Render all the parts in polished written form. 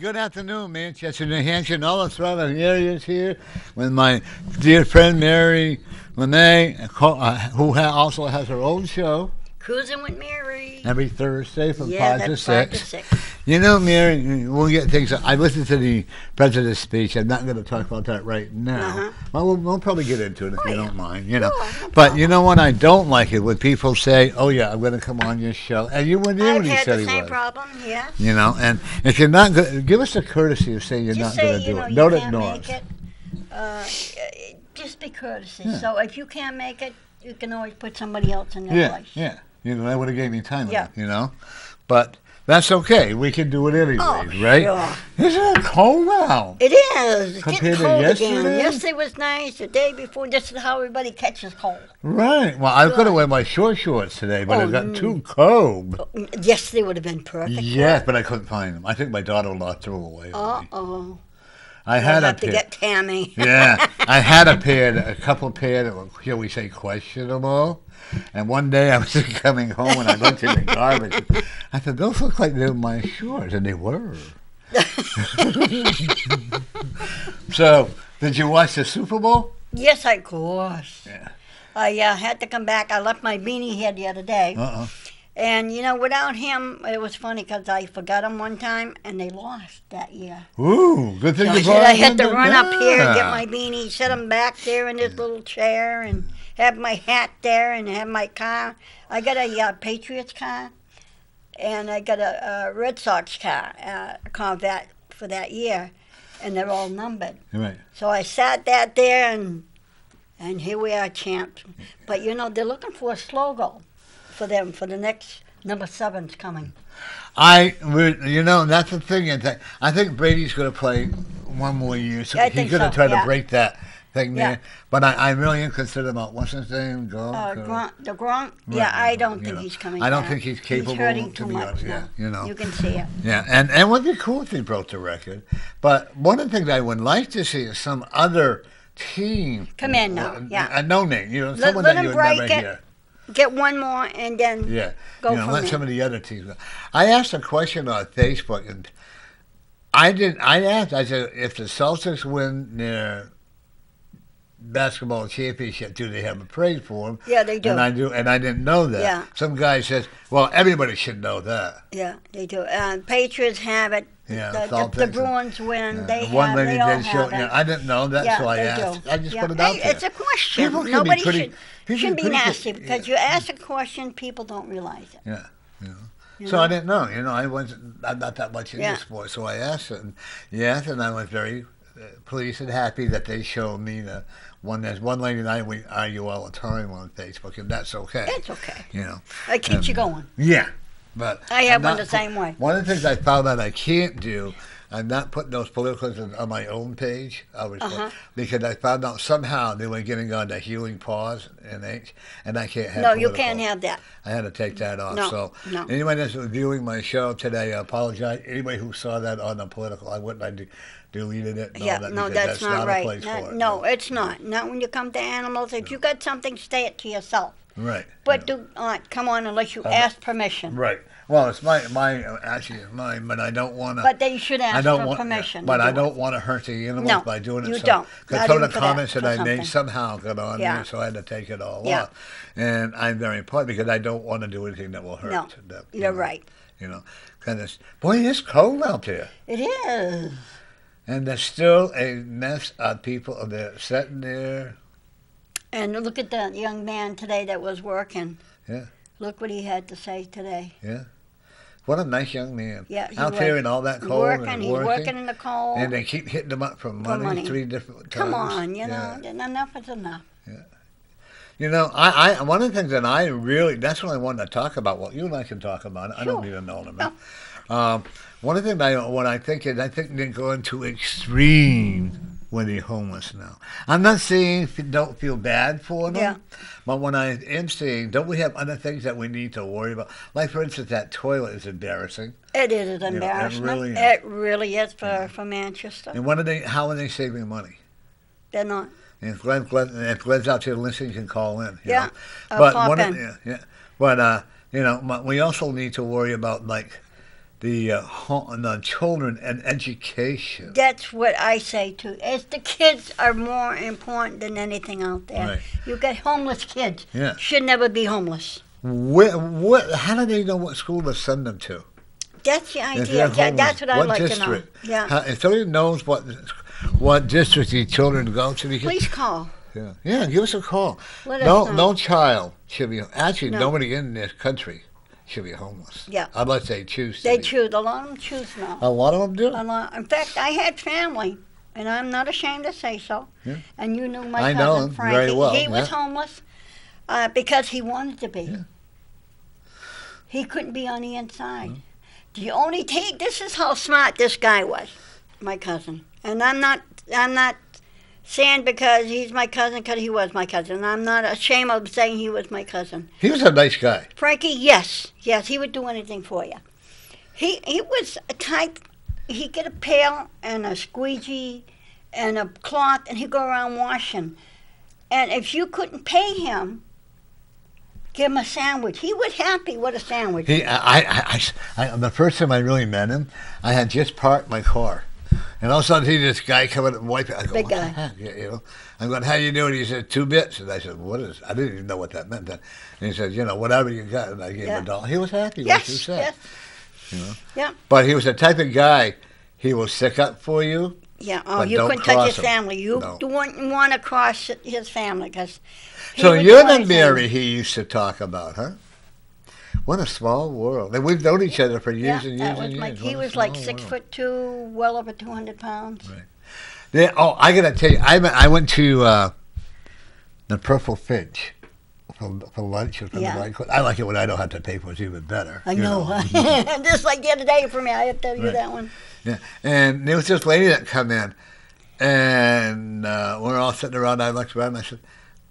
good afternoon, Manchester, New Hampshire, and all the surrounding areas here with my dear friend Mary Lene, who also has her own show Cruising with Mary. every Thursday from Yeah, 5 to that's 5 to 6. 6. You know, Mary, we'll get things. I listened to the president's speech. I'm not going to talk about that right now. Uh-huh. Well, we'll probably get into it if you don't mind. You know, no but you know what? I don't like it when people say, "Oh yeah, I'm going to come on your show," and you wouldn't hear I've what he had said the he same was. problem, yeah. You know, and if you're not going, give us the courtesy of saying you're Just not going say, to do you know, it. you Don't can't ignore make us. it. Just be courteous. Yeah. So if you can't make it, you can always put somebody else in their Yeah, place. yeah. You know, that would have gave me time. Yeah. You know, but that's okay. We can do it anyways, Oh, right? sure. Isn't it cold now? It is. It's Compared getting to cold again. yesterday? Yesterday was nice. The day before, this is how everybody catches cold. Right. Well, I could have Good. wear my shorts today, but Oh, it got too cold. Yesterday would have been perfect. Yes, but I couldn't find them. I think my daughter-in-law threw them away. Uh-oh. I We'll had a have to pair. get Tammy. Yeah, I had a couple pair that were, shall we say, questionable. And one day I was coming home and I looked in the garbage. I said, those look like they were my shorts, and they were. So, did you watch the Super Bowl? Yes, of course. Yeah. I had to come back. I left my beanie here the other day. Uh-uh. And, you know, without him, it was funny because I forgot him one time and they lost that year. Ooh, good thing So you I brought said I it had in to there. run up here and get Yeah. my beanie, set him back there in this little chair and have my hat there and have my car. I got a Patriots car and I got a Red Sox car, a Corvette for that year, and they're all numbered. Right. So I sat that there and here we are, champs. But, you know, they're looking for a slogan for them for the next number 7's coming. You know, that's the thing. I think Brady's going to play one more year. So I he's think going to so, try to yeah. break that thing Yeah. there. But I really am concerned about what's his name? Gronk, the Gronk? Right, Yeah, I right, don't you think know. he's coming I don't back. think he's capable, He's hurting to too be much honest. now. Yeah, you know. You can see it. Yeah, and it would be cool if he broke the record. But one of the things I would like to see is some other team. Come in now, yeah. A no name, you know, Let someone him that you would break never it. hear. Get one more and then Yeah, go you know, from let there. some of the other teams go. I asked a question on Facebook, and I asked, I said, if the Celtics win their basketball championship, do they have a parade for them? Yeah, they do. And I didn't know that. Yeah. Some guy says, well, everybody should know that. Yeah, they do. Patriots have it. Yeah, the Celtics. Bruins win. Yeah, They the one have. lady They all did show. have it. Yeah, I didn't know. That's Yeah, why I they asked. do. I just Yeah. put it out Hey, there. it's a question. People can be Nobody pretty- should people shouldn't be can be pretty nasty good, because you ask a question, people don't realize it. Yeah, you know. You So know? I didn't know. You know, I'm not that much into Yeah. sports, so I asked it. And yes, and I was very pleased and happy that they showed me the one. There's one lady and I we argue all the time on Facebook, and that's okay. It's okay. You know. It keeps you going. Yeah, but I have I'm one not the same way. One of the things I found out I can't do. I'm not putting those politicals on my own page, because I found out somehow they were getting on the healing pause and I can't have. No, you political. can't have that. I had to take that off. No, So no. anyone that's viewing my show today, I apologize. Anybody who saw that on the political, I deleted it. Yeah, because that's not a right. place for it. No, it's not. Not when you come to animals. If you got something, say it to yourself. Right. But do not come on unless you ask permission. Right. Well, it's actually it's mine, but I don't want to. But they should I ask don't for want, permission. but to I do don't it. want to hurt the animals No, by doing it. you so, don't. Because Not some of even the for that, comments that for I made something. somehow got on Yeah. there, so I had to take it all Yeah. off. And I'm very important because I don't want to do anything that will hurt. No, them, you're know, right. You know, because it's cold out there. It is. And there's still a mess of people that are sitting there. And look at the young man today that was working. Yeah. Look what he had to say today. Yeah. What a nice young man. Yeah, he out was. there in all that cold and He's working in the cold. And they keep hitting him up for money 3 different times. Come on, you Yeah. know, enough is enough. You know, I one of the things that I really, that's what I wanted to talk about. Well, you and I can talk about it. I don't Sure. even know them. One of the things I think is, I think they're going to extreme when they're homeless now. I'm not saying don't feel bad for them, Yeah. but when I am saying, don't we have other things that we need to worry about? Like, for instance, that toilet is embarrassing. It is an You know, it embarrassment. really is. It really is for Manchester. And how are they saving money? They're not. And if Glenn's out there listening, you can call in. You Yeah, know? I'll But pop one in. yeah. But you know, we also need to worry about, like, the children and education. That's what I say too. As the kids are more important than anything out there. Right. You got homeless kids. Yeah. Should never be homeless. How do they know what school to send them to? That's the If idea. they're Yeah, homeless, that's what I'd what like district? to know. Yeah. If somebody knows what district these children go to, because Please call. yeah, give us a call. Let us know. No child should be. Actually, No. nobody in this country should be homeless. Yeah. Unless they choose to They be. choose. A lot of them choose now. A lot of them do. In fact, I had family, and I'm not ashamed to say so. Yeah. And you knew my I cousin know him Frankie. very well, He was yeah. homeless because he wanted to be. Yeah. He couldn't be on the inside. The only thing. This is how smart this guy was, my cousin. And I'm not saying because he's my cousin, because he was my cousin. I'm not ashamed of saying he was my cousin. He was a nice guy. Frankie, yes, he would do anything for you. He was a type. He'd get a pail and a squeegee and a cloth, and he'd go around washing. And if you couldn't pay him, give him a sandwich. He was happy with a sandwich. The first time I really met him, I had just parked my car. And all of a sudden, see this guy coming and wipe it. I go, Big what guy. the heck? You know, I'm going, how you doing? He said, 2 bits. And I said, what is? I didn't even know what that meant then. And he said, whatever you got. And I gave him $1. He was happy. Like you Yes, said. yes. You know? Yeah. But he was the type of guy. He will stick up for you. Yeah, oh, But you don't couldn't touch cross his him. family. You No. wouldn't want to cross his family because. So you're the Mary he used to talk about, huh? What a small world. And we've known each other for years and years and years. He was like 6'2", well over 200 pounds. Right. Yeah, I got to tell you, I went to the Purple Finch for lunch. Or I like it when I don't have to pay for it. It's even better. I know. Just like the other day for me, I have to tell you that one. Yeah, and there was this lady that come in, and we're all sitting around. I looked around and I said,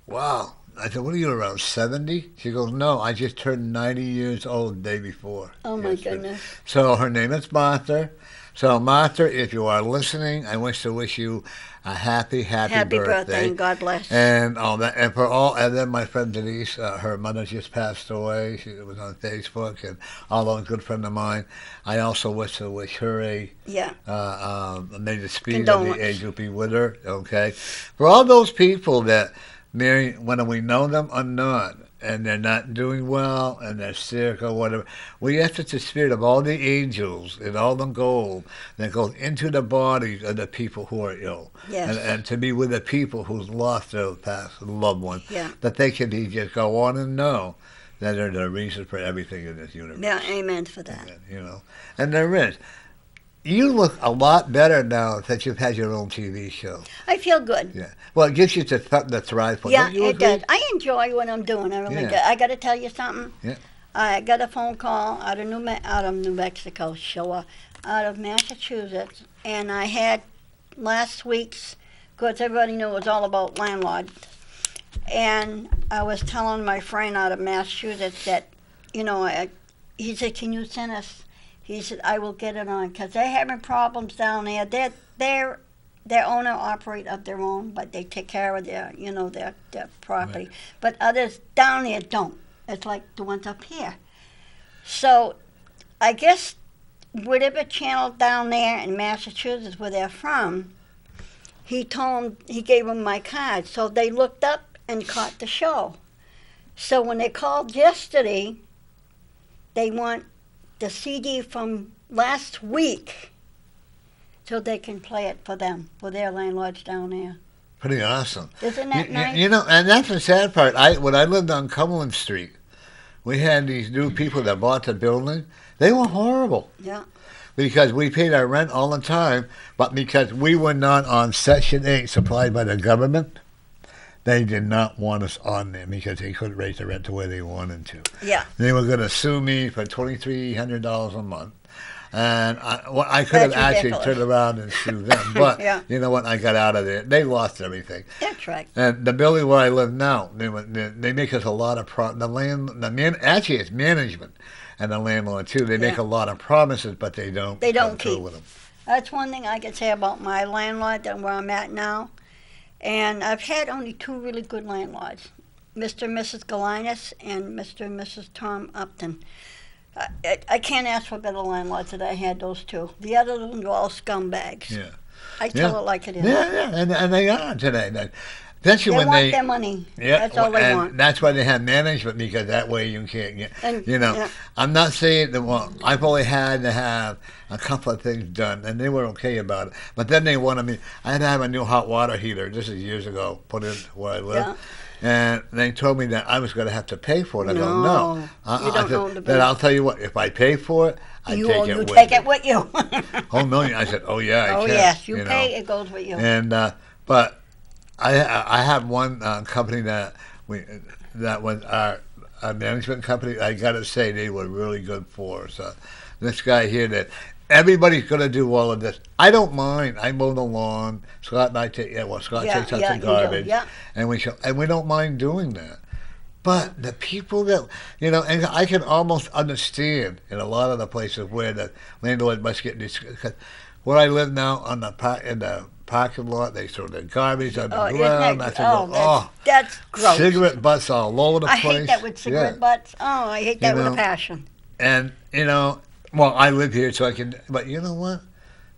wow. I said, what are you, around 70? She goes, no, I just turned 90 years old the day before. Oh, my goodness. So her name is Martha. So, Martha, if you are listening, I wish to wish you a happy birthday. And God bless. And all that, and then my friend Denise, her mother just passed away. She was on Facebook, and although a good friend of mine, I also wish to wish her may the speed of the angel be with her. Okay, for all those people that, Mary, whether we know them or not, and they're not doing well, and they're sick or whatever, we ask that the spirit of all the angels and all the gold that goes into the bodies of the people who are ill, and to be with the people who's lost their past loved ones, that they can just go on and know that they're the reason for everything in this universe. Yeah, amen for that. And there is. You look a lot better now that you've had your own TV show. I feel good. Yeah. Well, it gives you something to thrive for. Yeah, Don't you it agree? does. I enjoy what I'm doing. I really do. I got to tell you something. Yeah. I got a phone call out of New Mexico, out of Massachusetts, and I had last week's, because everybody knew it was all about landlords, and I was telling my friend out of Massachusetts that, he said, can you send us? He said, I will get it on, because they're having problems down there. Their owner operate of their own, but they take care of their property. Right. But others down there don't. It's like the ones up here. So I guess whatever channel down there in Massachusetts where they're from, he gave them my card. So they looked up and caught the show. So when they called yesterday, they want the CD from last week so they can play it for them, for their landlords down there. Pretty awesome. Isn't that nice? And that's the sad part. When I lived on Cumberland Street, we had these new people that bought the building. They were horrible. Yeah. Because we paid our rent all the time, but because we were not on Section 8 supplied by the government, they did not want us on there because they couldn't raise the rent to where they wanted to. Yeah. They were going to sue me for $2,300 a month. And I could have actually turned around and sued them. But you know what? I got out of there. They lost everything. That's right. And the building where I live now, they make us a lot of actually, it's management and the landlord, too. They make a lot of promises, but they don't keep with them. That's one thing I can say about my landlord and where I'm at now. And I've had only 2 really good landlords, Mr. and Mrs. Galinas and Mr. and Mrs. Tom Upton. I can't ask for better landlords than I had those two. The other ones were all scumbags. Yeah. I Yeah. tell it like it is. Yeah, yeah, and they are today. Especially They when want they, their money. yeah, That's all they and want. that's why they have management, because that way you can't get, And yeah, I'm not saying that, well, I've only had to have a couple of things done, and they were okay about it. But then they wanted me, I had to have a new hot water heater, this is years ago, put in where I live. yeah. And they told me that I was going to have to pay for it. I go, No, no. you don't know the Then business. I'll tell you what, if I pay for it, I You take it with take me. it with you. Oh, no. I said, oh, yeah, I Oh can. yes, you know. pay, it goes with you. And but I have one company that was our management company. I got to say they were really good for us. This guy here that everybody's going to do all of this. I don't mind. I mow the lawn. Scott and I take Scott Yeah, takes out yeah, the you do, garbage, yeah. and we don't mind doing that. But the people that, and I can almost understand in a lot of the places where the landlord must get this. Cause where I live now, in the parking lot, they throw the garbage on the Oh, isn't ground. that, I said, that's gross. cigarette butts all over the I place. hate that with cigarette Yeah. butts. Oh, I hate that with a know, passion. And, well, I live here, so I can, but you know what?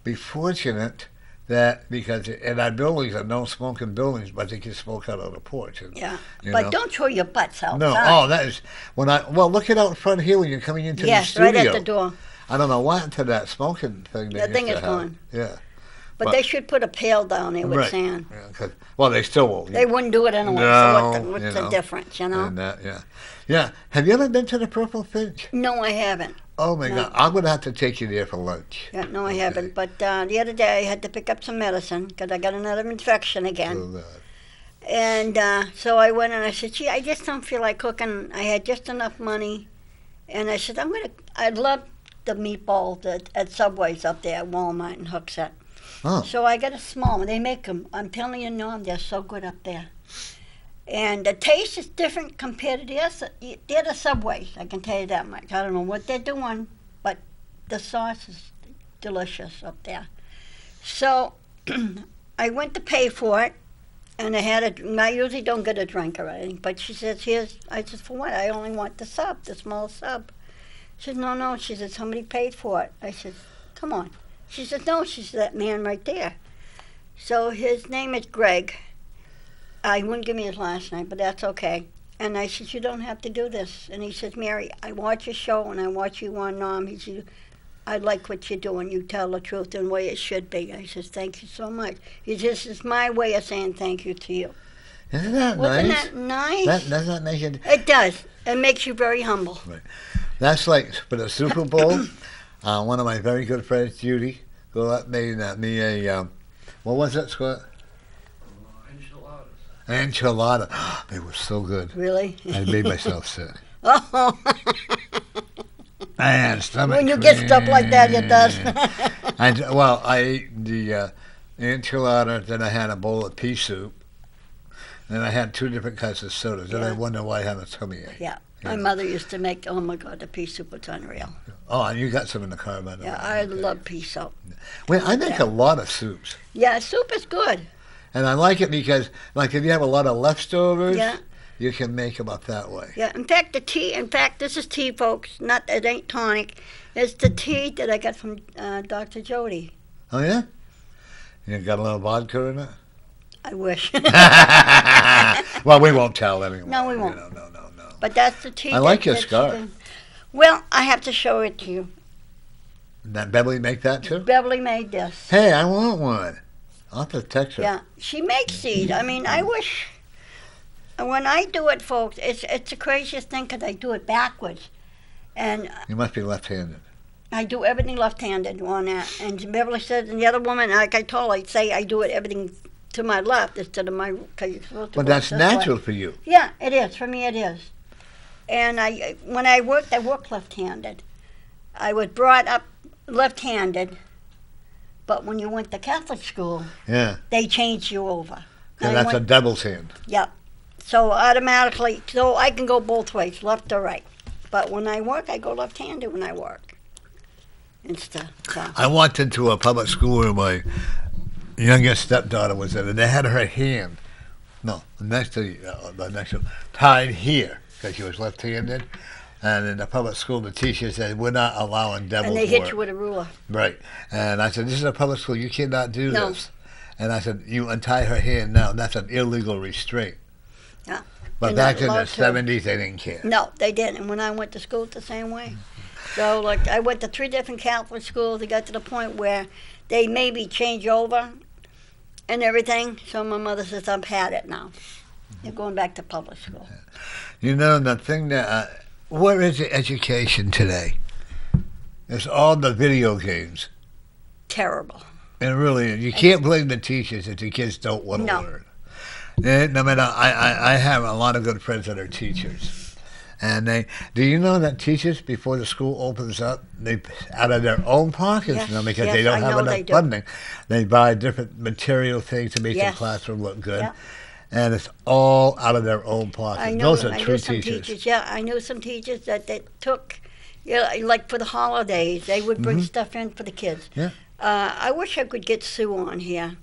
Be fortunate that, because in our buildings are no smoking buildings, but they can smoke out on the porch. And, Yeah, you but know. don't throw your butts outside. No, that is, look it out front here when you're coming into the Yes, studio. right at the door. I don't know what happened to that smoking thing. That thing is gone. Yeah. But they should put a pail down there with Right. sand. Yeah, they still won't. They wouldn't do it anyway. No, so what's the difference, And that, yeah. Have you ever been to the Purple Finch? No, I haven't. Oh my No. God, I'm gonna have to take you there for lunch. Yeah, no, I Okay. haven't. But the other day I had to pick up some medicine because I got another infection again. So, And so I went and I said, gee, I just don't feel like cooking. I had just enough money. And I said, I love the meatballs at Subway's up there at Walmart and Hooksett. Oh. So I got a small one. They make them. I'm telling you, Norm, they're so good up there. And the taste is different compared to the other Subways. I can tell you that much. I don't know what they're doing, but the sauce is delicious up there. So I went to pay for it, and I usually don't get a drink or anything, but she says, I said, for what? I only want the sub, the small sub. She said, no. She said, somebody paid for it. I said, come on. She said, no. She said, that man right there. So his name is Greg. He wouldn't give me his last name, but that's okay. And I said, you don't have to do this. And he says, Mary, I watch your show and I watch you on Norm. He said, I like what you do and you tell the truth and the way it should be. I says, thank you so much. He says, this is my way of saying thank you to you. Isn't that Wasn't nice? that nice? Does that make it? It does. It makes you very humble. Right. That's like for the Super Bowl. One of my very good friends, Judy, made me a what was it, Scott? Enchilada. They were so good. Really? I made myself sick. Oh, I had stomach when you get stuff like that, it does. I ate the enchilada, then I had a bowl of pea soup, then I had 2 different kinds of sodas. Then I Yeah. wonder why I had a tummy ache. Yeah. My mother used to make, oh my God, the pea soup was unreal. Oh, and you got some in the car, by the way. Yeah, I Okay. love pea soup. Well, I make a lot of soups. Yeah, soup is good. And I like it because, like, if you have a lot of leftovers, Yeah. you can make them up that way. Yeah, in fact, this is tea, folks. It ain't tonic. It's the tea that I got from Dr. Jody. Oh, yeah? You got a little vodka in it? I wish. Well, we won't tell anyone. No, we won't. No. But that's the tea. I like that- your that she scarf. did. Well, I have to show it to you. That Beverly make that too? Beverly made this. Hey, I want one. I'll have to text her. Yeah, she makes these. I mean, I wish. When I do it, folks, it's the craziest thing because I do it backwards, and You must be left-handed. I do everything left-handed on that. And Beverly said, and the other woman, like I told her, I'd say I do it everything to my left instead of my. Cause you're supposed to But work that's this natural way. for you. Yeah, it is. For me, it is. And when I worked left-handed. I was brought up left-handed, but when you went to Catholic school, Yeah. they changed you over. And that's a devil's hand. Yep. So automatically, so I can go both ways, left or right. But when I work, I go left-handed when I work. Instead. So. I walked into a public school where my youngest stepdaughter was in, and they had her hand, the next to tied here, because she was left-handed. And in the public school, the teacher said, we're not allowing devils And they work. hit you with a ruler. Right. And I said, this is a public school. You cannot do No. this. And I said, you untie her hand now. That's an illegal restraint. Yeah. But You're back not in the allowed to. 70s, they didn't care. No, they didn't. And when I went to school, it's the same way. So, like, I went to 3 different Catholic schools. It got to the point where they maybe change over and everything. So my mother says, I've had it now. They're going back to public school. You know, the thing that, where is the education today? It's all the video games. Terrible. And really, you can't blame the teachers if the kids don't want to No. learn. And, I mean, I have a lot of good friends that are teachers. And do you know that teachers, before the school opens up, they, out of their own pockets, Yes, you know, because yes, they don't I have know enough they do. funding, they buy different material things to make Yes. the classroom look good. Yeah. And it's all out of their own pocket. I know, Those are I true knew some teachers. Yeah, I knew some teachers that took, like for the holidays, they would bring stuff in for the kids. Yeah. I wish I could get Sue on here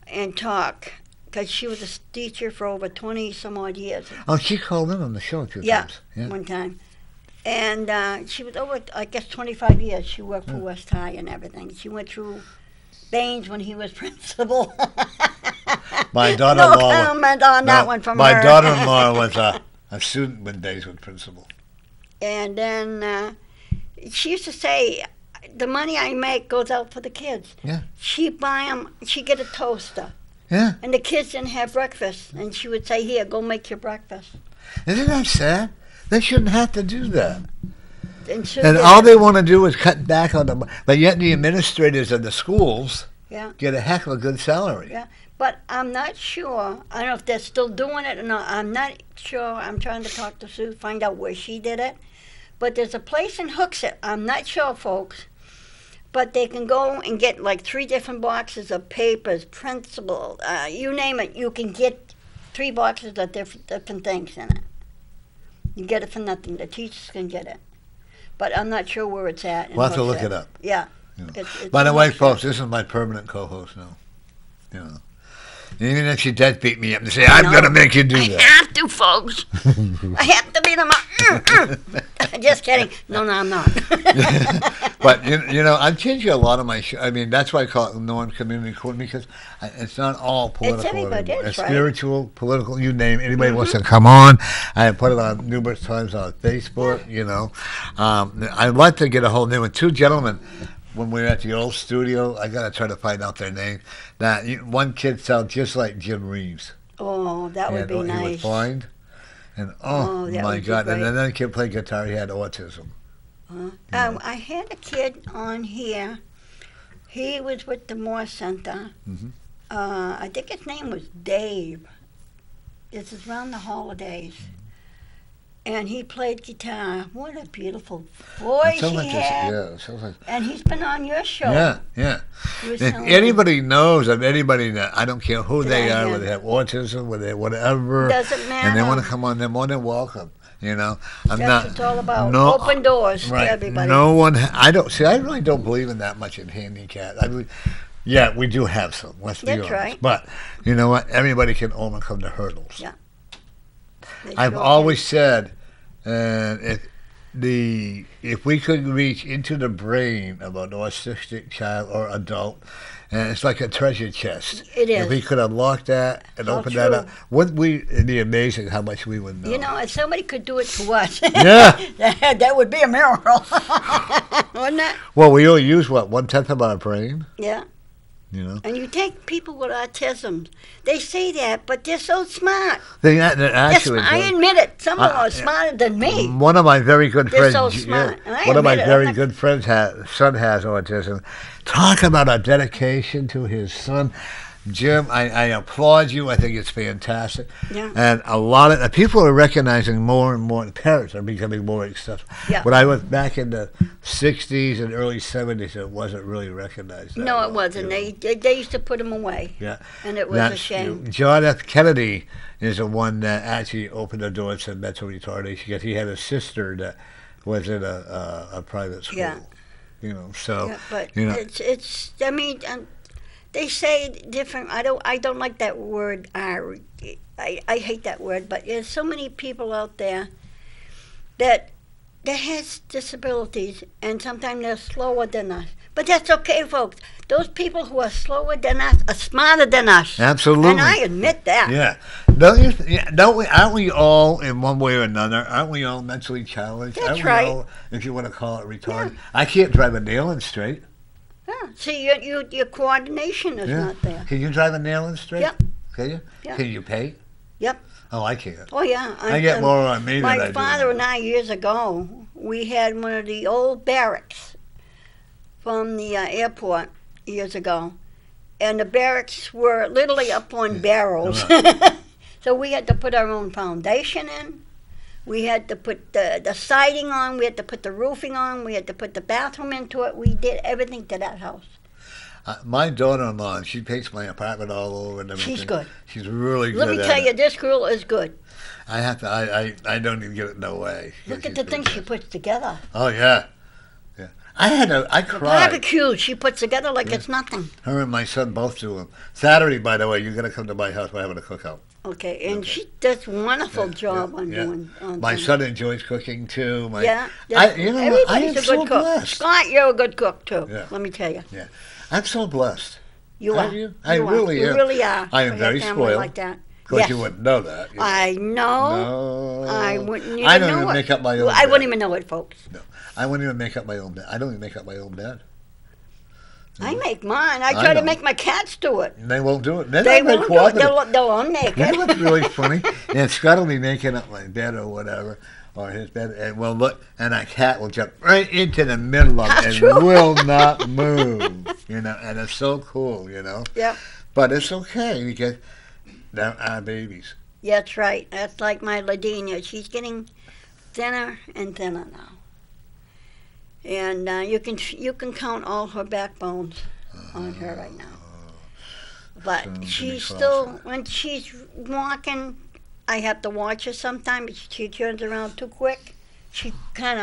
and talk, because she was a teacher for over 20 some odd years. Oh, she called in on the show a few Yeah, times. Yeah. one time. And she was over, I guess, 25 years. She worked for West High and everything. She went through Baines when he was principal. My daughter-in-law. No comment on that one from my her. daughter-in-law was a student when Days was principal. And then she used to say, the money I make goes out for the kids. Yeah. She buy them, she get a toaster. Yeah. And the kids didn't have breakfast. And she would say, here, go make your breakfast. Isn't that sad? They shouldn't have to do that. And And all they want to do is cut back on them. But yet the administrators of the schools Yeah. get a heck of a good salary. Yeah. But I'm not sure. I don't know if they're still doing it or not. I'm not sure. I'm trying to talk to Sue, find out where she did it. But there's a place in Hooksett. I'm not sure, folks. But they can go and get like 3 different boxes of papers, principal, you name it. You can get 3 boxes of different things in it. You get it for nothing. The teachers can get it. But I'm not sure where it's at. We'll have to look it up. Yeah. You know. It's By the in way, Hooksett. folks, this is my permanent co-host now. You know. Even if she does beat me up and say, I'm No. going to make you do I that. have to, folks. I have to be the mom. Just kidding. No, I'm not. But, you know, I'm changing a lot of my I mean, that's why I call it Northern Community Court, because it's not all political everybody, anymore. that's It's right. spiritual, political, you name it. Anybody wants to come on. I have put it on numerous times on Facebook, you know. I'd like to get a whole new one. 2 gentlemen, when we were at the old studio, I got to try to find out their name. One kid sounds just like Jim Reeves. Oh, that would be He was nice. blind. And, Oh, that my would be God. And great. then the kid played guitar. He had autism. I had a kid on here. He was with the Moore Center. Mhm. I think his name was Dave. This is around the holidays. And he played guitar. What a beautiful It voice sounds he like had. it sounds like. And he's been on your show. Yeah, yeah. He was If telling anybody knows of anybody that, I don't care who Did they I are, hear- whether they have autism, whether they whatever, Doesn't and they want matter. to come on, they're more than welcome. You know, I'm That's not. what it's all about. No, Open doors right. to everybody. No one. I don't see. I really don't believe in that much in handicap. I believe, yeah, we do have some. Let's be That's honest. right. But you know what? Everybody can overcome the hurdles. Yeah. They I've sure always said, if we could reach into the brain of an autistic child or adult, and it's like a treasure chest. It is. If we could unlock that and How open that true. up, wouldn't we? It'd be amazing how much we would know. You know, if somebody could do it to us, Yeah. that would be a miracle, wouldn't it? Well, we only use what 1/10 of our brain. Yeah. You know. And you take people with autism. They say that, but they're so smart. They're They're actually. I admit it. Some of them I- are smarter than me. One of my very good They're friends, so smart, and I one of my admit it, I'm very not- good friends, son has autism. Talk about a dedication to his son. Jim, I applaud you. I think it's fantastic. Yeah. And a lot of people are recognizing more and more, parents are becoming more acceptable. Yeah. When I was back in the 60s and early 70s, it wasn't really recognized. that No, well, it wasn't. you know. They used to put them away. Yeah. And it was a shame. John F. Kennedy is the one that actually opened the door to mental retardation because he had a sister that was in a private school. Yeah. You know, so Yeah, but you know, it's. I mean, they say different. I don't like that word. I hate that word. But there's so many people out there that that has disabilities, and sometimes they're slower than us. But that's okay, folks. Those people who are slower than us are smarter than us. Absolutely. And I admit that. Yeah. Don't you? Don't we? Aren't we all in one way or another? Aren't we all mentally challenged? That's aren't right. We all, if you want to call it retarded. Yeah. I can't drive a nail in straight. Yeah. See, your coordination is not there. Can you drive a nail in straight? Yep. Can you? Yep. Can you pay? Yep. Oh, I can't. Oh, yeah. I get more on me than I do. My father and I, years ago, we had one of the old barracks from the airport years ago. And the barracks were literally up on barrels. So we had to put our own foundation in. We had to put the siding on. We had to put the roofing on. We had to put the bathroom into it. We did everything to that house. My daughter-in-law, she paints my apartment all over and everything. She's good. She's really good. Let me tell you, this girl is good. I have to. I don't even give it no way. Look at the things she puts together. Oh yeah, yeah. I cried. The barbecue she puts together like it's nothing. Her and my son both do them. Saturday, by the way, you're gonna come to my house. We're having a cookout. Okay, and she does a wonderful job on doing. My son enjoys cooking too. Yeah, I am a so good cook. blessed. Scott, you're a good cook too. Yeah. Let me tell you. Yeah, I'm so blessed. You are. You? I really am. You really are. I am very spoiled. Like that. Of course, yes. you wouldn't know that. I know. No. I wouldn't even know I don't even make up my own bed. I wouldn't even know it, folks. No. I wouldn't even make up my own bed. I don't even make up my own bed. I make mine. I try to make my cats do it. They won't do it. They won't do it. They'll unmake it. That looks really funny. And Scott will be making up my bed or whatever, or his bed, and we'll look, and a cat will jump right into the middle of it and will not move. You know, and it's so cool. You know. Yep. But it's okay because they're our babies. Yeah, that's right. That's like my Ladinia. She's getting thinner and thinner now. And you can count all her backbones on her right now. But she's still, when she's walking, I have to watch her sometimes. She turns around too quick. She kind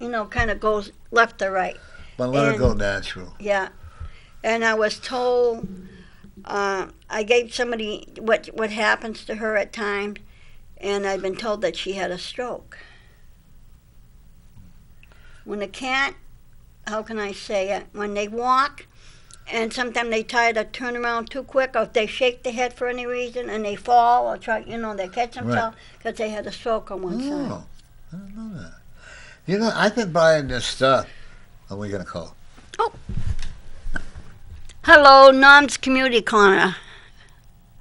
of goes left or right. But let her go natural. Yeah. And I was told, I gave somebody what happens to her at times, and I've been told that she had a stroke. When a cat, how can I say it? When they walk, and sometimes they try to turn around too quick, or if they shake the head for any reason and they fall, or try, they catch themselves because they had a stroke on one side. Oh, I don't know that. You know, I've been buying this stuff. What are we going to call? Oh. Hello, Nom's Community Corner.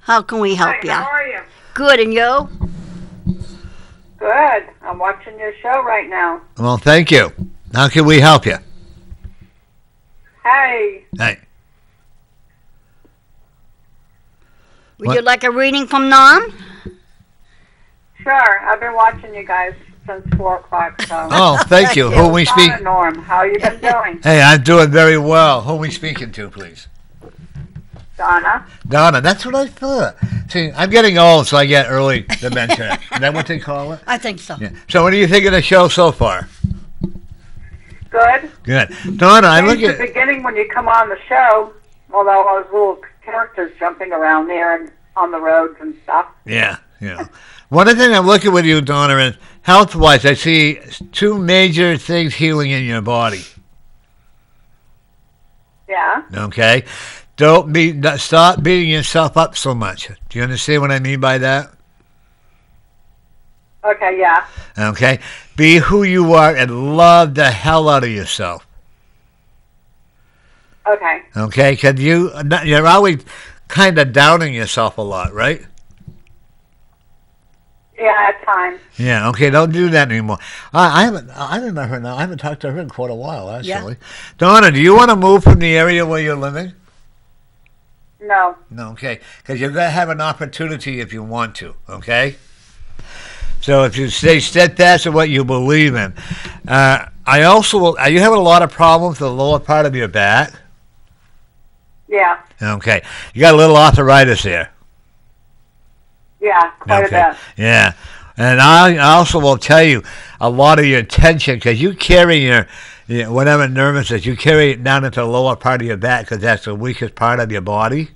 How can we help you? Hi, how are you? Good, and you? Good. I'm watching your show right now. Well, thank you. How can we help you? Hey. Hey. Would you like a reading from Nom? Sure. I've been watching you guys since 4 o'clock. So. Oh, thank you. Who are we speaking? Norm, how you been doing? Hey, I'm doing very well. Who are we speaking to, please? Donna. Donna, that's what I thought. See, I'm getting old, so I get early dementia. Is that what they call it? I think so. Yeah. So what do you think of the show so far? Good. Good. Donna, I look at the beginning when you come on the show, although those little characters jumping around there and on the roads and stuff. Yeah, yeah. One of the things I'm looking with you, Donna, is health-wise, I see two major things healing in your body. Yeah. Okay? Stop beating yourself up so much. Do you understand what I mean by that? Okay, yeah. Okay? Be who you are and love the hell out of yourself. Okay. Okay? Because you're always kind of downing yourself a lot, right? Yeah, at times. Yeah, okay, don't do that anymore. I remember her now. I haven't talked to her in quite a while, actually. Yeah. Donna, do you want to move from the area where you're living? No. No, okay. Because you're going to have an opportunity if you want to, okay? So if you stay steadfast in what you believe in. Are you having a lot of problems with the lower part of your back? Yeah. Okay. You got a little arthritis there. Yeah, quite a bit. Yeah. And I also will tell you a lot of your tension, because you carry your whatever nervousness, you carry it down into the lower part of your back because that's the weakest part of your body.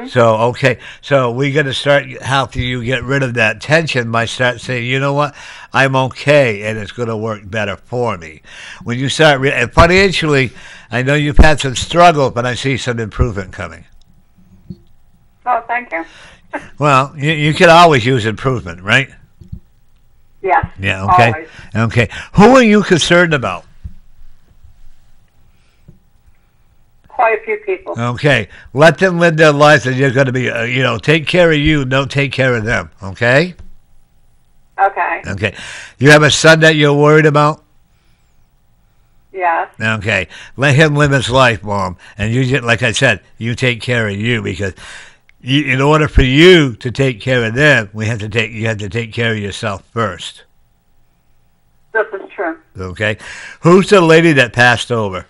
So, okay. So we got to start helping you get rid of that tension by start saying, you know what? I'm okay, and it's going to work better for me. When you start, and financially, I know you've had some struggle, but I see some improvement coming. Oh, thank you. Well, you can always use improvement, right? Yes. Yeah, okay. Always. Okay. Who are you concerned about? Quite a few people. Okay. Let them live their lives, and you're going to be, take care of you, don't take care of them, okay? Okay. Okay. You have a son that you're worried about? Yes. Okay. Let him live his life, Mom. And you just, like I said, you take care of you because in order for you to take care of them, you have to take care of yourself first. This is true. Okay. Who's the lady that passed over?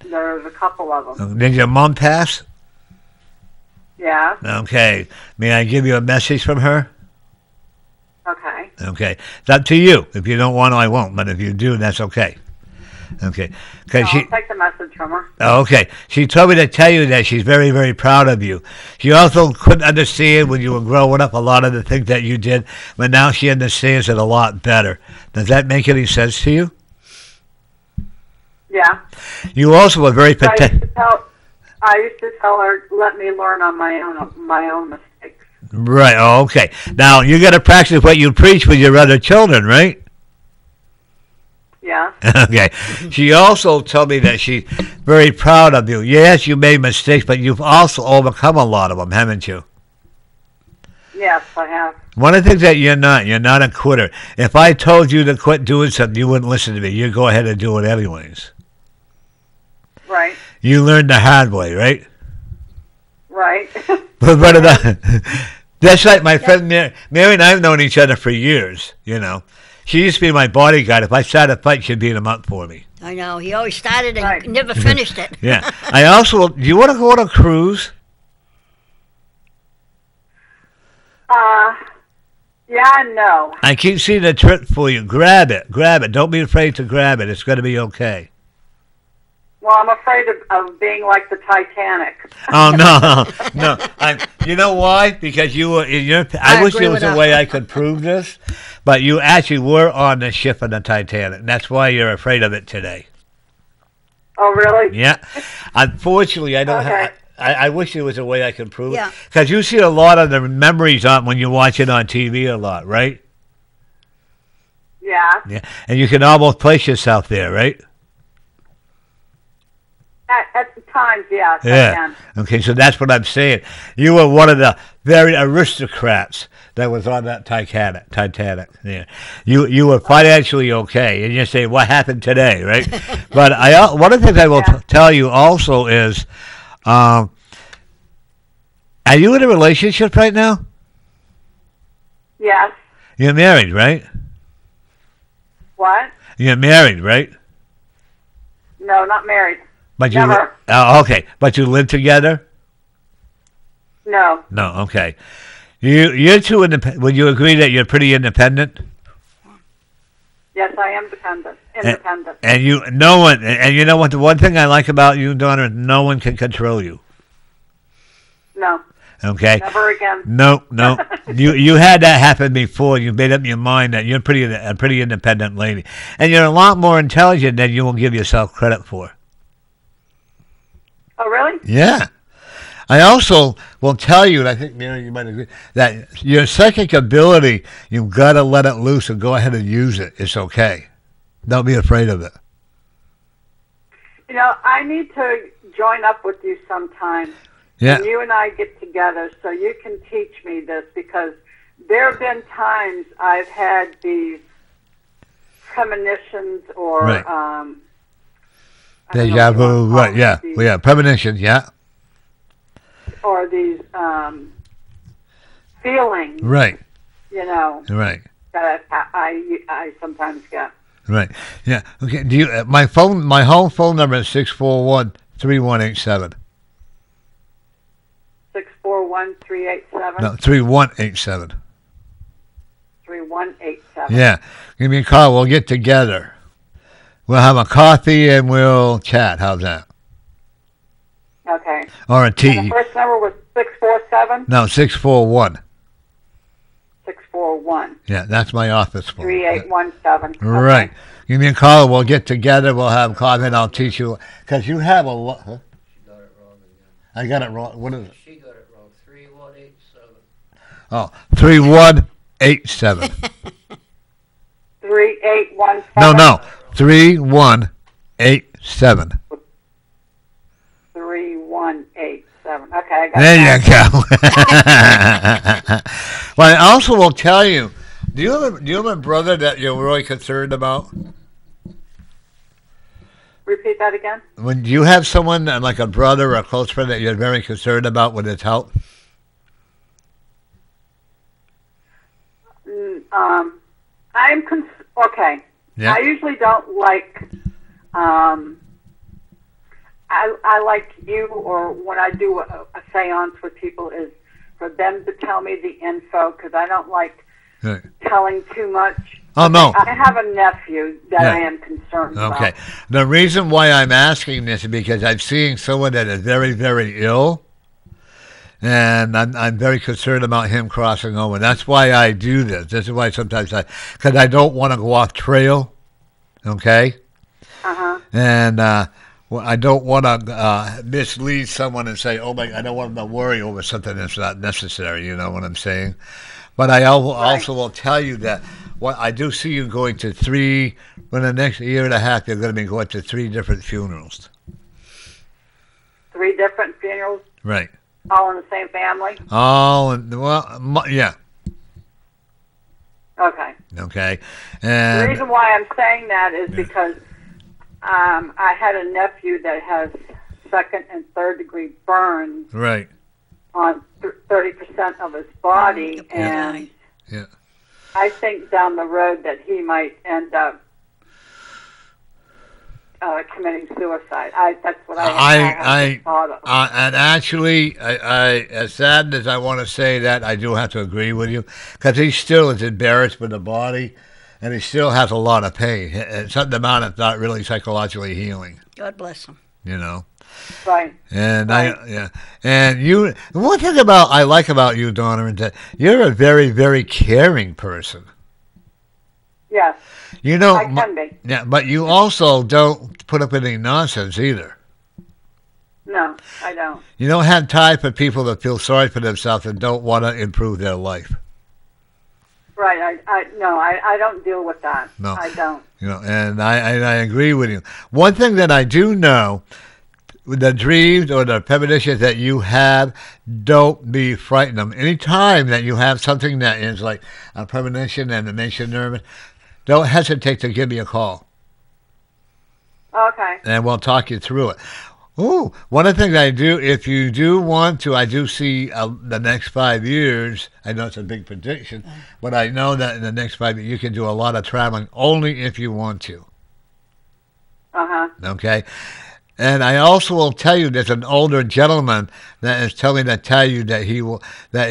There's a couple of them. Did your mom pass? Yeah. Okay. May I give you a message from her? Okay. Okay. It's up to you. If you don't want to, I won't. But if you do, that's okay. Okay. I'll take the message from her. Okay. She told me to tell you that she's very, very proud of you. She also couldn't understand when you were growing up a lot of the things that you did, but now she understands it a lot better. Does that make any sense to you? Yeah. You also were very I used to tell her, let me learn on my own mistakes. Right. Oh, okay. Now you got to practice what you preach with your other children, right? Yeah. Okay. She also told me that she's very proud of you. Yes, you made mistakes, but you've also overcome a lot of them, haven't you? Yes, I have. One of the things that you're not a quitter. If I told you to quit doing something, you wouldn't listen to me. You'd go ahead and do it anyways. Right. You learned the hard way, right? Right. That's like my friend Mary and I have known each other for years, She used to be my bodyguard. If I started a fight, she'd beat him up for me. I know. He always started and never finished it. Yeah. Do you want to go on a cruise? Yeah and no. I keep seeing a trip for you. Grab it. Don't be afraid to grab it. It's going to be okay. Well, I'm afraid of being like the Titanic. Oh, no. You know why? Because I wish there was a way I could prove this, but you actually were on the ship of the Titanic. That's why you're afraid of it today. Oh, really? Yeah. Unfortunately, I don't Okay. have... I wish there was a way I could prove Yeah. it. Because you see a lot of the memories on when you watch it on TV a lot, right? Yeah. Yeah. And you can almost place yourself there, right? At the times, yes, I Yeah. can. Okay, so that's what I'm saying. You were one of the very aristocrats that was on that Titanic. Yeah. You were financially okay, and you say, "What happened today?" Right? But one of the things I will tell you also is, are you in a relationship right now? Yes. You're married, right? What? You're married, right? No, not married. But Never. Okay. But you live together? No. No. Okay. You're too independent. Would you agree that you're pretty independent? Yes, I am independent. And you know what? The one thing I like about you, Donna, is no one can control you. No. Okay. Never again. No. You had that happen before. You made up your mind that you're a pretty independent lady, and you're a lot more intelligent than you will give yourself credit for. Oh, really? Yeah. I also will tell you, and I think, Mary, you might agree, that your psychic ability, you've got to let it loose and go ahead and use it. It's okay. Don't be afraid of it. I need to join up with you sometime. Yeah. And you and I get together so you can teach me this, because there have been times I've had these premonitions or Right. Deja vu, right, yeah. Well, yeah, premonitions, yeah. Or these feelings, Right. that Right. I sometimes get. Right. Yeah. Okay. Do you my home phone number is 641-3187. 641-387. No, 3187. 3187. Yeah. Give me a call. We'll get together. We'll have a coffee and we'll chat. How's that? Okay. or a And the T. first number was 647? No, 641. 641. Yeah, that's my office phone. 3817. Right. Okay. Give me a call. We'll get together. We'll have coffee, and I'll teach you. Because you have a lot. Huh? She got it wrong again. I got it wrong. What is it? She got it wrong. 3187. Oh, 3187. 3817. No. 3187. 3187. Okay, I got There that. you go. Well, I also will tell you. Do you have a brother that you're really concerned about? Repeat that again? When do you have someone like a brother or a close friend that you're very concerned about with his health? I'm okay. Yeah. I usually don't like. I like you, or when I do a séance with people, is for them to tell me the info, because I don't like Right. telling too much. Oh no. I have a nephew that Yeah. I am concerned Okay. about. The reason why I'm asking this is because I'm seeing someone that is very, very ill, and I'm very concerned about him crossing over. That's why I do this. This is why sometimes because I don't want to go off trail, okay? And well, I don't want to mislead someone and say, oh my, I don't want them to worry over something that's not necessary. You know what I'm saying? But I also will tell you that what I do see you going to in the next year and a half, you're going to be going to 3 different funerals. 3 different funerals, Right. all in the same family. Oh, yeah. Okay. Okay. The And reason why I'm saying that is because I had a nephew that has 2nd and 3rd degree burns right. on 30% of his body, and Yeah. I think down the road that he might end up committing suicide. That's what I thought of. And actually, I as sad as I want to say that, I do have to agree with you because he still is embarrassed with the body, and he still has a lot of pain. And something about it's not really psychologically healing. God bless him. You know. Right. And Right. and you. One thing I like about you, Donna, is that you're a very, very caring person. Yes, You know, I can be. yeah, but you also don't put up any nonsense either. No, I don't. You don't have time for people that feel sorry for themselves and don't want to improve their life. Right. I don't deal with that. No. I don't. You know, and I agree with you. One thing that I do know, with the dreams or the premonitions that you have, don't be frightened of them. Any time that you have something that is like a premonition and it makes you nervous, don't hesitate to give me a call, Okay. and we'll talk you through it. Ooh, one of the things I do, if you do want to, I do see the next 5 years. I know it's a big prediction, but I know that in the next 5 years you can do a lot of traveling only if you want to. Okay? And I also will tell you there's an older gentleman that is telling me to tell you that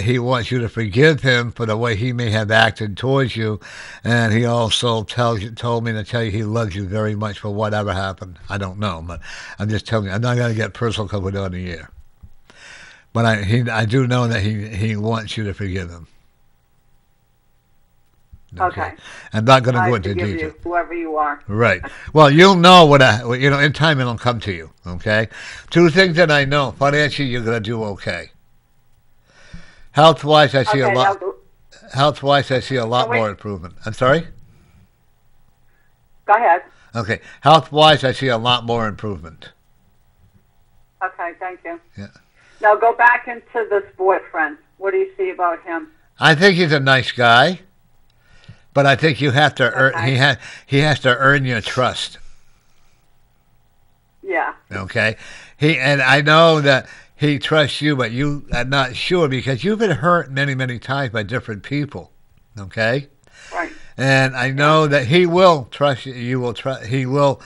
he wants you to forgive him for the way he may have acted towards you, and he also told me to tell you he loves you very much for whatever happened. I don't know, but I'm just telling you. I'm not going to get personal because we're doing a year, but I do know that he wants you to forgive him. Okay. I'm not going to I go into forgive detail. you, whoever you are. Right. Well, you'll know in time it'll come to you, okay? 2 things that I know. Financially, you're going to do okay. Health-wise, I see a lot. Health-wise, I see a lot more improvement. I'm sorry? Go ahead. Okay. Health-wise, I see a lot more improvement. Okay, thank you. Yeah. Now go back into this boyfriend. What do you see about him? I think he's a nice guy, but I think you have to earn. Okay. He has to earn your trust. Yeah. Okay. And I know that he trusts you, but you are not sure because you've been hurt many, many times by different people. Okay. Right. And I know that he will trust you. You will trust. He will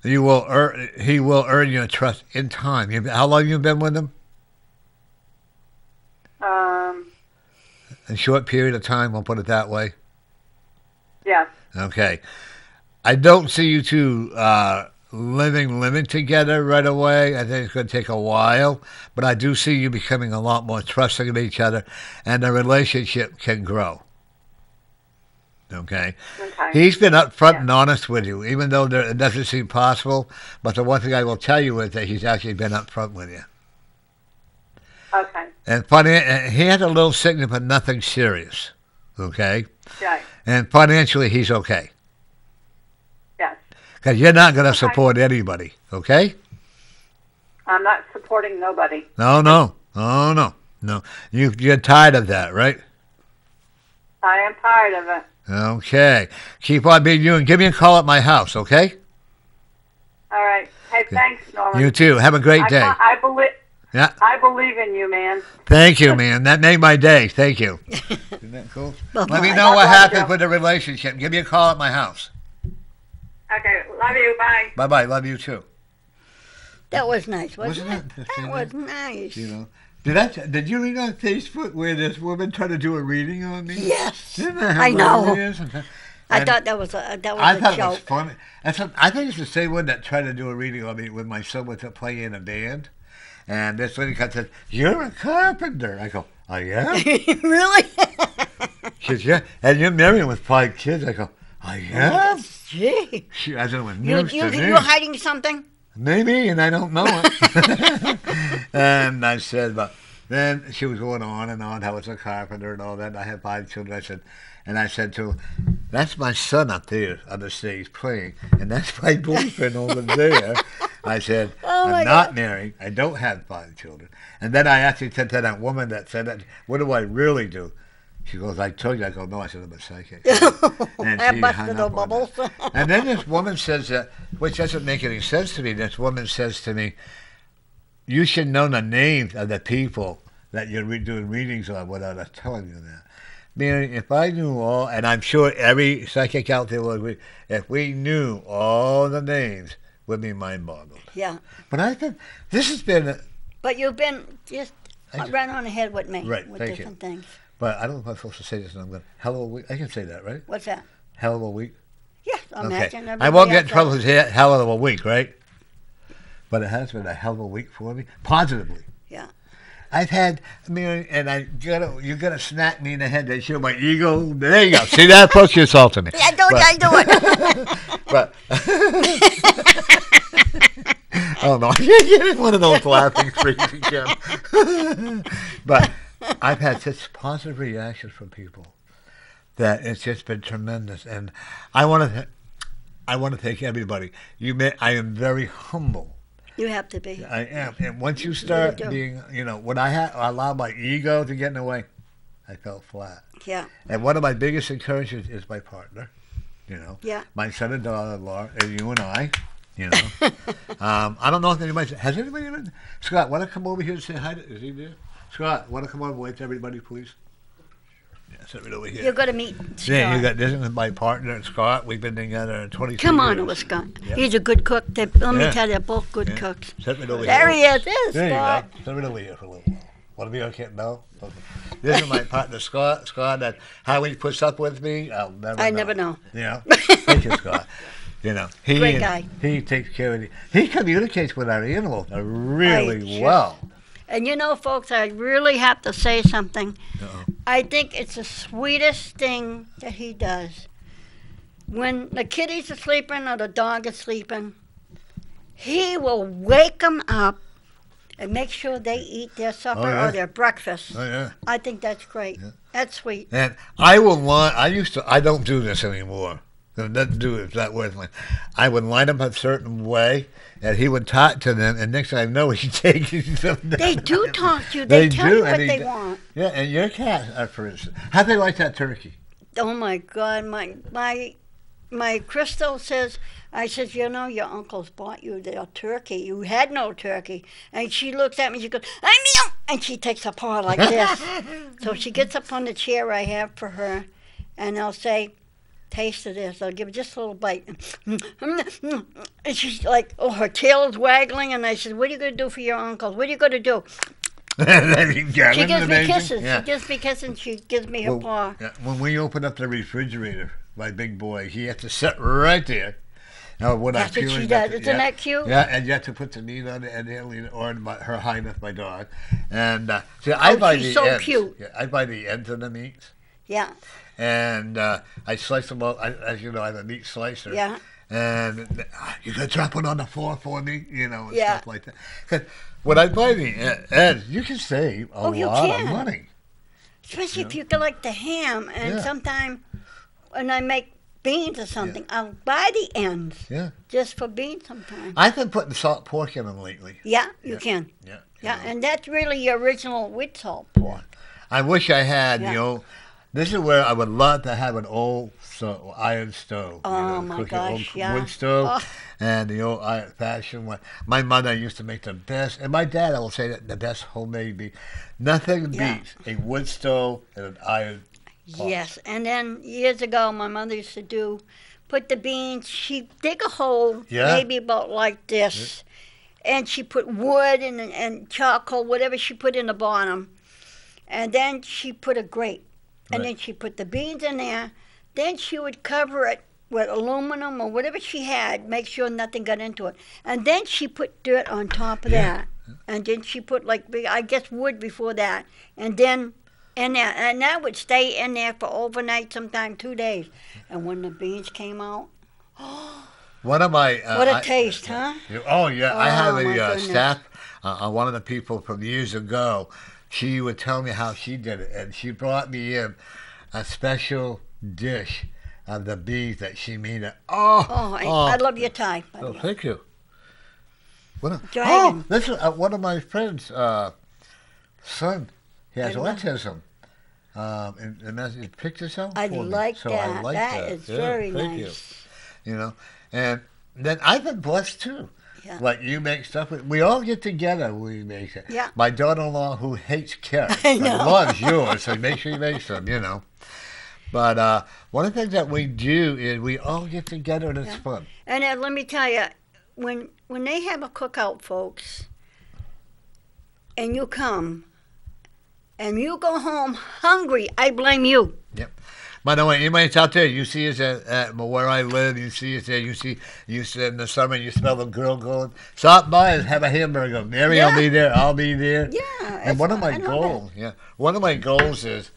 earn. He will earn your trust in time. How long you been with him? A short period of time. We'll put it that way. Yes. Okay. I don't see you two living together right away. I think it's going to take a while, but I do see you becoming a lot more trusting of each other, and the relationship can grow. Okay? Okay. He's been upfront Yeah. and honest with you, even though it doesn't seem possible. But the one thing I will tell you is that he's actually been upfront with you. Okay. And he had a little sickness, but nothing serious. Okay? Right. And financially, he's okay. Yes. Because you're not going to Okay. support anybody. Okay? I'm not supporting nobody. No. You're tired of that, right? I am tired of it. Okay. Keep on being you and give me a call at my house, okay? All right. Hey, thanks, Norman. You too. Have a great day. I believe. Yeah. I believe in you, man. Thank you, man. That made my day. Thank you. Isn't that cool? Well, Let me my- know what Love happens you. with the relationship. Give me a call at my house. Okay. Love you. Bye. Bye-bye. Love you too. That was nice, wasn't Wasn't it? it? That was nice. You know. Did you read on Facebook where this woman tried to do a reading on me? Yes. Isn't that I know. hilarious? I And thought that was a I that thought was a it was joke. funny. I think it's the same one that tried to do a reading on me when my son was playing in a band. And this lady comes and says, "You're a carpenter." I go, "I am?" Really? She says, "Yeah." "And you're married with 5 kids." I go, "I am?" Gee. I don't know what You, news you, to me. you're hiding something? Maybe, and I don't know it. And I said, but then she was going on and on how it's a carpenter and all that. And I had 5 children. I said to her, "That's my son up there on the stage playing, and that's my boyfriend over there." I said, Oh, my "I'm not God. married. I don't have 5 children." And then I actually said to that woman that said that, "What do I really do?" She goes, "I told you." I go, "No," I said, "I'm a psychic." And That she busted hung the up on bubbles. that. And then this woman says that, which doesn't make any sense to me. This woman says to me, "You should know the names of the people that you're doing readings on without us telling you that." Meaning, if I knew all, and I'm sure every psychic out there will agree, if we knew all the names, we'd be mind-boggled. Yeah. But I think this has been, But you've been just I- right on ahead with me. Right, With thank you. different things. but I don't know if I'm supposed to say this, and I'm going, hell of a week. I can say that, right? What's that? Hell of a week. Yes, imagine I won't get in everybody trouble else. with it, hell of a week, right? But it has been a hell of a week for me, positively. Yeah. I've had, you gotta smack me in the head to show my ego. There you go. See that? Folks, you insulted me. Yeah, I do it. But, oh no, I can't get in one of those laughing freaks again. But I've had such positive reactions from people that it's just been tremendous. And I want to thank everybody. I am very humble. You have to be. I am. And once you start do. being, when I allowed my ego to get in the way, I felt flat. Yeah. And one of my biggest encouragements is my partner, Yeah. my son and daughter-in-law, and you and I, I don't know if has anybody ever, Scott, want to come over here and say hi is he there? Scott, want to come over and wave to everybody, please? Yeah, sit right over here. You're going to meet Scott. Yeah, this is my partner, Scott. We've been together 22 Come on years. over, Scott. Yeah. He's a good cook. Let me Yeah. tell you, they're both good Yeah. cooks. Sit right over There here. he is. There's There Scott. you go. Sit right over here for a little while. Want to be on camp now? Okay. This is my partner, Scott. Scott, that how he puts up with me, I'll never know. I never know. Thank you, Scott. He Great guy. He takes care of it. He communicates with our animals really well. And folks, I really have to say something. Uh-oh. I think it's the sweetest thing that he does. When the kitties are sleeping or the dog is sleeping, he will wake them up and make sure they eat their supper Oh, yeah. or their breakfast. Oh yeah. I think that's great. Yeah. That's sweet. And I don't do this anymore. Doesn't do it that way. I would line them a certain way, and he would talk to them, and next thing I know, he's taking them down. They do talk to you. They tell do, you what and they want. Yeah, and your cat, for instance, how they like that turkey? Oh my God, my Crystal says, I says, your uncle's bought you the turkey. You had no turkey. And she looks at me, she goes, I mean, and she takes a paw like this. So she gets up on the chair I have for her, and I'll say, taste of this. I'll give her just a little bite. And she's like, oh, her tail is waggling, and I said, what are you going to do for your uncle? What are you going to do? She gives me kisses. Yeah. She gives me kisses, and she gives me her paw. Yeah, when we open up the refrigerator, my big boy, he has to sit right there, When That's I'm what she peeling does. the- Isn't that cute? Yeah, and you have to put the meat on it, and or Her Highness, my dog. And see, I buy she's the so ends. cute. Yeah, I buy the ends of the meats, Yeah, and I slice them up. As you know, I have a meat slicer. yeah. And you can drop one on the floor for me, and Yeah. stuff like that. 'Cause when I buy the ends, you can save a You lot of can. money. Especially if you get like the ham, and Yeah. sometime when I make beans or something, I'll buy the ends Yeah. just for beans sometimes. I've been putting salt pork in them lately. Yeah, you can. Yeah. Yeah, and that's really your original with salt pork. I wish I had, Yeah. This is where I would love to have an old iron stove. Oh, my cooking old gosh, yeah. wood stove, Oh. and the old iron fashioned one. My mother used to make the best, and my dad, I will say that the best homemade beef. Nothing Yeah. beats a wood stove and an iron pot. Yes, and then years ago, my mother used to put the beans, she'd dig a hole, Yeah. maybe about like this, and she put wood and charcoal, whatever she put in the bottom, and then she put a grate, and Right. then she put the beans in there, then she would cover it with aluminum or whatever she had, make sure nothing got into it, and then she put dirt on top of Yeah. that, and then she put like, I guess wood before that, and then in there, and that would stay in there for overnight, sometime 2 days. And when the beans came out, One of my what a taste, huh? Oh yeah, I have Oh, my a goodness. staff. One of the people from years ago, she would tell me how she did it, and she brought me in a special dish of the beef that she made. Oh, I love your tie, Oh, buddy. thank you. Dragon. This is one of my friends' son. He has I love- autism. And he picked this out I for me. like So that. I like That is Yeah, very thank you. nice. And then I've been blessed too. Yeah. Like you make stuff. We all get together. We make it. Yeah. My daughter-in-law, who hates carrots, I but know. loves yours, so make sure you make some. But one of the things that we do is we all get together and it's Yeah. fun. And let me tell you, when they have a cookout, folks, and you come, and you go home hungry, I blame you. By the way, anybody that's out there, you see us at where I live, you see us there, you see in the summer, you smell the grill going. Stop by and have a hamburger. Mary will Yeah. be there, I'll be there. Yeah. And one of my I love goals, one of my goals is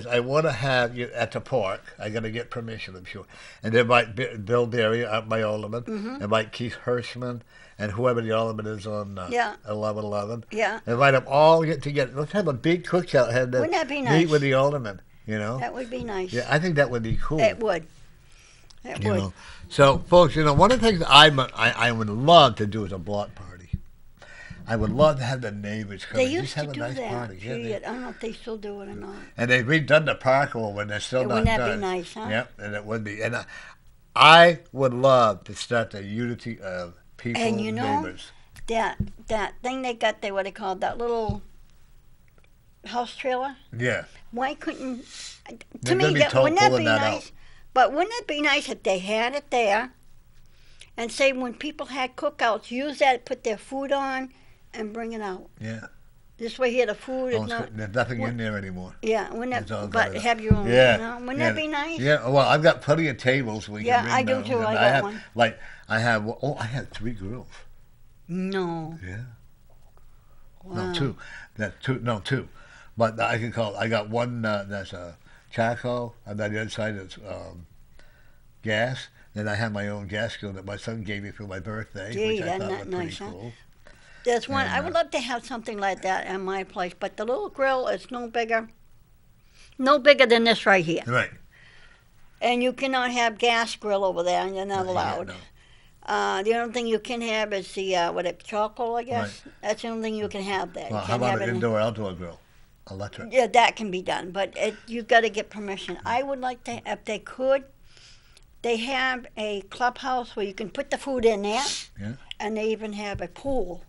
I want to have you at the park. I got to get permission, I'm sure. And invite Bill Berry, my alderman, invite Keith Hirschman, and whoever the alderman is on 1111. Yeah. Invite them all get together. Let's have a big cookout. Have them Wouldn't that be meet nice? with the alderman. That would be nice. Yeah, I think that would be cool. It would. It You would. know. So, folks, one of the things I would love to do is a block party. I would love to have the neighbors come They and used just to have a do nice that. party. Yeah, Gee, I don't know if they still do it or not. and they've redone the park when they're still not Wouldn't that done. be nice, huh? Yep, and it would be. And I would love to start the unity of people, And you know, neighbors. That thing they got there, what they call that little house trailer? Yeah. Why couldn't? To They're me, gonna be that, wouldn't that pulling be that nice? out. But wouldn't it be nice if they had it there, and say when people had cookouts, use that, put their food on, and bring it out. Yeah. This way here, the food is Oh, not. there's nothing what- in there anymore. Yeah, wouldn't It's all that? But got it. have your own. Yeah. Wouldn't Yeah. that be nice? Yeah, well, I've got plenty of tables we Yeah, can bring I do down. too. And I got have, one. Like, I have 3 grills. No. Yeah. Wow. No, 2. That's 2. No, 2. But I can call. I got one that's charcoal, and on the other side is gas. Then I have my own gas grill that my son gave me for my birthday, Gee, which I that's thought not was pretty nice, huh? cool. There's one. And, I would love to have something like that at my place, but the little grill is no bigger than this right here. Right. And you cannot have gas grill over there, and you're not Yeah, allowed. no. The only thing you can have is the charcoal, I guess. That's the only thing you can have there. Well, you how can't about have an it in- indoor-outdoor grill? Electric. Yeah, that can be done, but you've got to get permission. I would like to, if they could, they have a clubhouse where you can put the food in there, Yeah. and they even have a pool.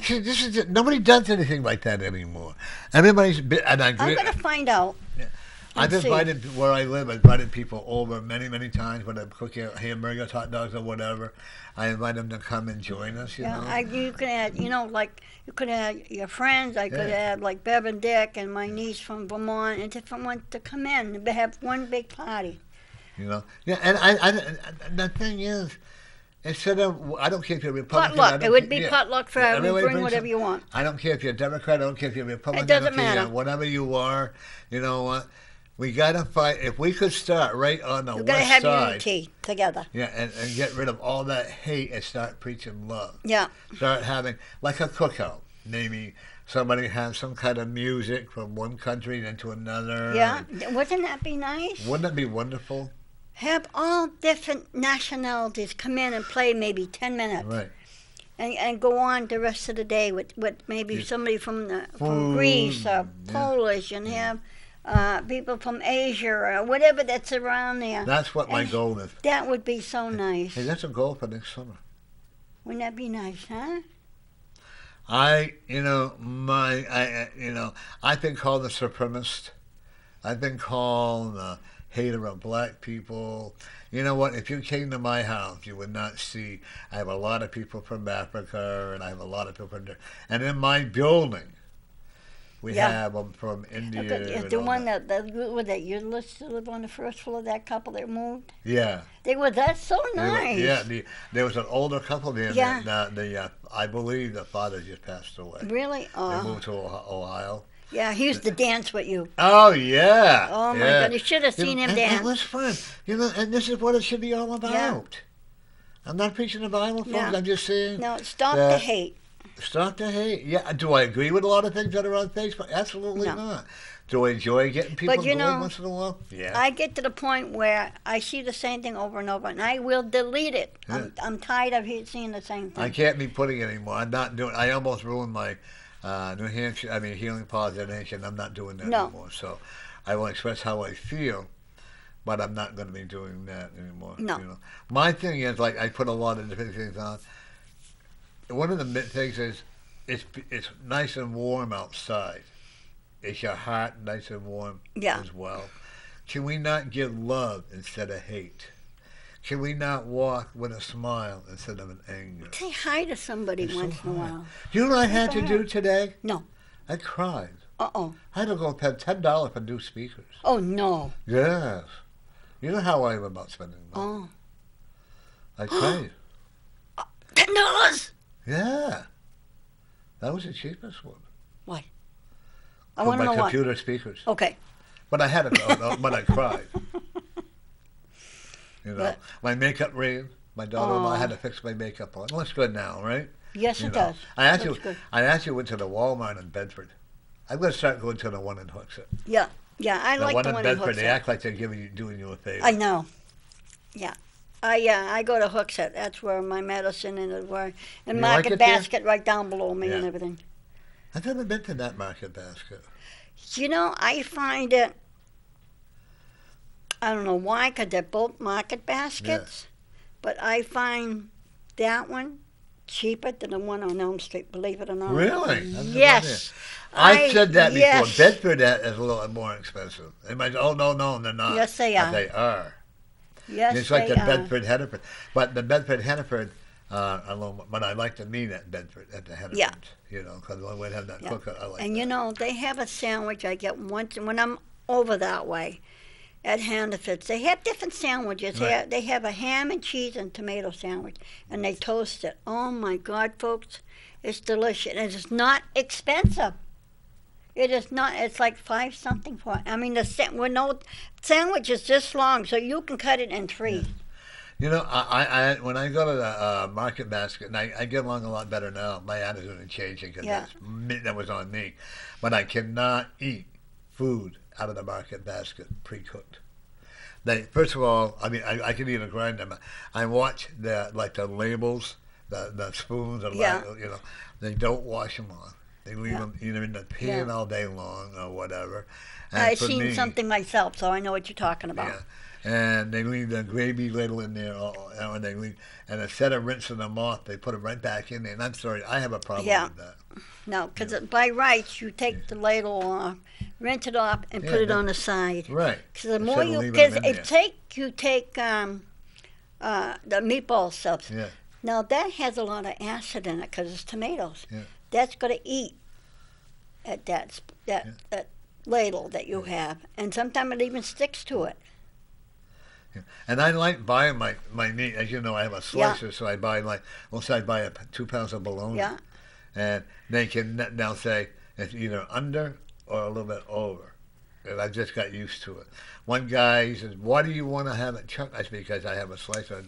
See, this is it. Nobody does anything like that anymore. Everybody's and I agree. I'm going to find out. I've and see. invited where I live. I've invited people over many, many times when I'm cooking hamburgers, hot dogs, or whatever. I invite them to come and join us. You know. You can add, like you could add your friends. I could Yeah. add like Bev and Dick and my niece from Vermont and different ones to come in and have one big party. You know, yeah, and the thing is, instead of I don't care if you're Republican. I Potluck. It don't would care, be yeah, potluck for yeah, everyone. everybody Bring brings whatever some. you want. I don't care if you're a Democrat. I don't care if you're Republican. It I doesn't don't care matter. whatever you are. You know what? We gotta fight. If we could start right on the You gotta west have side, unity together. yeah, and get rid of all that hate and start preaching love. Yeah. Start having like a cookout. Maybe somebody has some kind of music from one country into another. Yeah. Wouldn't that be nice? Wouldn't that be wonderful? Have all different nationalities come in and play maybe 10 minutes. Right. And go on the rest of the day with maybe Yeah. somebody from Food, Greece or yeah. Polish and have people from Asia or whatever that's around there. That's what my And goal is. That would be so nice. Hey, that's a goal for next summer. Wouldn't that be nice, huh? I've been called a supremacist. I've been called a hater of black people. You know what? If you came to my house, you would not see. I have a lot of people from Africa, and I have a lot of people from there. And in my building, we Yeah. have them from India. and The all one that. that you used to live on the first floor, that couple that moved. Yeah. That's so They were- nice. yeah. There was an older couple there. Yeah. I believe the father just passed away. Really? They Oh, moved to Ohio. yeah. He used to dance with you. Oh yeah. Oh my yeah. God! You should have seen him and It dance. was fun. And this is what it should be all about. Yeah. I'm not preaching the Bible, folks. Yeah. I'm just saying, No, stop that- the hate. stop the hate. Yeah. Do I agree with a lot of things that are on Facebook? Absolutely No. not. Do I enjoy getting people But you going know, once in a while? Yeah. I get to the point where I see the same thing over and over, and I will delete it. I'm tired of seeing the same I thing. can't be putting it anymore. I'm not doing. I almost ruined my New Hampshire. Healing Positive Nation. I'm not doing that No. anymore. So I will express how I feel, but I'm not going to be doing that anymore. No. You know? My thing is, like, I put a lot of different things on. One of the things is, it's nice and warm outside. Is your heart nice and warm Yeah. as well? Can we not give love instead of hate? Can we not walk with a smile instead of an anger? Say hi to somebody It's so once in a hard. while. Do you know what I had to Go do ahead. today? No. I cried. Uh-oh. I had to go pay $10 for new speakers. Oh, no. Yes. You know how I am about spending Oh. money. I cried. $10? Yeah. That was the cheapest one. I For want to my know what. computer speakers. Okay. But I had it, but I cried. You know, But- my makeup ran. My daughter-in-law Aw. had to fix my makeup on. It looks good now, right? Yes, You it know, does. Looks good. I actually went to the Walmart in Bedford. I'm going to start going to the one in Hooksett. Yeah. Yeah, I The like one the in one in Bedford, they Hooksett. act like they're doing you a favor. I know. Yeah. I go to Hooksett. That's where my medicine and where and You Market like it there? Basket right down below me and Yeah. everything. I've never been to that Market Basket. You know, I find it. I don't know why, because they're both Market Baskets, but I find that one cheaper than the one on Elm Street. Believe it or not. Really? I've never Yes. I've said that before. yes. Bedford is a little more expensive. They might, oh, no, they're not. Yes, they But are. they are. Yes, It's like they the are. Bedford Hennepin. But the Bedford Hennepin, but I like to meet at Bedford, at the Hennepin. Yeah. You know, because when we have that Yeah. cookout, I like And that. you know, they have a sandwich I get once when I'm over that way at Hannaford's. They have different sandwiches. Right. They have a ham and cheese and tomato sandwich, and they toast it. Oh my God, folks, it's delicious. And it's not expensive. It is not. It's like $5 something for it. I mean, the sandwich is this long, so you can cut it in three. You know, I when I go to the Market Basket, and I get along a lot better now. My attitude is changing because Yeah. that was on me. But I cannot eat food out of the Market Basket pre-cooked. First of all, I mean, I can eat a grinder. I watch the labels, the spoons, Yeah. you know, they don't wash them on. They leave Yeah. them either in the pan Yeah. all day long or whatever. And I've for seen me, something myself, so I know what you're talking about. yeah. And they leave the gravy ladle in there, and and instead of rinsing them off, they put them right back in there. And I'm sorry, I have a problem Yeah. with that. No, because by rights, you take the ladle off, rinse it off, and Yeah, put it that- on the side. Right. Because the Instead more of you, leaving because them in you take the meatball stuff. Yeah. Now that has a lot of acid in it because it's tomatoes. Yeah. That's going to eat at that ladle that you have, and sometimes it even sticks to it. And I like buying my meat. As you know, I have a Yeah. slicer, so I buy I buy 2 pounds of bologna. Yeah. And they can now say it's either under or a little bit over. And I just got used to it. One guy says, "Why do you want to have it chunked?" I said, "Because I have a slicer."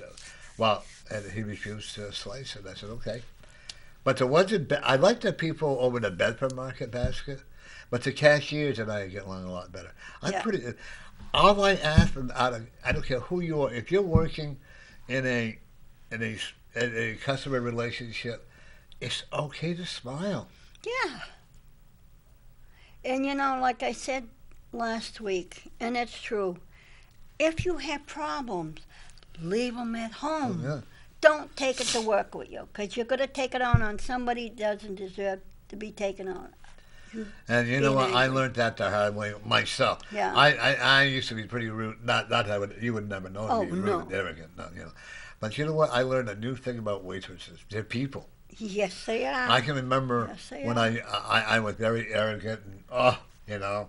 Well, and he refused to slice it. I said, "Okay." But there wasn't. I like the people over the Bedford Market basket, but the cashiers and I get along a lot better. I'm Yeah. pretty. All I ask them out of, I don't care who you are. If you're working in a in a, in a customer relationship, it's okay to smile. Yeah. And like I said last week, and it's true, if you have problems, leave them at home. Yeah. Don't take it to work with you, because you're going to take it on somebody that doesn't deserve to be taken on. And you know Being what? I angry. learned that the hard way myself. Yeah. I used to be pretty rude. Not I would you would never know Oh, me rude no. and arrogant. No, But you know what? I learned a new thing about waitresses. They're people. Yes, they are. I can remember Yes, they when are. I was very arrogant and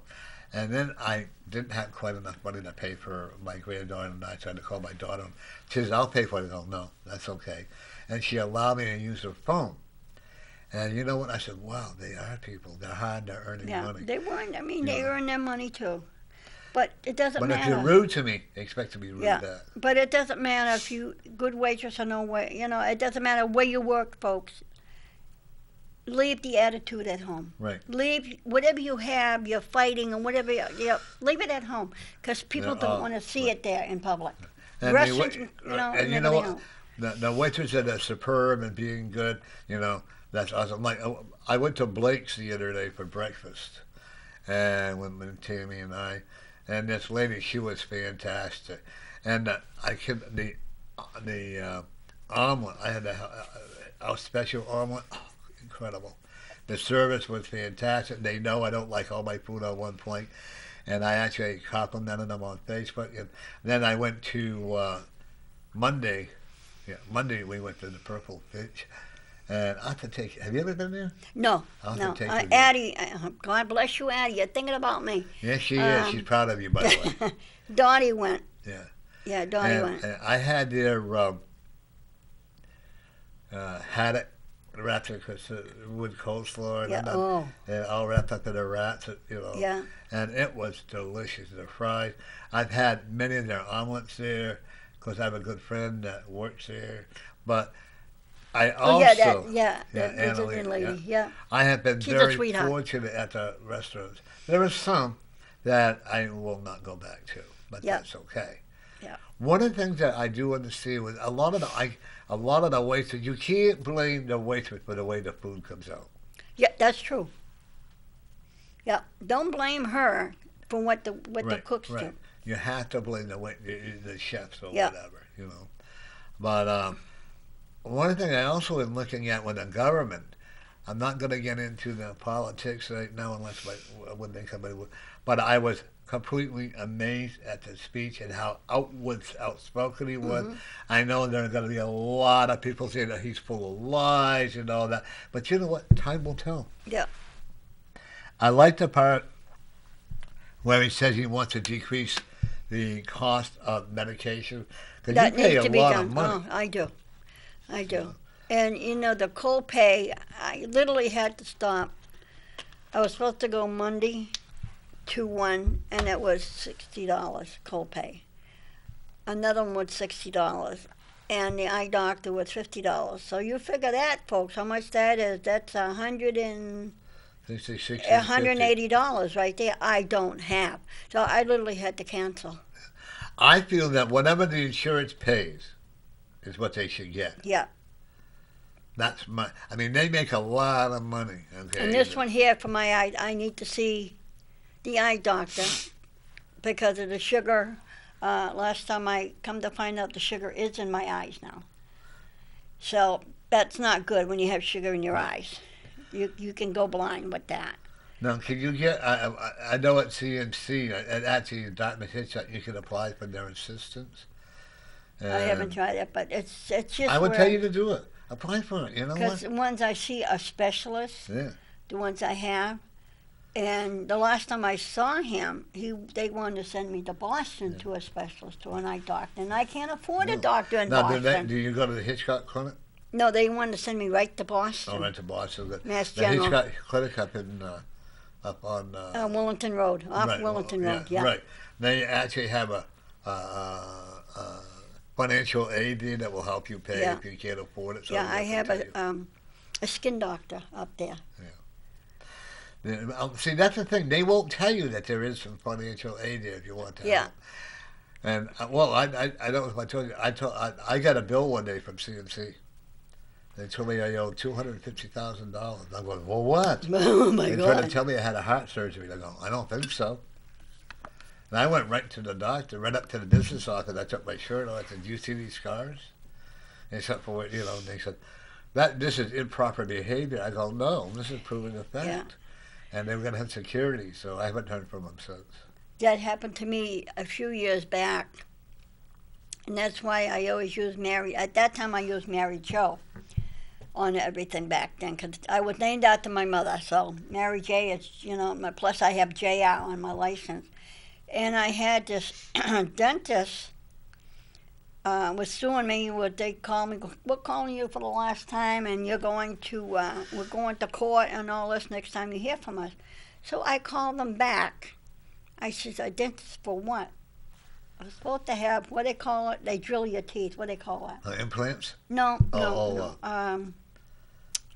and then I didn't have quite enough money to pay for my granddaughter, and I tried to call my daughter. She says, "I'll pay for it." I go, "No, that's okay," and she allowed me to use her phone. And you know what? I said, "Wow, they are people. They're hard. They're earning Yeah, money." they weren't. I mean, they Yeah. earn their money too. But it doesn't But if matter. you're rude to me, expect to be rude Yeah. back. But it doesn't matter if you good waitress or no way. It doesn't matter where you work, folks. Leave the attitude at home. Right. Leave whatever you have, you're fighting and whatever. Leave it at home, because people Yeah, don't want to see it there in public. And Restaurants, the, and you know everything what? else. The waiters that are superb and being good, that's awesome. Like I went to Blake's the other day for breakfast, and with Tammy and and this lady, she was fantastic, and I could the omelet. I had a special omelet. Oh, incredible. The service was fantastic. They know I don't like all my food on one plate, and I actually complimented them on Facebook. And then I went to Monday. Yeah, Monday we went to the Purple Finch, and I have to take. Have you ever been there? No, I'll have no. to take you there. Addie, God bless you, Addie. You're thinking about me. Yes, she is. She's proud of you, by the way. Dottie went. Yeah. Yeah, Dottie And, went. and I had their haddock wrapped in wood coleslaw and, Yeah. then, Oh, and all wrapped up in a wraps, yeah. And it was delicious. The fries. I've had many of their omelets there because I have a good friend that works there. But I Oh, also, yeah, yeah, that Annalee, Brazilian lady. Yeah. I have been She's a very sweetheart. fortunate at the restaurants. There are some that I will not go back to, but Yeah. that's okay. Yeah. One of the things that I do understand with a lot of the waiters, you can't blame the waitress for the way the food comes out. Yeah, that's true. Yeah, don't blame her for what the Right, cooks right. do. You have to blame the chefs or Yeah. whatever. But one thing I also am looking at with the government, I'm not going to get into the politics right now unless when they come in. But I was completely amazed at the speech and how outspoken he was. Mhm. I know there are going to be a lot of people saying that he's full of lies and all that. But you know what? Time will tell. Yeah. I like the part where he says he wants to decrease the cost of medication because you That pay needs a to be lot done. of money. Oh, I do. I do. And the co-pay, I literally had to stop. I was supposed to go Monday to one, and it was $60 co-pay. Another one was $60, and the eye doctor was $50. So you figure that, folks, how much that is. That's They say 60 $180 right there. I don't have. So I literally had to cancel. I feel that whatever the insurance pays is what they should get. Yeah. That's my. I mean, they make a lot of money. Okay. And this one here for my eye, I need to see the eye doctor because of the sugar. Last time I come to find out the sugar is in my eyes now. So that's not good when you have sugar in your eyes. You can go blind with that. Now, can you get? I know at CMC, actually in Dartmouth Hitchcock, you can apply for their assistance. I haven't tried it, but it's just. I would tell you to do it. Apply for it. You know because what? the ones I see are specialists. Yeah. The ones I have, And the last time I saw him, they wanted to send me to Boston to a specialist, to an eye doctor, and I can't afford a No. doctor in Now, Boston. do you go to the Hitchcock Clinic? No, they wanted to send me right to Boston. Oh, right to Boston. Mass The General. Hitchcock Clinic up on Wellington Road, off right, Wellington Road, yeah. right. They actually have a financial aid there that will help you pay Yeah. if you can't afford it. So Yeah, I they'll have tell you. a skin doctor up there. See, that's the thing. They won't tell you that there is some financial aid there if you want to Yeah. help. And well, I don't know if I told you. I got a bill one day from CMC. They told me I owed $250,000. I'm going, well, what? Oh my They tried to God. tell me I had a heart surgery. I go, I don't think so. And I went right to the doctor, right up to the business office. I took my shirt off. I said, "Do you see these scars?" Except for what and they said, this is improper behavior. I go, no, this is proving a fact. Yeah. And they were going to have security, so I haven't heard from them since. That happened to me a few years back, and that's why I always use Mary. At that time, I used Mary Jo on everything back then, because I was named after my mother. So Mary J is, plus I have JR on my license. And I had this dentist was suing me. They called me, we're calling you for the last time, and you're going to, we're going to court and all this next time you hear from us. So I called them back. I said, a dentist for what? I was supposed to have, what they call it, they drill your teeth. What they call it? Implants? No.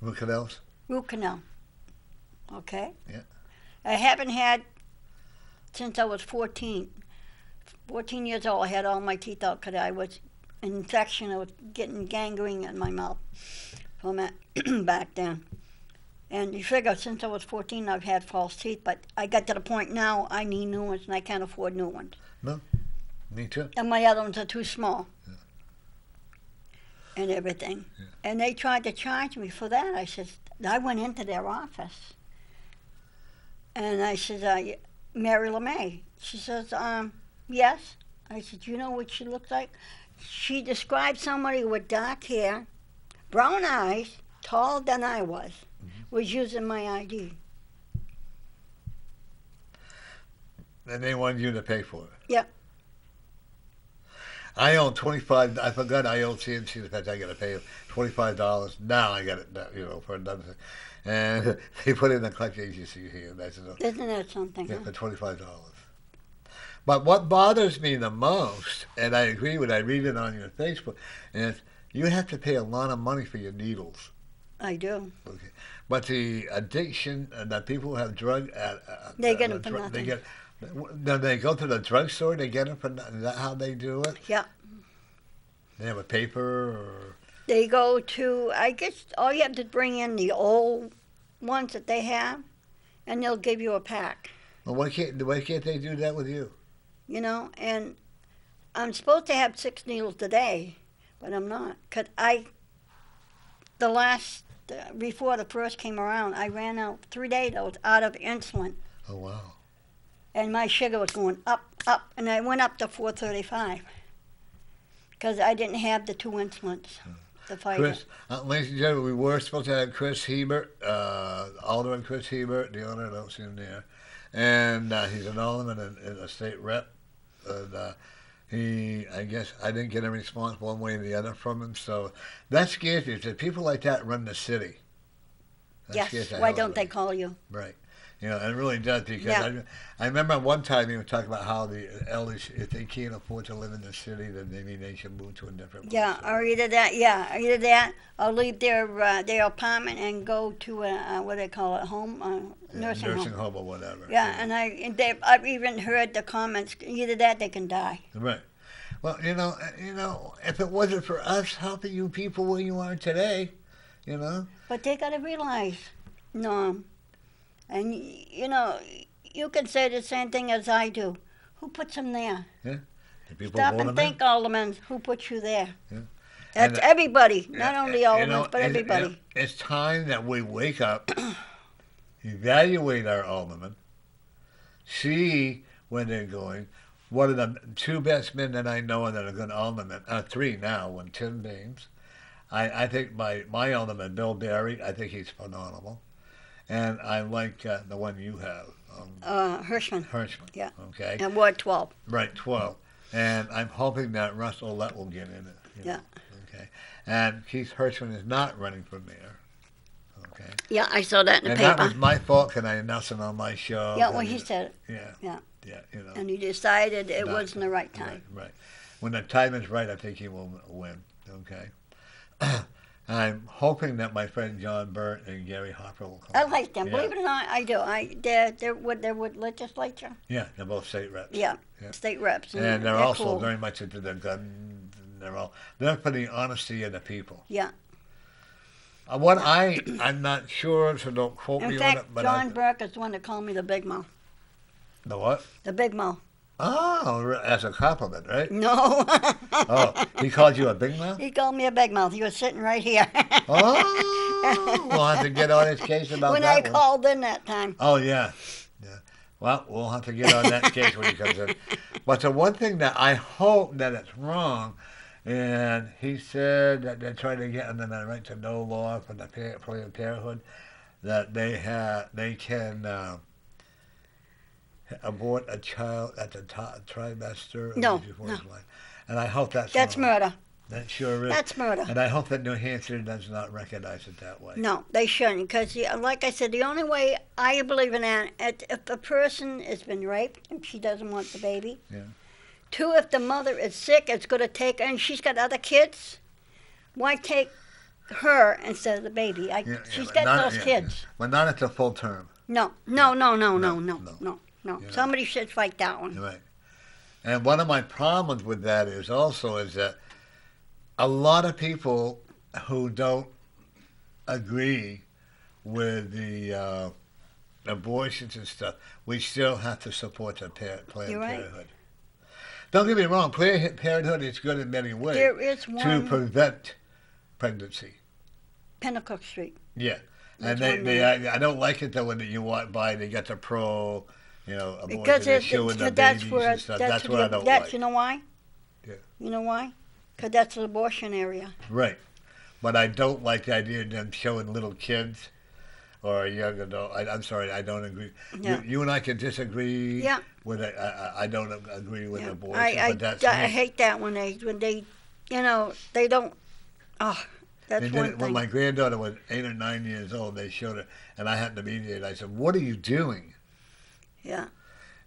Root canals? Root canal. Okay? Yeah. I haven't had since I was 14. 14 years old, I had all my teeth out because I was an infection. I was getting gangrene in my mouth from it back then. And you figure since I was 14, I've had false teeth, but I got to the point now I need new ones and I can't afford new ones. No, me too. And my other ones are too small. Yeah. And everything. Yeah. And they tried to charge me for that. I went into their office. And I said, Mary LeMay. She says, yes. I said, you know what she looks like? She described somebody with dark hair, brown eyes, taller than I was using my ID. And they wanted you to pay for it. Yeah. I own $25. I forgot I owe CMC the fact I got to pay them $25. Now I got it, for another thing. And they put in a collection agency here. And I said, Isn't that something? yeah, Huh? for $25. But what bothers me the most, and I agree with, I read it on your Facebook, is you have to pay a lot of money for your needles. I do. Okay. But the addiction, the people who have drug, They get them for nothing. They go to the drugstore. They get them for nothing. Is that how they do it? Yeah. They have a paper, or They go to, I guess all you have to bring in the old ones that they have, and they'll give you a pack. well, why can't they do that with you? And I'm supposed to have 6 needles today, but I'm not. Because before the first came around, I ran out 3 days, I was out of insulin. Oh wow! And my sugar was going up, and I went up to 435. Because I didn't have the 2 insulins to fight Chris, it. ladies and gentlemen, we were supposed to have Chris Hebert, Alderman Chris Hebert, the owner. I don't see him there, and he's an alderman and a state rep. And I guess I didn't get a response one way or the other from him. So that scares me. If people like that run the city, that scares Yes, the why hell out don't of they me. call you? Right. It really does because Yeah. I remember one time you were talking about how the elders, if they can't afford to live in the city, then maybe they should move to a different place. Yeah, or either that, or leave their apartment and go to a what do they call it, home, nursing home. or whatever. Yeah, and I've even heard the comments. Either that, they can die. Right. Well, if it wasn't for us helping you people where you are today, But they got to realize, Norm, and you can say the same thing as I do. Who puts them there? the people Stop vote and them think, Alderman, who put you there? Yeah. That's And, everybody, not only Aldermen, but and, everybody. it's time that we wake up, evaluate our aldermen, see where they're going. One of the 2 best men that I know that are good aldermen, 3 now, when Tim Baines. I think my alderman, Bill Barry, I think he's phenomenal. and I like the one you have, Hirschman. Hirschman. Yeah. Okay. And Ward 12. Right, 12. And I'm hoping that Russ Olet will get in it. Yeah. Okay. And Keith Hirschman is not running for mayor. Okay. Yeah, I saw that in the And paper. that was my fault. Can I announce it on my show? Yeah, well, he said it. Yeah. Yeah. Yeah, you know. And he decided it Not- wasn't the right time. Right. When the time is right, I think he will win. Okay. I'm hoping that my friend John Burt and Gary Hopper will come. I like them. Yeah. Believe it or not, I do. They're with legislature. Yeah, they're both state reps. Yeah, Yeah. state reps. And they're also cool. very much into the gun. They're for the honesty of the people. Yeah. I'm not sure, so don't quote In me on fact, it. But John Burke is the one that called me the Big Mo. the what? The Big Mo. Oh, as a compliment, right? No. Oh, he called you a big mouth? He called me a big mouth. He was sitting right here. Oh, we'll have to get on his case about when that I one. called in that time. Oh, yeah. Yeah. Well, we'll have to get on that case when he comes in. But the one thing that I hope that it's wrong, and he said that they're trying to get under the right to know law for the Planned Parenthood, that they can abort a child at the trimester. No, before no. his life. And I hope that's That's wrong. murder. That sure is. That's murder. And I hope that New Hampshire does not recognize it that way. No, they shouldn't. Because, like I said, the only way I believe in that, if a person has been raped and she doesn't want the baby. Yeah. Two, if the mother is sick, it's going to take her, and she's got other kids. Why take her instead of the baby? She's but got not- those yeah, kids. But not at the full term. No. No. Somebody should fight that one. Right. And one of my problems with that is that a lot of people who don't agree with the abortions and stuff, we still have to support the Planned You're right. Parenthood. Don't get me wrong, Planned Parenthood is good in many ways There is to one, prevent pregnancy. Pennacook Street. Yeah. That's And one I don't like it though when you walk by, they got the pro, abortion, Because they're showing the that's babies where and stuff. That's what I don't that's like. you know why? Yeah. You know why? Because that's an abortion area. Right. But I don't like the idea of them showing little kids or a young adult. I'm sorry, I don't agree. Yeah. You and I can disagree Yeah. with it. I don't agree with Yeah. abortion, but that's I me. hate that when they they don't. Oh, that's They did one it when thing. my granddaughter was 8 or 9 years old. They showed her, and I happened to be there. And I said, "What are you doing?" Yeah.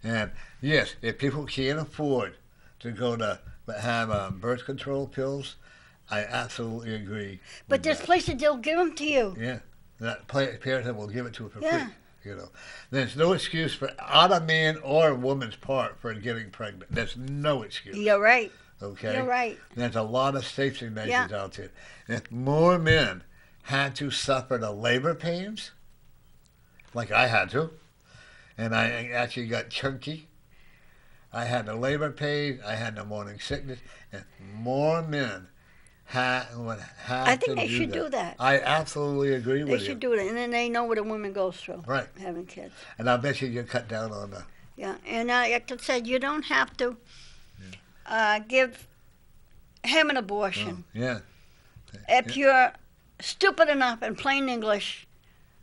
And yes, if people can't afford to go to have birth control pills, I absolutely agree. But with there's that. places they'll give them to you. Yeah, that Parenthood will give it to her for Yeah. free. There's no excuse on a man or a woman's part for getting pregnant. There's no excuse. You're right. Okay, You're right. There's a lot of safety measures Yeah. out there. If more men had to suffer the labor pains, like I had to, and I actually got chunky. I had the labor pain. I had the morning sickness, and more men would have I think to they should do that. I absolutely agree They with you. should do it, and then they know what a woman goes through. Right. Having kids. And I bet you cut down on the. Yeah, and like I said, you don't have to give him an abortion. Yeah. If you're stupid enough, in plain English,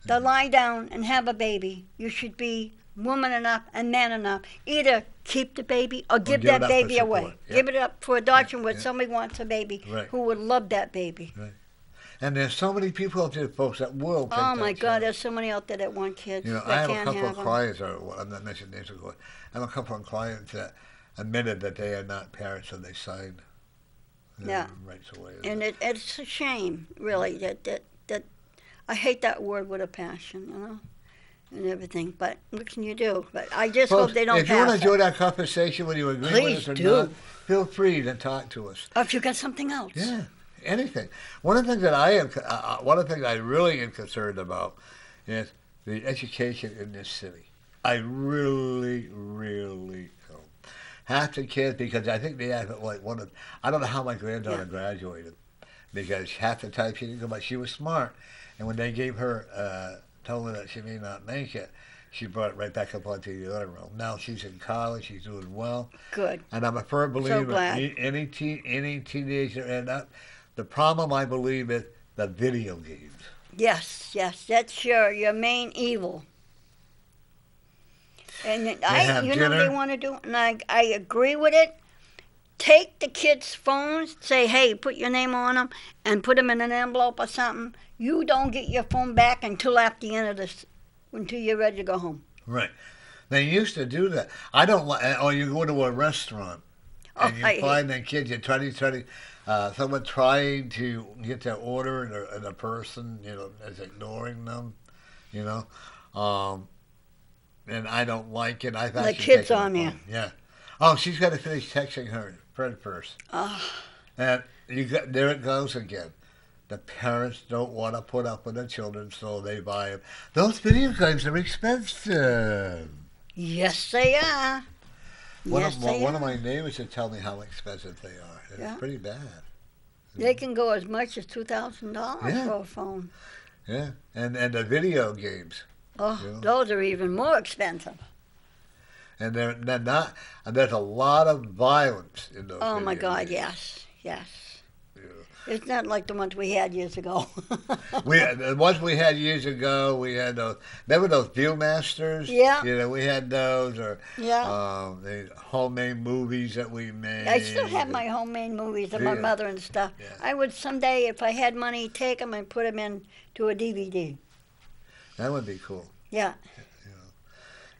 to lie down and have a baby, you should be woman enough and man enough. Either keep the baby or give give it that up for baby away. support. Yeah. Give it up for adoption where Yeah. somebody wants a baby Right. who would love that baby. And there's so many people out there, folks, that will take Oh my that God, chance. there's so many out there that want kids I that have a can't couple have of them. clients, I'm not mentioning names, I have a couple of clients that admitted that they are not parents and they signed their Yeah. rights away. And it's a shame, really, that I hate that word with a passion, and everything. But what can you do? But I just Folks, hope they don't if you want to pass enjoy it. that conversation, whether you agree Please with us or do. not, feel free to talk to us. Or if you got something else. Yeah, anything. One of the things that one of the things I really am concerned about is the education in this city. I really, really half the kids, because I think they have like I don't know how my granddaughter graduated, because half the time she didn't go, but she was smart, and when they gave her, told her that she may not make it, she brought it right back up onto the honor roll. Now she's in college, she's doing well. Good. And I'm a firm believer glad. any teenager end up. The problem, I believe, is the video games. Yes, yes, that's your main evil. And have you know what they dinner. want to do, and I agree with it. Take the kids' phones, say, hey, put your name on them, and put them in an envelope or something. You don't get your phone back until after the end of this, until you're ready to go home. Right. They used to do that. I don't like. Or you go to a restaurant Oh, and you I hate. find that kids. You try, someone trying to get their order, and a person, is ignoring them. You know, and I don't like it. I've The actually kids taken the on there. phone. Yeah. Oh, she's got to finish texting her friend first, Oh, and there it goes again. The parents don't want to put up with their children, so they buy them. Those video games are expensive. yes, they are. Yes, they One of are. my neighbors would tell me how expensive they are. It's Yeah. pretty bad. They can go as much as $2,000 Yeah, for a phone. yeah, and the video games, Oh, you know, those are even more expensive. and they're not. And there's a lot of violence in those Oh my video God, games. yes, yes. You It's not like the ones we had years ago. The ones we had years ago, we had those. Remember those Viewmasters? Yeah. We had those, or Yeah. the homemade movies that we made. I still have my homemade movies of my Yeah. mother and stuff. Yeah. I would someday, if I had money, take them and put them into a DVD. That would be cool. Yeah.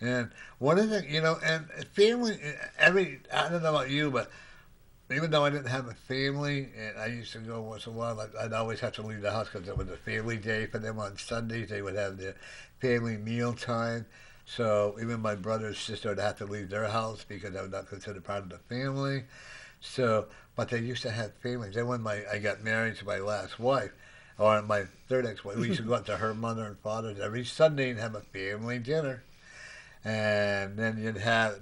And one of the, and family, I don't know about you, but even though I didn't have a family, and I used to go once in a while, I'd always have to leave the house because it was a family day for them on Sundays. They would have their family meal time. So even my brother and sister would have to leave their house because they were not considered part of the family. So, but they used to have families. Then when I got married to my last wife, or my third ex-wife, we used to go out to her mother and father's every Sunday and have a family dinner. And then we'd have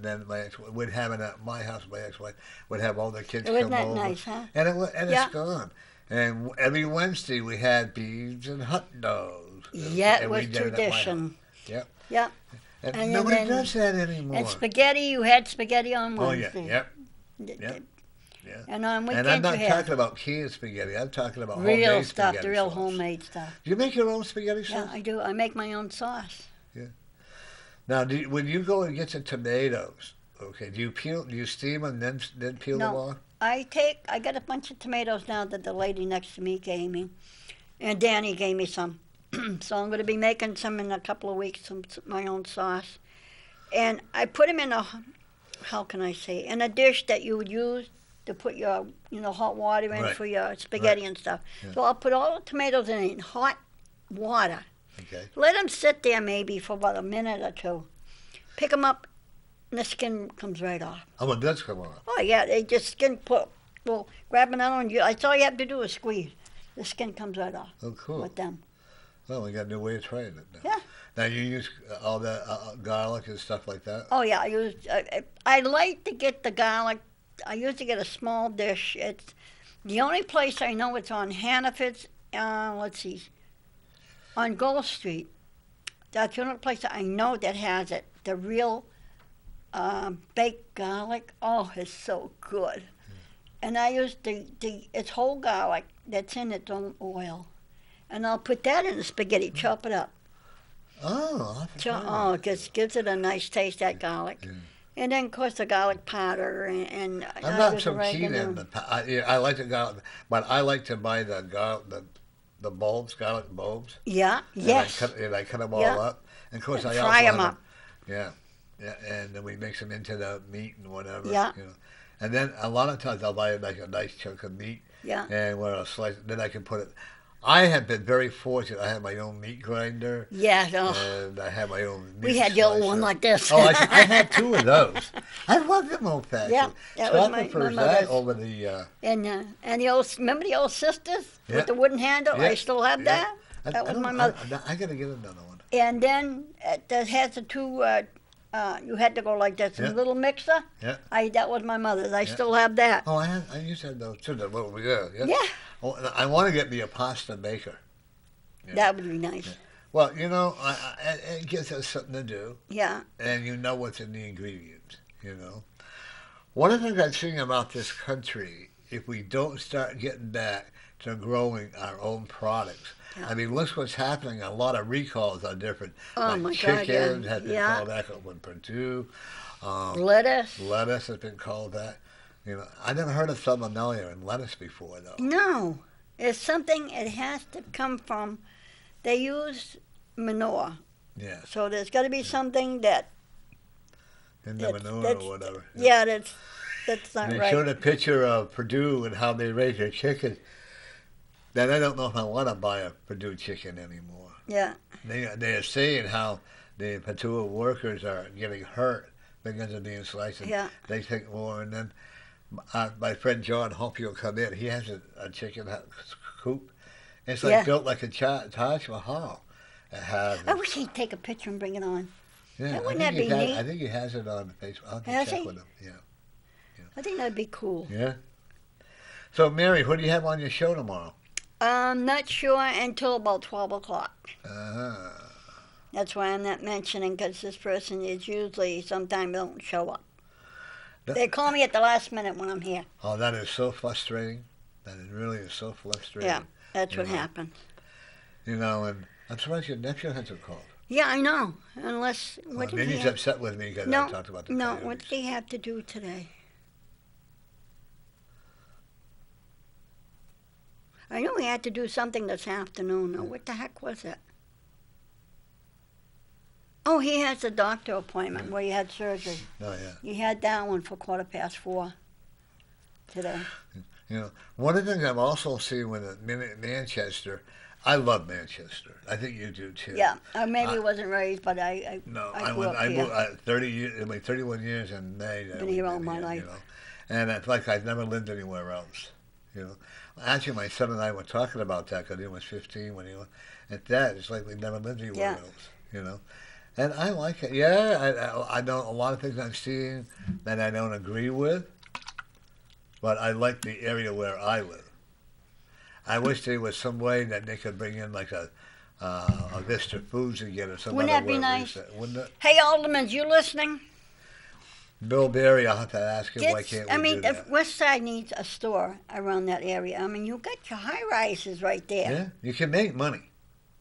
it at my house. My ex-wife would have all the kids Wasn't come that over, nice, huh? and Yeah. it's gone. And every Wednesday we had beans and hot dogs. Yeah, it And we was did it at my house. tradition. Yep. Yeah. And And nobody then- does that anymore. And spaghetti, you had spaghetti on Oh yeah, Wednesday. yep, yep. Yeah. And on And weekends I'm not you had talking about canned spaghetti. I'm talking about real homemade stuff, spaghetti the real sauce. homemade stuff. Do you make your own spaghetti Yeah, sauce? I do. I make my own sauce. Now, when you go and get the tomatoes, okay, do you steam them then peel them No. off? I got a bunch of tomatoes now that the lady next to me gave me, and Danny gave me some. So I'm going to be making some in a couple of weeks, some my own sauce. And I put them in how can I say, in a dish that you would use to put your, hot water in Right. for your spaghetti Right. and stuff. Yeah. So I'll put all the tomatoes in hot water. Okay. Let them sit there maybe for about a minute or two. Pick them up, and the skin comes right off. Oh, it does come off. Oh yeah, they just grab another one. That's all you have to do is squeeze. The skin comes right off Oh, cool. with them. Well, we got a new way of trying it now. Yeah. Now you use all the garlic and stuff like that. Oh yeah, I like to get the garlic. I usually get a small dish. It's the only place I know it's on Hannaford's. Let's see, on Gold Street. That's the only place I know that has it. The real baked garlic. Oh, it's so good. And I use it's whole garlic that's in its own oil, and I'll put that in the spaghetti. Chop it up. Oh, I Oh, it just gives it a nice taste, that garlic. Yeah. And then, of course, the garlic powder and I'm not use so keen oregano. on I like the garlic, but I like to buy the bulbs, garlic bulbs. Yeah, yes. And I cut them all Yeah. up. And of course, And I fry also 'em have up. Yeah, yeah, and then we mix them into the meat and whatever. Yeah. And then a lot of times I'll buy like a nice chunk of meat, Yeah. and when I'll slice it, then I can put it. I have been very fortunate. I have my own meat grinder, Yeah, oh, and I have my own meat we had the old one slicer. like this. Oh, I had two of those. I love them old fashioned. Yeah, that so was I my prefer that mother's. over the. And the old, remember the old sisters Yeah. with the wooden handle? Yeah. I still have Yeah. that. That was my mother. I gotta get another one. And then that has the two. You had to go like this, Yeah. a little mixer. Yeah. That was my mother's. I Yeah. still have that. Oh, I used to have those too. The little yeah. Yeah, Oh, and I want to get me a pasta maker. Yeah. that would be nice. Well, it gives us something to do, Yeah. and you know what's in the ingredients. One of the things I'm seeing about this country, if we don't start getting back to growing our own products. Yeah. I mean, look what's happening. A lot of recalls on different, Oh like my God, chickens yeah. has been Yeah. called that with Purdue. Lettuce. Lettuce has been called that. You know, I never heard of salmonella in lettuce before, though. No, it's something. It has to come from. They use manure, Yeah, so there's got to be something that. in the That's, manure that's or whatever. yeah, that's not And they right. showed a picture of Purdue and how they raise their chicken. Then I don't know if I want to buy a Purdue chicken anymore. Yeah, They are saying how the Purdue workers are getting hurt because of being sliced. And yeah, they think more. And then my friend John, hope you'll come in. He has a chicken coop. It's like yeah. built like a Taj Mahal. It has. I wish he'd take a picture and bring it on. Yeah, Wouldn't that be neat? I think he has it on Facebook. I'll have to Has check he? with him. Yeah. I think that'd be cool. Yeah. So, Mary, what do you have on your show tomorrow? I'm not sure until about 12 o'clock. Uh-huh. That's why I'm not mentioning, because this person is usually sometimes don't show up. They call me at the last minute when I'm here. Oh, that is so frustrating. That is really is so frustrating. Yeah, that's what Yeah. happens. You know, and I'm surprised your nephew hasn't called. Yeah, I know. Unless, what did Maybe he he's have? upset with me because No, I talked about the no, coyotes. what did he have to do today? I know he had to do something this afternoon. Now, what the heck was it? Oh, he has a doctor appointment where he had surgery. Oh, yeah. He had that one for 4:15 today. You know, one of the things I'm also seeing with Manchester, I love Manchester. I think you do too. Yeah, maybe he wasn't raised, but I No, I grew went, up I here. moved 30 years, 31 years in May. Been here all my life. You know, and it's like I've never lived anywhere else. You know, actually, my son and I were talking about that because he was 15 when he was at that. It's like we've never lived anywhere Yeah. else. You know, and I like it. Yeah, I know a lot of things I'm seeing that I don't agree with, but I like the area where I live. I wish there was some way that they could bring in like a Vista Foods again or something. Wouldn't that be nice? Wouldn't it? Hey, Alderman, you listening? Bill Berry, I'll have to ask him why can't we I mean, do that? the West Side needs a store around that area. I mean, you got your high rises right there. Yeah, you can make money.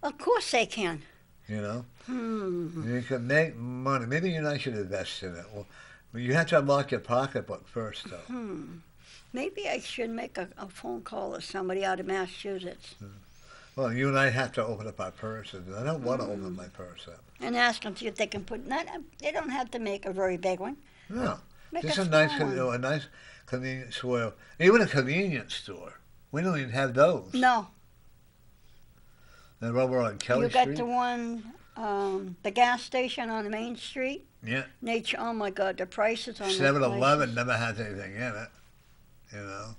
Of course they can. You know, Hmm. you can make money. Maybe you and I should invest in it. Well, you have to unlock your pocketbook first, though. Maybe I should make a phone call to somebody out of Massachusetts Well, you and I have to open up our purses. I don't want to open my purse up. and ask them see if they can put. They don't have to make a very big one. No, Make just a a nice, small one. a nice convenience store. Even a convenience store. We don't even have those. No, They're over on Kelly you got Street. the one, the gas station on the main street. Yeah. Nature. Oh my God, the prices on 7-Eleven never has anything in it, you know.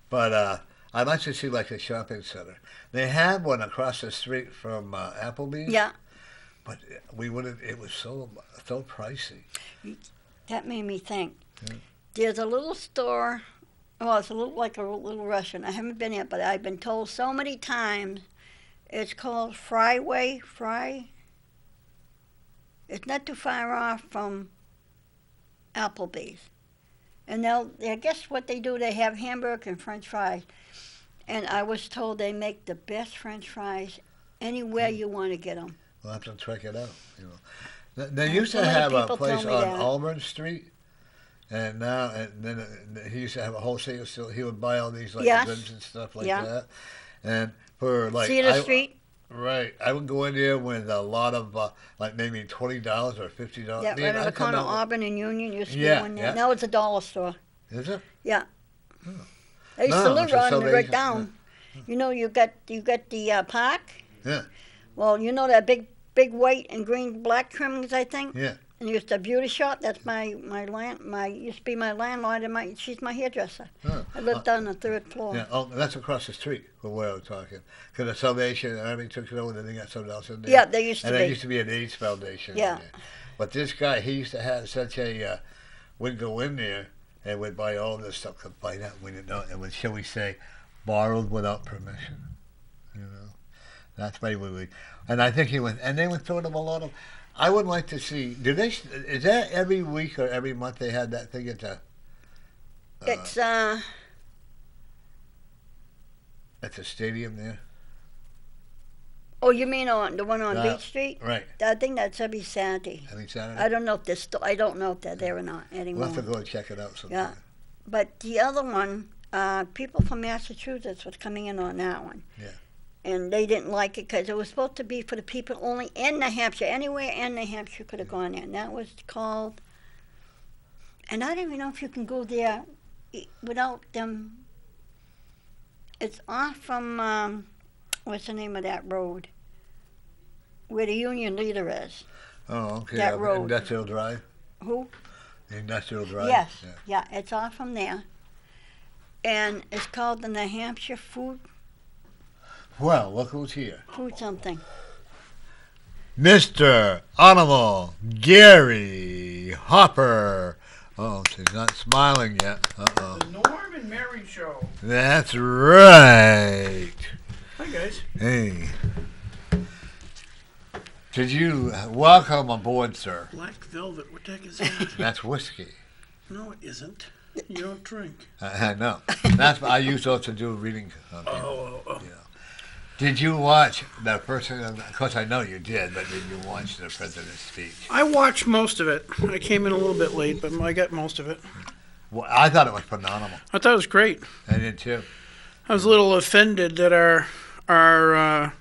But I'd like to see like a shopping center. They had one across the street from Applebee's. Yeah, But we wouldn't. It was so pricey. that made me think. Yeah. There's a little store. Well, it's a little like a little restaurant. I haven't been in, but I've been told so many times. It's called Fry. It's not too far off from Applebee's. And I guess what they do, they have hamburger and French fries. And I was told they make the best French fries anywhere you want to get them. We'll have to check it out. You know, they used So to many have a people place tell me on that. Auburn Street, and then he used to have a wholesale store. He would buy all these like Yes. goods and stuff like Yeah. that. And for like Cedar Street. right, I would go in there with a lot of like maybe $20 or $50. Yeah, Man, right on the I'd come corner of out- Auburn and Union. Used to be Yeah, one there. yeah. Now it's a dollar store. Is it? Yeah. Oh. I used No, to live it's a on it right Salvation, down. You know, you got the park. Yeah. Well, you know that big white and green black trimmings, I think. Yeah. And used a beauty shop. That's my used to be my landlord and she's my hairdresser. Oh. I lived on the third floor. Yeah, oh, that's across the street from where I'm talking. Because the Salvation Army took it over, and they got something else in there. Yeah, they used to And be. there used to be an AIDS foundation. Yeah. In there. But this guy, he used to have such a, would go in there and would buy all this stuff, could buy that, when it don't, and would, shall we say, borrowed without permission. You know, that's why we would, and I think he went, and they would throw them a lot of. I would like to see. Do they? Is that every week or every month they had that thing at the? It's at the stadium there? Oh, you mean on the one on Beach Street? Right. I think that's every Saturday. Every Saturday? I don't know if they're I don't know if they're there or not anymore. We'll have to go and check it out sometime. Yeah. But the other one, people from Massachusetts was coming in on that one. Yeah. And they didn't like it because it was supposed to be for the people only in New Hampshire. Anywhere in New Hampshire could have gone there. And that was called, and I don't even know if you can go there without them. It's off from, what's the name of that road? Where the Union Leader is. Oh, okay. That road. Industrial Drive? Who? Industrial Drive? Yes. Yeah. Yeah, it's off from there. And it's called the New Hampshire Food Well, look who's here. something. Mr. Animal Gary Hopper. Oh, she's not smiling yet. Uh-oh. The Norm and Mary Show. That's right. Hi, guys. Hey. Did you welcome aboard, sir? Black Velvet. What the heck is that? That's whiskey. No, it isn't. You don't drink. I know. That's what I use those to do reading. Oh. You know. Did you watch the person? Of course, I know you did, but did you watch the president's speech? I watched most of it. I came in a little bit late, but I got most of it. Well, I thought it was phenomenal. I thought it was great. I did too. I was a little offended that our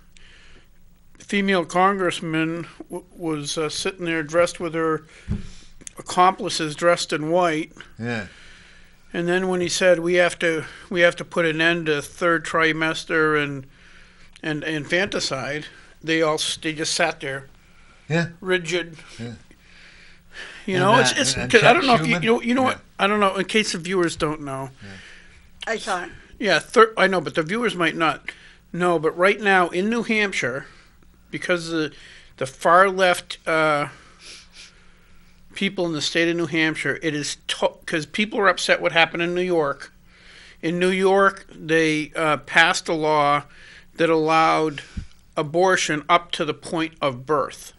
female congressman was sitting there dressed with her accomplices dressed in white. Yeah. And then when he said we have to put an end to third trimester and infanticide, they just sat there, Yeah. rigid. Yeah. You know, And, it's and cause I don't know Chuck if you know Schumer? what, I don't know, in case the viewers don't know. I saw it. Yeah, I know, but the viewers might not know. But right now in New Hampshire, because the far left people in the state of New Hampshire, it is because people are upset what happened in New York. In New York, they passed a law that allowed abortion up to the point of birth.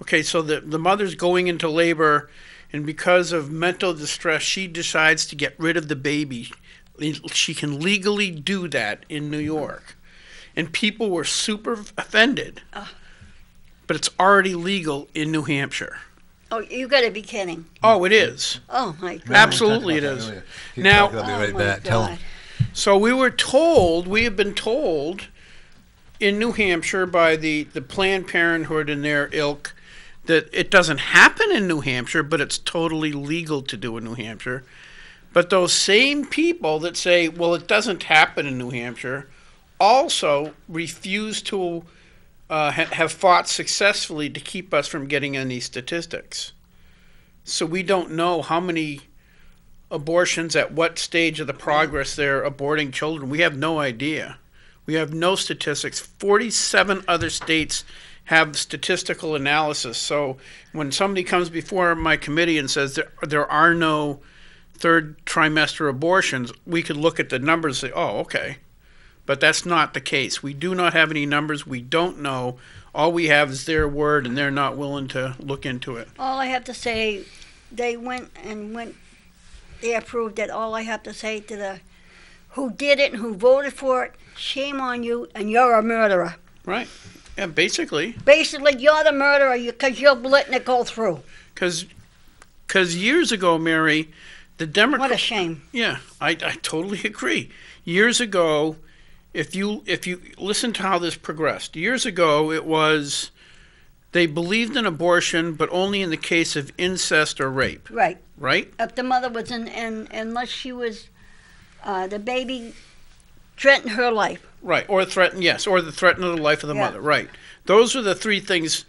Okay, so the mother's going into labor, and because of mental distress, she decides to get rid of the baby. She can legally do that in New York. And people were super offended. But it's already legal in New Hampshire. Oh, you got to be kidding. Oh, it is. Oh, my God. Absolutely it is. Now- I'll be Oh, right my back. Tell God. him. So we have been told in New Hampshire by the Planned Parenthood and their ilk that it doesn't happen in New Hampshire, but it's totally legal to do in New Hampshire. But those same people that say, well, it doesn't happen in New Hampshire, also refuse to have fought successfully to keep us from getting any statistics. So we don't know how many abortions, at what stage of the progress they're aborting children. We have no idea. We have no statistics. 47 other states have statistical analysis. So when somebody comes before my committee and says there are no third trimester abortions, we could look at the numbers and say, oh, okay. But that's not the case. We do not have any numbers. We don't know. All we have is their word, and they're not willing to look into it. All I have to say, they approved it. All I have to say to the who did it and who voted for it, shame on you, and you're a murderer. Right. Yeah, basically. Basically, you're the murderer because you're letting it go through. Because years ago, Mary, the Democrats... What a shame. Yeah, I totally agree. Years ago, if you listen to how this progressed, years ago it was they believed in abortion, but only in the case of incest or rape. Right. Right? If the mother was unless she was, the baby threatened her life. Right, or the threat of the life of the mother. Right. Those are the three things.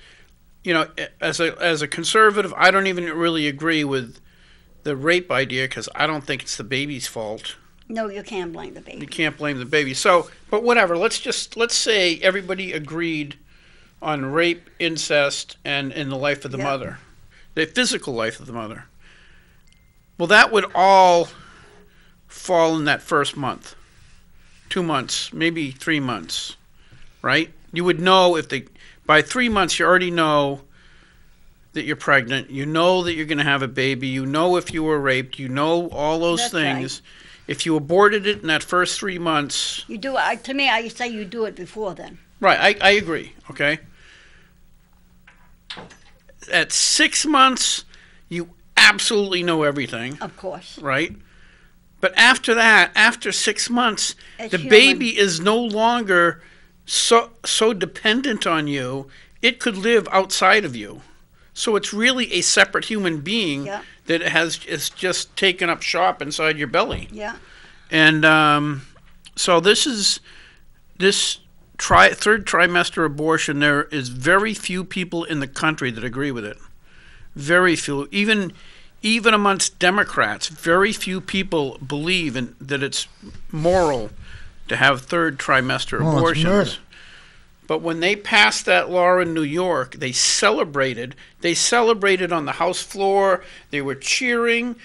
You know, as a conservative, I don't even really agree with the rape idea because I don't think it's the baby's fault. No, you can't blame the You baby. can't blame the baby. So, but whatever. Let's say everybody agreed on rape, incest, and in the life of the mother, the physical life of the mother. Well, that would all fall in that first month, 2 months, maybe 3 months, right? You would know by 3 months you already know that you're pregnant. You know that you're going to have a baby. You know if you were raped. You know all those That's things. right. If you aborted it in that first 3 months, You do. To me, I say you do it before then. right? I agree. Okay. At 6 months, you absolutely know everything, Of course. right? But after that, after 6 months, It's the human. baby is no longer so dependent on you. It could live outside of you. So it's really a separate human being Yeah. that is just taken up shop inside your belly. Yeah. And so this third trimester abortion. There is very few people in the country that agree with it. Very few. Even amongst Democrats, very few people believe that it's moral to have third trimester Well, it's abortions. murder. But when they passed that law in New York, they celebrated. They celebrated on the House floor. They were cheering.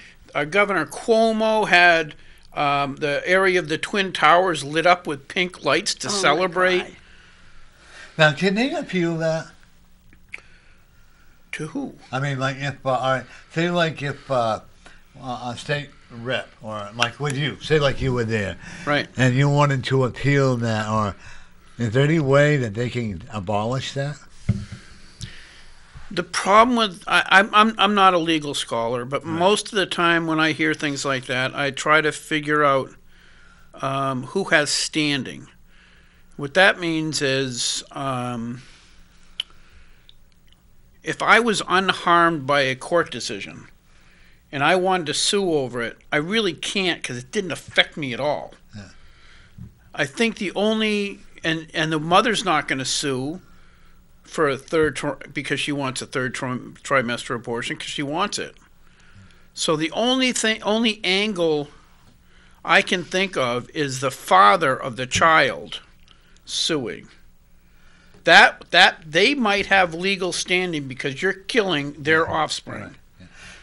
Governor Cuomo had the area of the Twin Towers lit up with pink lights to Oh, my celebrate. God. Now, can they appeal that? To who? I mean, like if all right, say like if a state rep or like with you, say like you were there, Right. and you wanted to appeal that, or is there any way that they can abolish that? The problem with I'm not a legal scholar, but most of the time when I hear things like that, I try to figure out who has standing. What that means is if I was unharmed by a court decision and I wanted to sue over it, I really can't because it didn't affect me at all. Yeah. I think the only and the mother's not going to sue for a because she wants a third trimester abortion because she wants it. So the only angle I can think of is the father of the child suing. That they might have legal standing because you're killing their offspring. Right.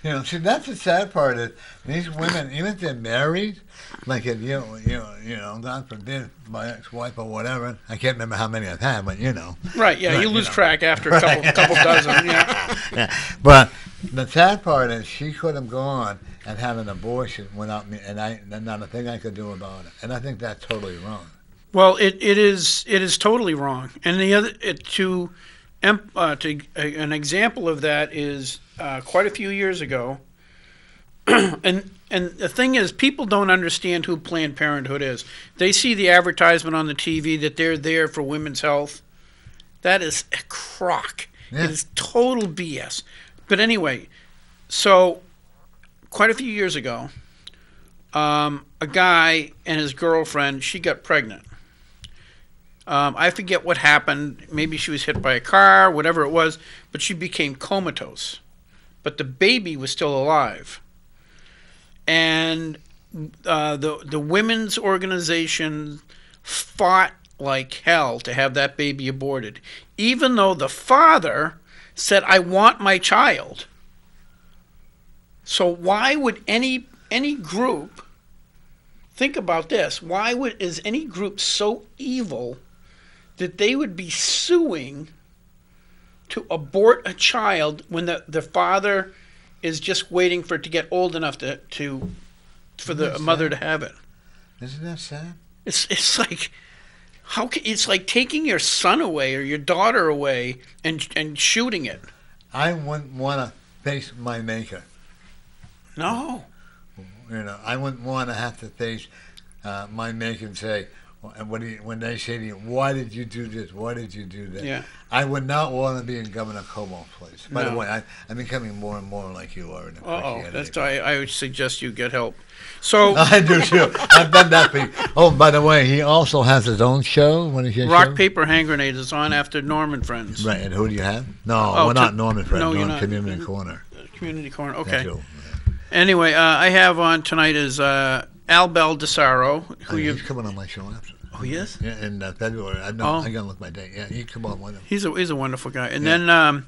You know, see, that's the sad part is these women, even if they're married, like if God forbid, my ex-wife or whatever. I can't remember how many I've had, but Right? Yeah, Right, you lose know. track after a couple dozen. Yeah. Yeah. But the sad part is she could have gone and had an abortion without me, and there's not a thing I could do about it. And I think that's totally wrong. Well, it is totally wrong. And the other an example of that is quite a few years ago. And the thing is, people don't understand who Planned Parenthood is. They see the advertisement on the TV that they're there for women's health. That is a crock. Yeah. It is total BS. But anyway, so quite a few years ago, a guy and his girlfriend, she got pregnant. I forget what happened. Maybe she was hit by a car, whatever it was, but she became comatose. But the baby was still alive. And the women's organization fought like hell to have that baby aborted, even though the father said, "I want my child." So why would any group think about this? Is any group so evil that they would be suing to abort a child when the father is just waiting for it to get old enough for the mother to have it? Isn't that sad? It's like it's like taking your son away or your daughter away and shooting it. I wouldn't want to face my maker. No. I wouldn't want to have to face my maker and say, when they say to you, "Why did you do this? Why did you do that?" Yeah. I would not want to be in Governor Cuomo's place. By the No. way, I'm becoming more and more like you are. That's I would suggest you get help. So I do too. I've done that for you. Oh, by the way, he also has his own show. What is your Rock show? Paper Hand Grenade is on after Norman Friends. Right, and who do you have? No, Oh, we're not Norman Friend. no, you're Norman not. Community Corner. Community Corner. That's Okay. who. Anyway, I have on tonight is Al Baldasaro, who He's you. coming on my show after. Oh, he is? Yeah, in February. I Oh. gotta look my date. Yeah, you come on with him. He's a wonderful guy. And Yeah. then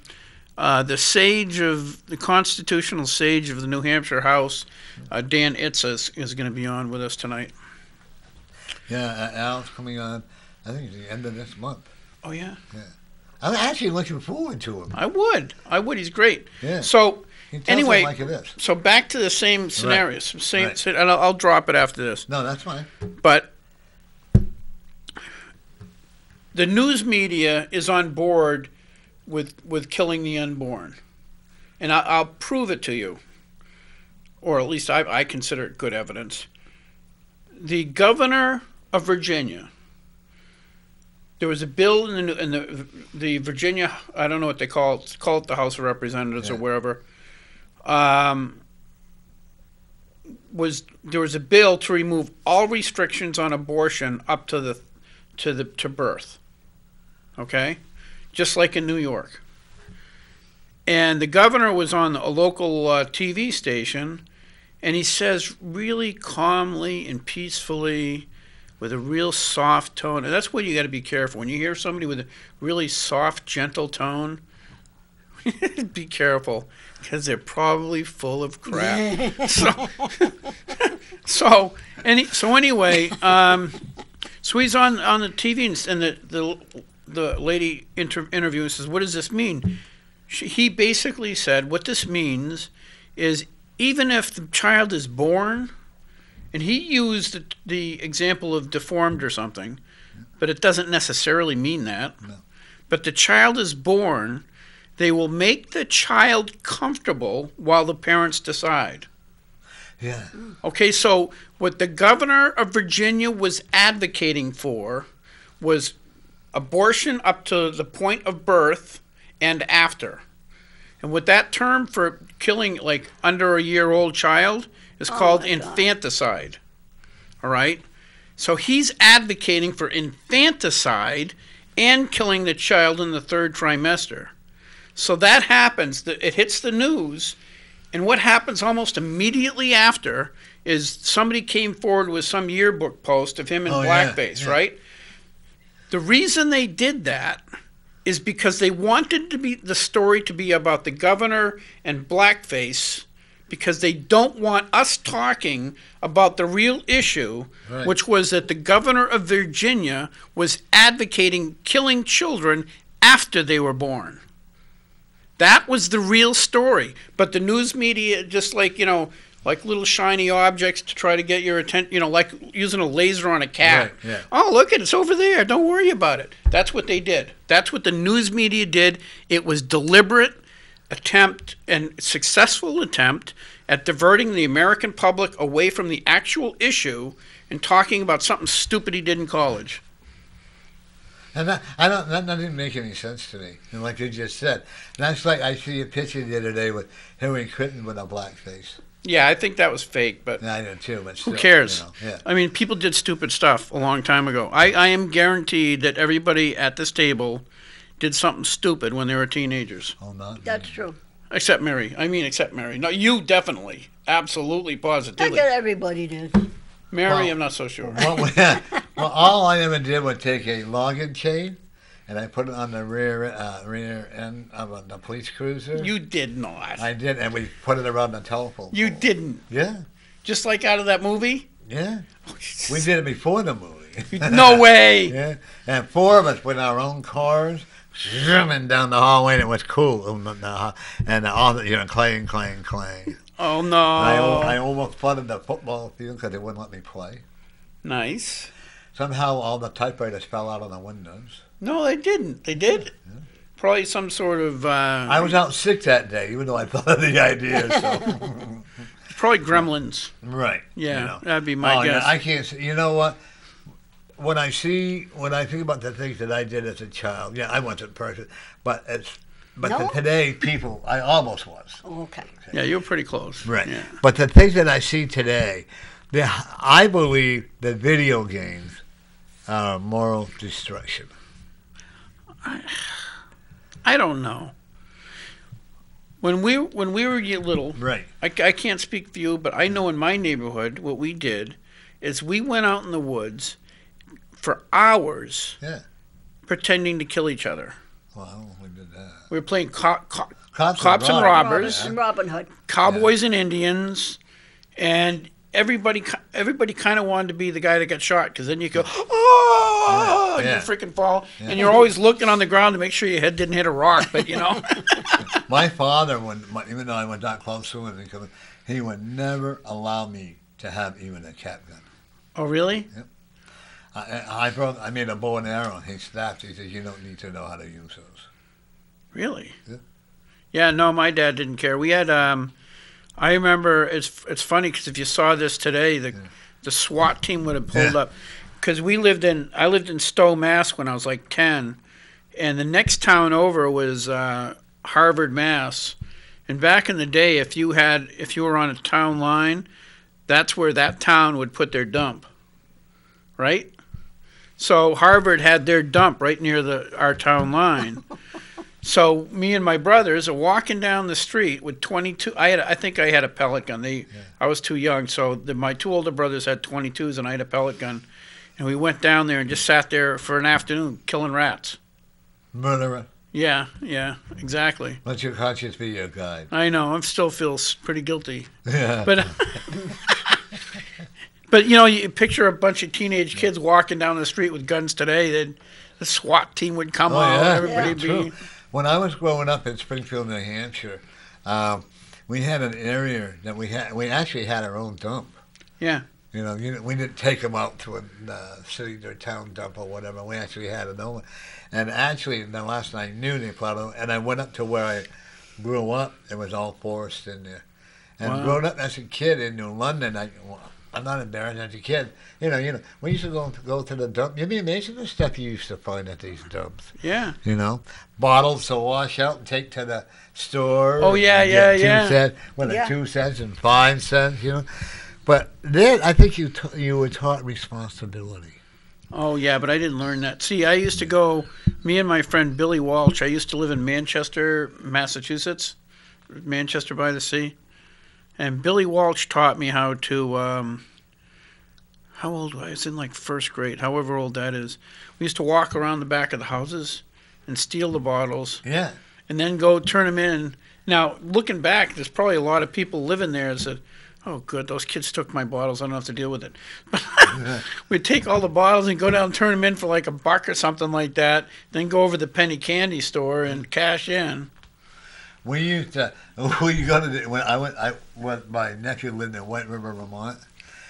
the constitutional sage of the New Hampshire House, Dan Itzes, is going to be on with us tonight. Yeah, Al's coming on. I think it's the end of this month. Oh yeah, I'm actually looking forward to him. I would. He's great. Yeah. So He tells Anyway, it like it is. So back to the same scenarios. Same, Right. and I'll drop it after this. No, that's fine. But the news media is on board with killing the unborn. And I'll prove it to you. Or at least I consider it good evidence. The governor of Virginia, there was a bill in the Virginia, I don't know what they call it the House of Representatives or wherever, there was a bill to remove all restrictions on abortion up to birth. Okay? Just like in New York. And the governor was on a local TV station, and he says really calmly and peacefully, with a real soft tone, and that's when you got to be careful. When you hear somebody with a really soft, gentle tone, be careful, because they're probably full of crap. So anyway, so he's on the TV, and the lady interviewing says, "What does this mean?" He basically said, "What this means is even if the child is born," and he used the example of deformed or something, but it doesn't necessarily mean that. No. But the child is born, they will make the child comfortable while the parents decide. Yeah. Okay, so what the governor of Virginia was advocating for was abortion up to the point of birth and after. And what that term for killing like under a year-old child is called my God. infanticide. All right? So he's advocating for infanticide and killing the child in the third trimester. So that happens, it hits the news, and what happens almost immediately after is somebody came forward with some yearbook post of him in blackface, right? The reason they did that is because they wanted the story to be about the governor and blackface, because they don't want us talking about the real issue, which was that the governor of Virginia was advocating killing children after they were born. That was the real story. But the news media, just like little shiny objects to try to get your attention, like using a laser on a cat. Right, yeah. Oh, look, it's over there. Don't worry about it. That's what they did. That's what the news media did. It was deliberate attempt and successful attempt at diverting the American public away from the actual issue and talking about something stupid he did in college. And that doesn't make any sense to me. And like you just said, that's like I see a picture the other day with Hillary Clinton with a blackface. Yeah, I think that was fake, but I did too, but still, who cares? Yeah. I mean, people did stupid stuff a long time ago. I am guaranteed that everybody at this table did something stupid when they were teenagers. Oh, not That's true. Except Mary. Except Mary. No, you definitely. Absolutely, I positively. bet everybody did. Mary, Well, I'm not so sure. well, all I ever did was take a logging chain and I put it on the rear end of the police cruiser. You did not. I did, and we put it around the telephone You pole. didn't. Yeah, Just like out of that movie? yeah. We did it before the movie. No way. Yeah, and four of us with our own cars, zooming down the hallway, and it was cool. And all the, clang, clang, clang. Oh, no. I almost flooded the football field because they wouldn't let me play. Nice. Somehow all the typewriters fell out of the windows. No, they didn't. They did. Yeah. Probably some sort of... I was out sick that day, even though I thought of the idea. So. Probably gremlins. Right. Yeah, that'd be my guess. Yeah, I can't see. You know what? When I think about the things that I did as a child, yeah, I wasn't perfect, but No? today people, I almost was. Oh, okay. Yeah, you were pretty close. Right. Yeah. But the things that I see today, I believe that video games are moral destruction. I don't know. When we were little, Right. I can't speak for you, but I know in my neighborhood what we did is we went out in the woods for hours Yeah. pretending to kill each other. Well, we did that. We were playing Cops and robbers, And Robin Hood. cowboys and Indians, and everybody kind of wanted to be the guy that got shot, because then you go, oh, and you freaking fall, and you're always looking on the ground to make sure your head didn't hit a rock. But My father, even though I went that close to him, he would never allow me to have even a cat gun. Oh, really? Yep. I made a bow and arrow. He snapped. He said, "You don't need to know how to use those." Really? Yeah. Yeah. No, my dad didn't care. We had. I remember it's funny because if you saw this today, the SWAT team would have pulled up, because I lived in Stowe, Mass when I was like 10, and the next town over was Harvard, Mass. And back in the day, if you were on a town line, that's where that town would put their dump, right? So Harvard had their dump right near our town line. So me and my brothers are walking down the street with 22. I think I had a pellet gun. I was too young, so my two older brothers had 22s, and I had a pellet gun. And we went down there and just sat there for an afternoon killing rats. Murderer. Yeah, exactly. Let your conscience be your guide. I know. I still feel pretty guilty. Yeah. But you picture a bunch of teenage kids walking down the street with guns today. Then the SWAT team would come out. Yeah. Everybody would be. When I was growing up in Springfield, New Hampshire, we had an area that we actually had our own dump. Yeah. We didn't take them out to a city or town dump or whatever. We actually had it own. And actually, the last I knew, they plowed, and I went up to where I grew up. It was all forest in there. And growing up as a kid in New London, I'm not embarrassed. As a kid, we used to go to the dump. You'd be amazed at the stuff you used to find at these dumps. Yeah. Bottles to wash out and take to the store. Oh yeah. 2 cents and 5 cents. But then I think you were taught responsibility. Oh yeah, but I didn't learn that. See, I used to go. Me and my friend Billy Walsh. I used to live in Manchester, Massachusetts, Manchester by the Sea. And Billy Walsh taught me how to, how old was I? I was in like first grade, however old that is. We used to walk around the back of the houses and steal the bottles. Yeah. And then go turn them in. Now, looking back, there's probably a lot of people living there that said, oh, good, those kids took my bottles. I don't have to deal with it. But we'd take all the bottles and go down and turn them in for like $1 or something like that, then go over to the penny candy store and cash in. We used to. When my nephew lived in White River, Vermont,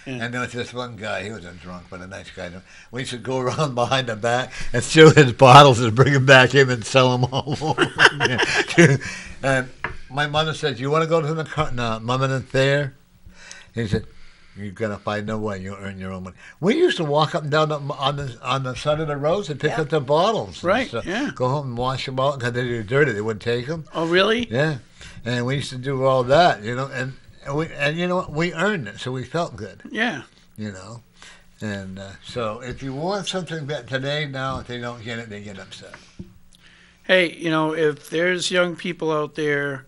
and there was this one guy. He was a drunk, but a nice guy. We used to go around behind the back and steal his bottles and bring them back in and sell them all over. And my mother said, "You want to go to the Mom and Fair?" He said, "You're gonna find no way. You earn your own money." We used to walk up and down on the side of the roads and pick up the bottles. Right. Yeah. Go home and wash them out because they were dirty. They wouldn't take them. Oh, really? Yeah. And we used to do all that, and we earned it, so we felt good. Yeah. And so if you want something that today, now if they don't get it, they get upset. Hey, if there's young people out there,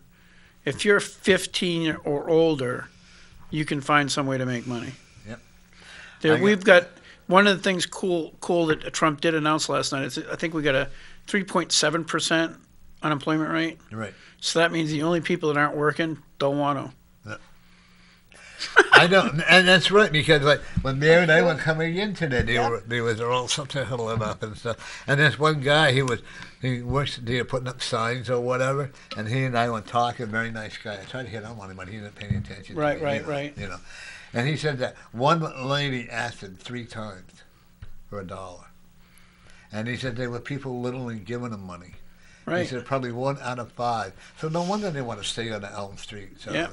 if you're 15 or older, you can find some way to make money. Yep. We've got one of the things cool that Trump did announce last night. I think we got a 3.7% unemployment rate. Right. So that means the only people that aren't working don't want to. I don't, and that's right, because like when Mary and I were coming in today, they was all something huddling up and stuff. And there's one guy, he works there putting up signs or whatever, and he and I were talking. Very nice guy. I tried to hit on him, but he didn't pay any attention. Right. And he said that one lady asked him 3 times for $1, and he said there were people literally giving him money. Right. He said probably 1 out of 5. So no wonder they want to stay on the Elm Street. So that,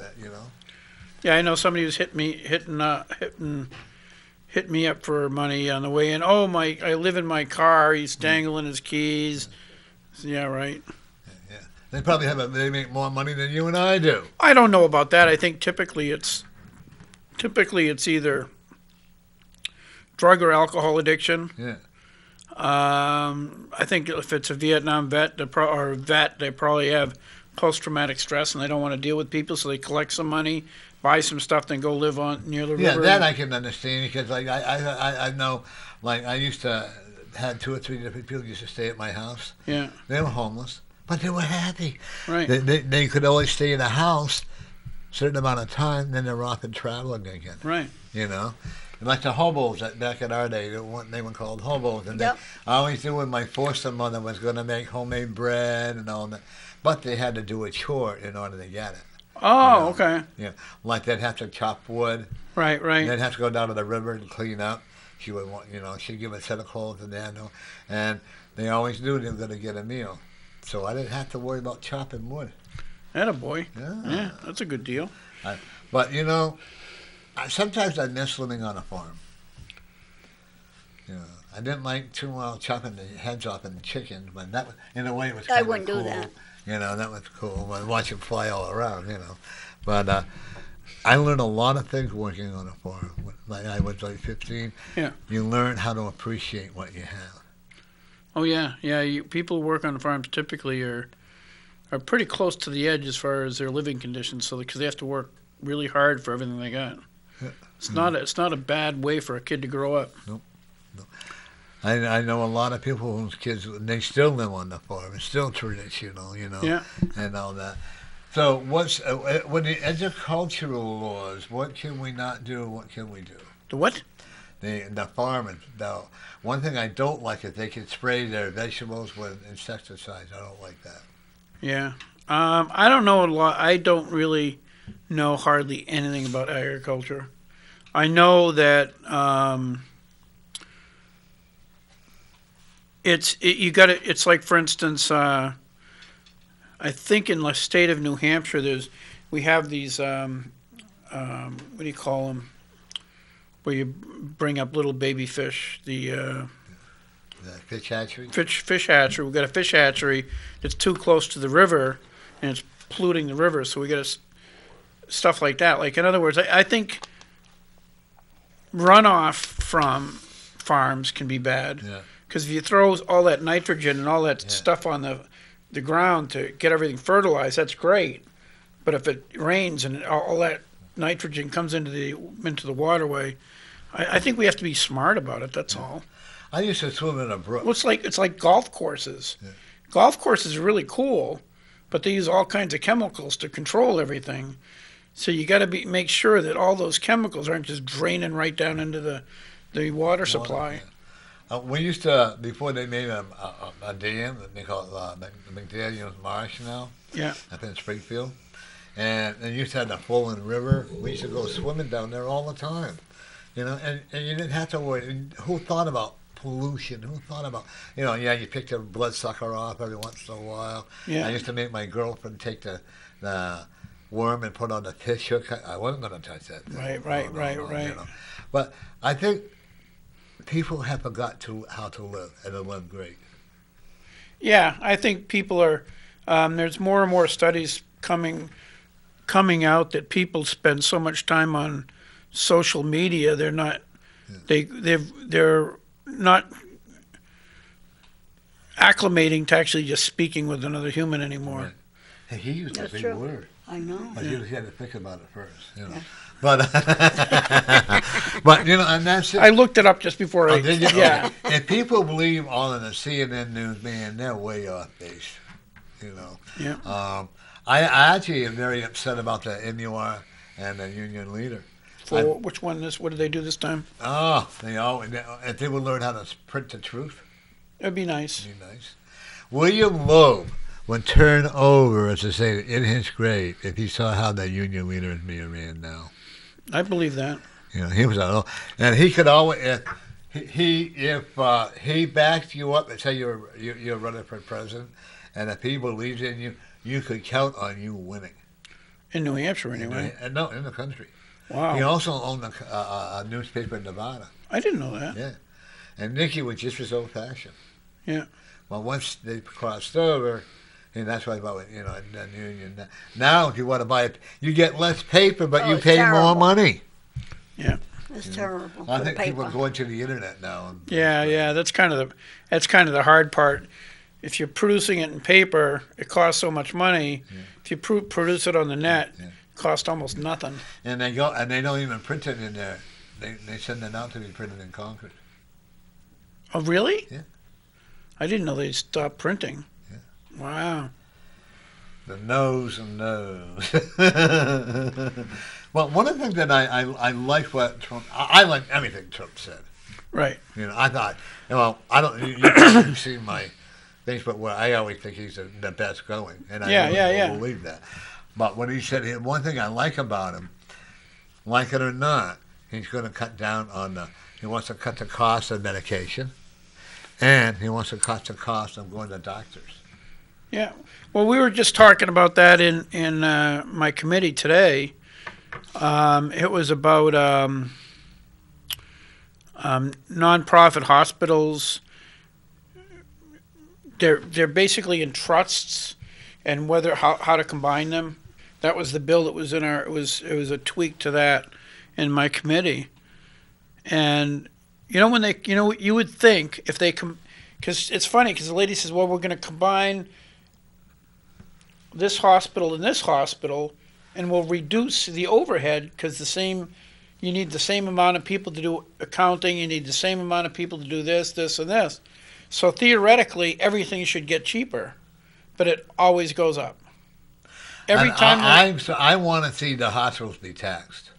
Yeah, I know somebody was hitting me up for money on the way in. Oh, I live in my car. He's dangling his keys. Yeah, right. Yeah. They make more money than you and I do. I don't know about that. I think typically it's either drug or alcohol addiction. Yeah. I think if it's a Vietnam vet, they probably have post-traumatic stress and they don't want to deal with people, so they collect some money, buy some stuff, then go live near the river. Yeah, that I can understand, because like I know, like I used to have 2 or 3 different people used to stay at my house. Yeah. They were homeless, but they were happy. Right. They could always stay in a house certain amount of time, then they're off and traveling again. Right. You know, and like the hobos back in our day, they were called hobos, and Yep. I always knew when my foster mother was going to make homemade bread and all that, but they had to do a chore in order to get it. Oh, okay. Yeah, like they'd have to chop wood, Right, and right. they'd have to go down to the river and clean up. She would want, she'd give a set of clothes and that, and they always knew they were going to get a meal, so I didn't have to worry about chopping wood. Attaboy. Yeah. Yeah, that's a good deal. But sometimes I miss living on a farm. I didn't like too well chopping the heads off of the chicken, but that was, in a way, it was I kind of wouldn't cool. do that. That was cool. I watch them fly all around. But I learned a lot of things working on a farm. Like I was like 15. Yeah. You learn how to appreciate what you have. Oh yeah, yeah. People who work on farms typically are pretty close to the edge as far as their living conditions. So because they have to work really hard for everything they got. Yeah. It's not a bad way for a kid to grow up. No. I know a lot of people whose kids, they still live on the farm. It's still traditional, Yeah. and all that. So what's with the agricultural laws? What can we not do? What can we do? The what? The farming. Now, one thing I don't like is they can spray their vegetables with insecticides. I don't like that. Yeah. I don't know a lot. I don't really know hardly anything about agriculture. I know that it's like, for instance, I think in the state of New Hampshire, we have these what do you call them? Where you bring up little baby fish. The fish hatchery. Fish hatchery. We've got a fish hatchery that's too close to the river, and it's polluting the river. So we got stuff like that. Like, in other words, I think runoff from farms can be bad. Yeah. Because if you throw all that nitrogen and all that stuff on the ground to get everything fertilized, that's great. But if it rains and all that nitrogen comes into the waterway, I think we have to be smart about it. That's all. I used to swim in a brook. Well, it's like golf courses. Yeah. Golf courses are really cool, but they use all kinds of chemicals to control everything. So you got to make sure that all those chemicals aren't just draining right down into the water supply. Yeah. We used to, before they made a dam, they call it McDaniel's Marsh now. Yeah. Up in Springfield. And they used to have the flowing river. We used to go swimming down there all the time. And you didn't have to worry. And who thought about pollution? Who thought about, you picked a bloodsucker off every once in a while. Yeah. I used to make my girlfriend take the worm and put on the fish hook. I wasn't going to touch that thing. Right. But I think people have forgot how to live, and to live great. Yeah, I think people are. There's more and more studies coming out that people spend so much time on social media. They're not. They're not acclimating to actually just speaking with another human anymore. Right. Hey, he used That's a big true. word. I know. But you had to think about it first, Yeah. But and that's it. I looked it up just before I. Did you? Yeah. If people believe all of the CNN news, man, they're way off base. Yeah. I actually am very upset about the NUR and the union leader. For which one? What did they do this time? Oh, if they would learn how to print the truth, That'd be nice. it'd be nice. William Loeb would turn over, as I say, in his grave if he saw how the union leader is being ran now. I believe that. He was and he could always if he backed you up and say you're running for president, and if he believes in you, you could count on you winning. In New Hampshire, anyway. No, in the country. Wow. He also owned a newspaper in Nevada. I didn't know that. Yeah, and Nicky was just as old-fashioned. Yeah. Well, once they crossed over, and that's why about the union. Now, if you want to buy it, you get less paper, but you it's pay terrible. more money. Yeah. It's terrible. I for think the people are paper. going to the internet now. Yeah. That's kind of the hard part. If you're producing it in paper, it costs so much money. Yeah. If you produce it on the net, Yeah. it costs almost nothing. And they don't even print it in there. They send it out to be printed in Concord. Oh, really? Yeah. I didn't know they stopped printing. Yeah. Wow. The nose and nose. Well, one of the things that I like what Trump, I like everything Trump said. Right. You know, I thought, well, I don't, you probably see my Facebook where I always think he's the best going. And I really believe that. But when he said, one thing I like about him, like it or not, he's going to cut down on he wants to cut the cost of medication, and he wants to cut the cost of going to doctors. Yeah. Well, we were just talking about that in my committee today. It was about nonprofit hospitals. They're basically in trusts, and how to combine them. That was the bill that was in our. It was a tweak to that in my committee, and when they you would think if they because it's funny because the lady says, well, we're going to combine this hospital and this hospital, and we'll reduce the overhead because you need the same amount of people to do accounting, you need the same amount of people to do this, this, and this. So theoretically, everything should get cheaper, but it always goes up. Every time. I want to see the hospitals be taxed.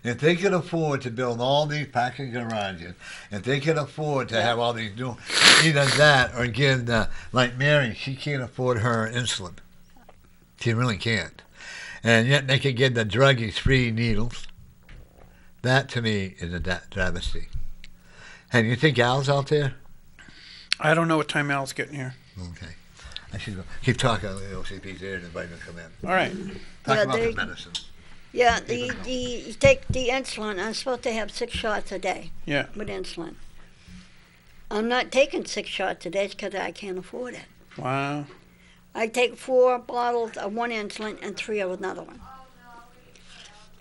If they can afford to build all these parking garages, if they can afford to have all these new, either that or give like Mary, she can't afford her insulin. She really can't. And yet they can give the druggies free needles. That to me is a travesty. And you think Al's out there? I don't know what time Al's getting here. Okay. I should go. Keep talking. We'll see if he's there and invite him to come in. All right. Talk about the medicine. Yeah, you take the insulin. I'm supposed to have 6 shots a day. Yeah. With insulin. I'm not taking 6 shots a day because I can't afford it. Wow. I take 4 bottles of one insulin and 3 of another one.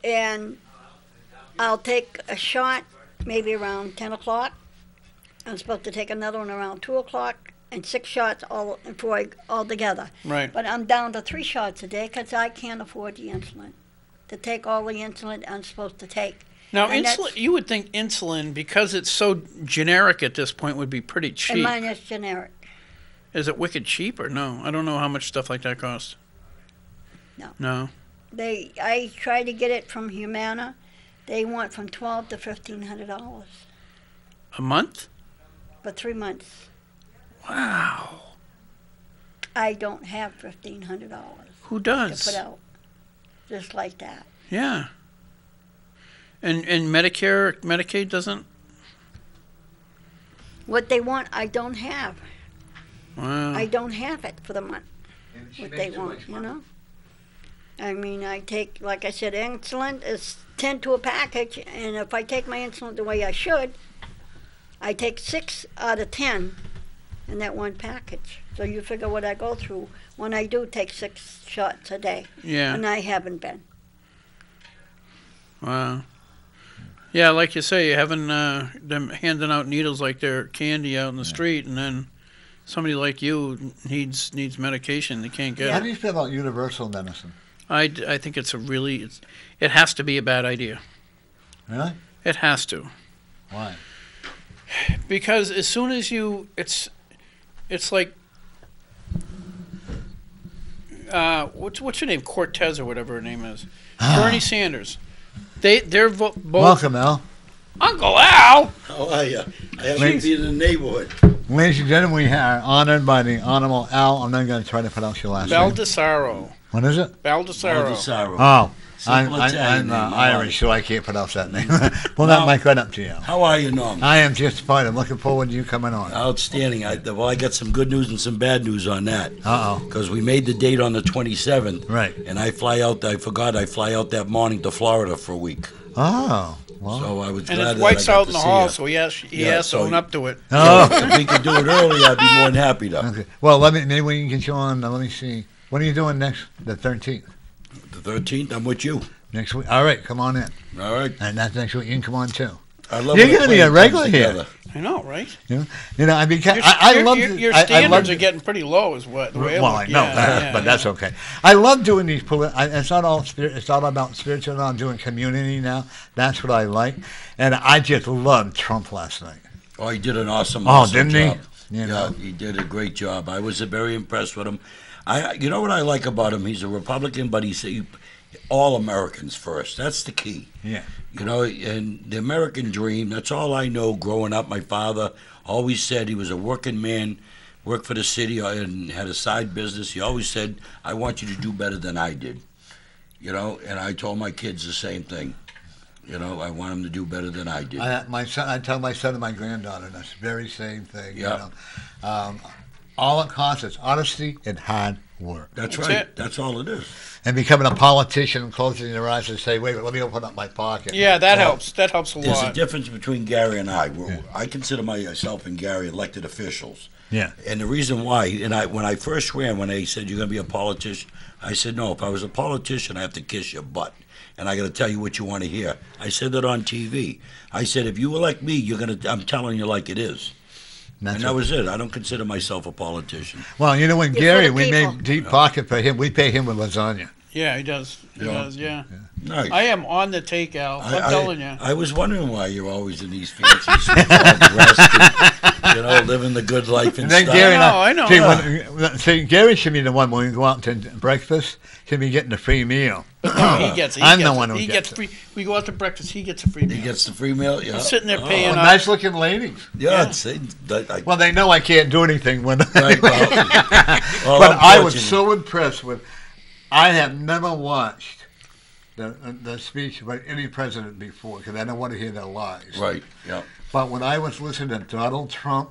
And I'll take a shot maybe around 10 o'clock. I'm supposed to take another one around 2 o'clock. And 6 shots all together. Right. But I'm down to 3 shots a day because I can't afford the insulin. To take all the insulin I'm supposed to take. Now, insulin. You would think insulin, because it's so generic at this point, would be pretty cheap. And mine is generic. Is it wicked cheap or no? I don't know how much stuff like that costs. No. No. I tried to get it from Humana. They want from $1,200 to $1,500 A month? for 3 months. Wow. I don't have $1,500 Who to does? put out, just like that. Yeah. And Medicare, Medicaid doesn't? What they want, I don't have. Wow. I don't have it for the month. What they want, I mean, I take, like I said, insulin is 10 to a package, and if I take my insulin the way I should, I take 6 out of 10 in that one package. So you figure what I go through when I do take 6 shots a day. Yeah. And I haven't been. Wow. Yeah, like you say, having them handing out needles like they're candy out in the street, and then somebody like you needs medication they can't get. How do you feel about universal medicine? I think it has to be a bad idea. Really? It has to. Why? Because as soon as it's like, what's her name? Cortez or whatever her name is. Bernie Sanders. They're both. Welcome, Al. Uncle Al. How are you? I happen to be in the neighborhood. Ladies and gentlemen, we are honored by the Honorable Al. I'm not going to try to pronounce your last name. Baldasaro. What is it? Baldasaro. Baldasaro. Oh, Simple I'm Italian name. Irish, so I can't pronounce that name. Well, that mic right up to you. How are you, Norm? I am just fine. I'm looking forward to you coming on. Outstanding. I got some good news and some bad news on that. Uh-oh. Because we made the date on the 27th. Right. And I fly out that morning to Florida for a week. Oh, well. So I was And glad his that wife's I got out to in the see hall, her. so he Yeah, has to so own up to it. Oh. If we could do it early, I'd be more than happy to. Okay. Well, maybe we can get you on. Let me see. What are you doing next? The 13th. The 13th, I'm with you. Next week. All right, come on in. All right. And that's next week. You can come on too. I love You're when gonna be a plan regular comes here. together. I know, right? You know. I mean, I love your I standards love are getting pretty low, is what the way Well, I I look. know Yeah, that, yeah, but yeah. that's okay. I love doing these. It's not all spirit. It's all about spiritual. I'm doing community now. That's what I like, and I just loved Trump last night. Oh, he did an awesome Didn't job. he? You know, he did a great job. I was very impressed with him. You know what I like about him? He's a Republican, but he's all Americans first. That's the key. Yeah. You know, and the American dream, that's all I know growing up. My father always said he was a working man, worked for the city and had a side business. He always said, I want you to do better than I did. You know, and I told my kids the same thing. You know, I want them to do better than I did. I tell my son and my granddaughter the very same thing. Yeah. You know? All it costs is honesty and hard work. That's That's right. it. That's all it is. And becoming a politician and closing your eyes and say, wait, let me open up my pocket. Yeah, that Well, helps. That helps a There's a lot. difference between Gary and I. Yeah. I consider myself and Gary elected officials. Yeah. And the reason why, when I first ran, when they said you're going to be a politician, I said, no, if I was a politician, I have to kiss your butt. And I got to tell you what you want to hear. I said that on TV. I said, if you elect me, I'm telling you like it is. That's And that was it. I don't consider myself a politician. Well, you know, when You're Gary, for the we people. made deep pocket for him. We pay him with lasagna. Yeah, he does. He Yeah. does. Yeah. Nice. I am on the take, Al. I'm telling you. I was wondering why you're always in these fancy suits, all dressed, and, living the good life and And then stuff. Gary and I know. See, Gary should be the one when we go out to breakfast. Should be getting a free meal. No, he gets it. I'm the one who He gets gets free. We go out to breakfast. He gets a free meal. He gets the free meal. Yeah. I'm sitting there paying. Oh, nice-looking ladies. Yeah. Yeah. Well, they know I can't do anything when. Right, well, But I was unfortunately. so impressed with. I have never watched the speech by any president before because I don't want to hear their lies. Right. Yeah. But when I was listening to Donald Trump,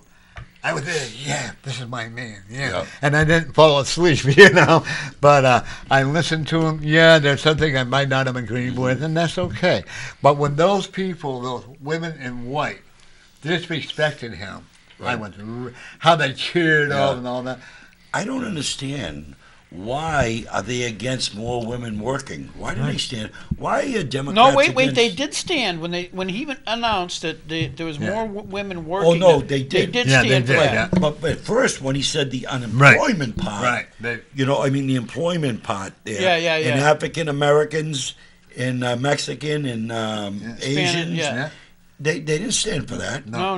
I was there. Yeah, this is my man. Yeah, Yeah. and I didn't fall asleep, But I listened to him. Yeah, there's something I might not have agreed with, and that's okay. But when those people, those women in white, disrespected him, I Right. went how they cheered Yeah. on and all that. I don't understand. Why are they against more women working? Why do they stand? Why are Democrats? No, wait. against- They did stand when he announced that there was Yeah. more women working. Oh no, that- they did. They did Yeah, they stand for did, that. yeah. But at first, when he said the unemployment part, They, the employment part there. Yeah. And African Americans and Mexican and Asians. yeah. They didn't stand for that. No.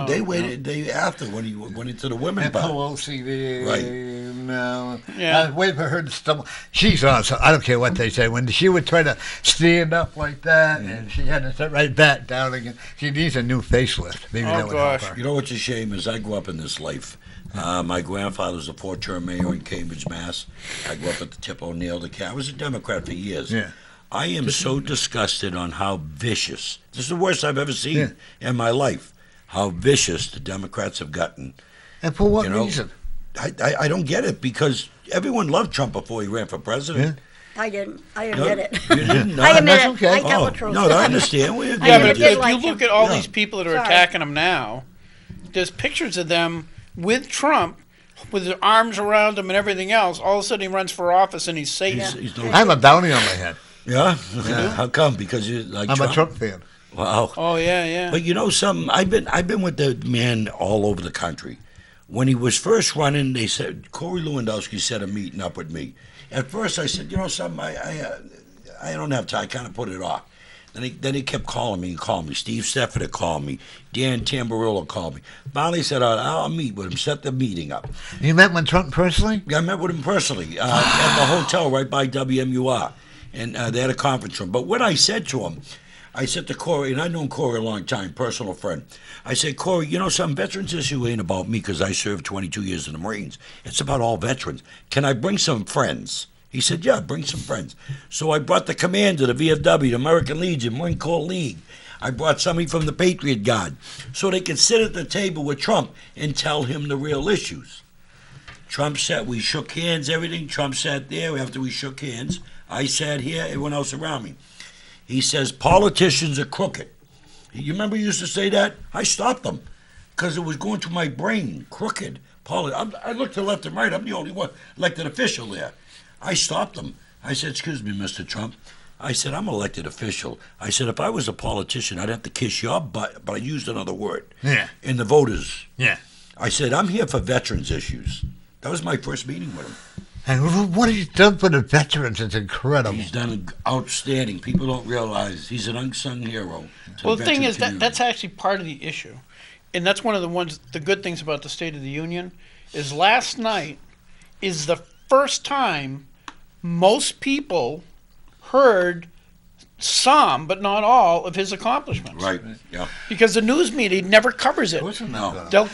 They no. waited. They after when he went into the women and part. Pelosi there. Right. No. Yeah. I was waiting for her to stumble. She's awesome. I don't care what they say. When she would try to stand up like that, and she had to sit right back down again. She needs a new facelift. Maybe Oh, that would gosh. help her. You know what's a shame is I grew up in this life. My grandfather was a four-term mayor in Cambridge, Mass. I grew up at the Tip O'Neill. I was a Democrat for years. Yeah. I am so disgusted on how vicious. This is the worst I've ever seen in my life. How vicious the Democrats have gotten. And for what You know, reason? I don't get it because everyone loved Trump before he ran for president. I didn't. I No, admit it. you didn't? No, I admit that's it. okay. I tell Oh, the truth. no, I understand. We agree Yeah, never but with you. did if like you look him. at all Yeah. these people that are Sorry. attacking him now, there's pictures of them with Trump, with their arms around him and everything else. All of a sudden, he runs for office and he's safe. He's no- I have a bounty on my head. yeah? How come? Because you like I'm Trump? a Trump fan. Wow. Oh yeah. But you know something? I've been with the man all over the country. When he was first running, they said Corey Lewandowski set a meeting up with me. At first, I said, you know something? I don't have time. I kind of put it off. Then he kept calling me and calling me. Steve Stefford called me. Dan Tamburello called me. Finally said, I'll meet with him. Set the meeting up. You met with Trump personally? Yeah, I met with him personally at the hotel right by WMUR. And they had a conference room. But what I said to him, I said to Corey, and I've known Corey a long time, personal friend. I said, Corey, you know, some veterans issue ain't about me because I served 22 years in the Marines. It's about all veterans. Can I bring some friends? He said, yeah, bring some friends. So I brought the commander, the VFW, the American Legion, Marine Corps League. I brought somebody from the Patriot Guard so they could sit at the table with Trump and tell him the real issues. Trump sat, we shook hands, everything. Trump sat there after we shook hands. I sat here, everyone else around me. He says, politicians are crooked. You remember he used to say that? I stopped him because it was going through my brain, crooked. I looked to left and right. I'm the only one elected official there. I stopped him. I said, excuse me, Mr. Trump. I said, I'm an elected official. I said, if I was a politician, I'd have to kiss your butt, but I used another word. Yeah. In the voters. Yeah. I said, I'm here for veterans issues. That was my first meeting with him. And what he's done for the veterans is incredible. He's done outstanding. People don't realize he's an unsung hero. to Well, the thing veteran is that community. that's actually part of the issue. and that's one of the good things about the State of the Union, is last night is the first time most people heard some, but not all, of his accomplishments. Right. Yeah. Because the news media never covers it. Wasn't No. that They'll,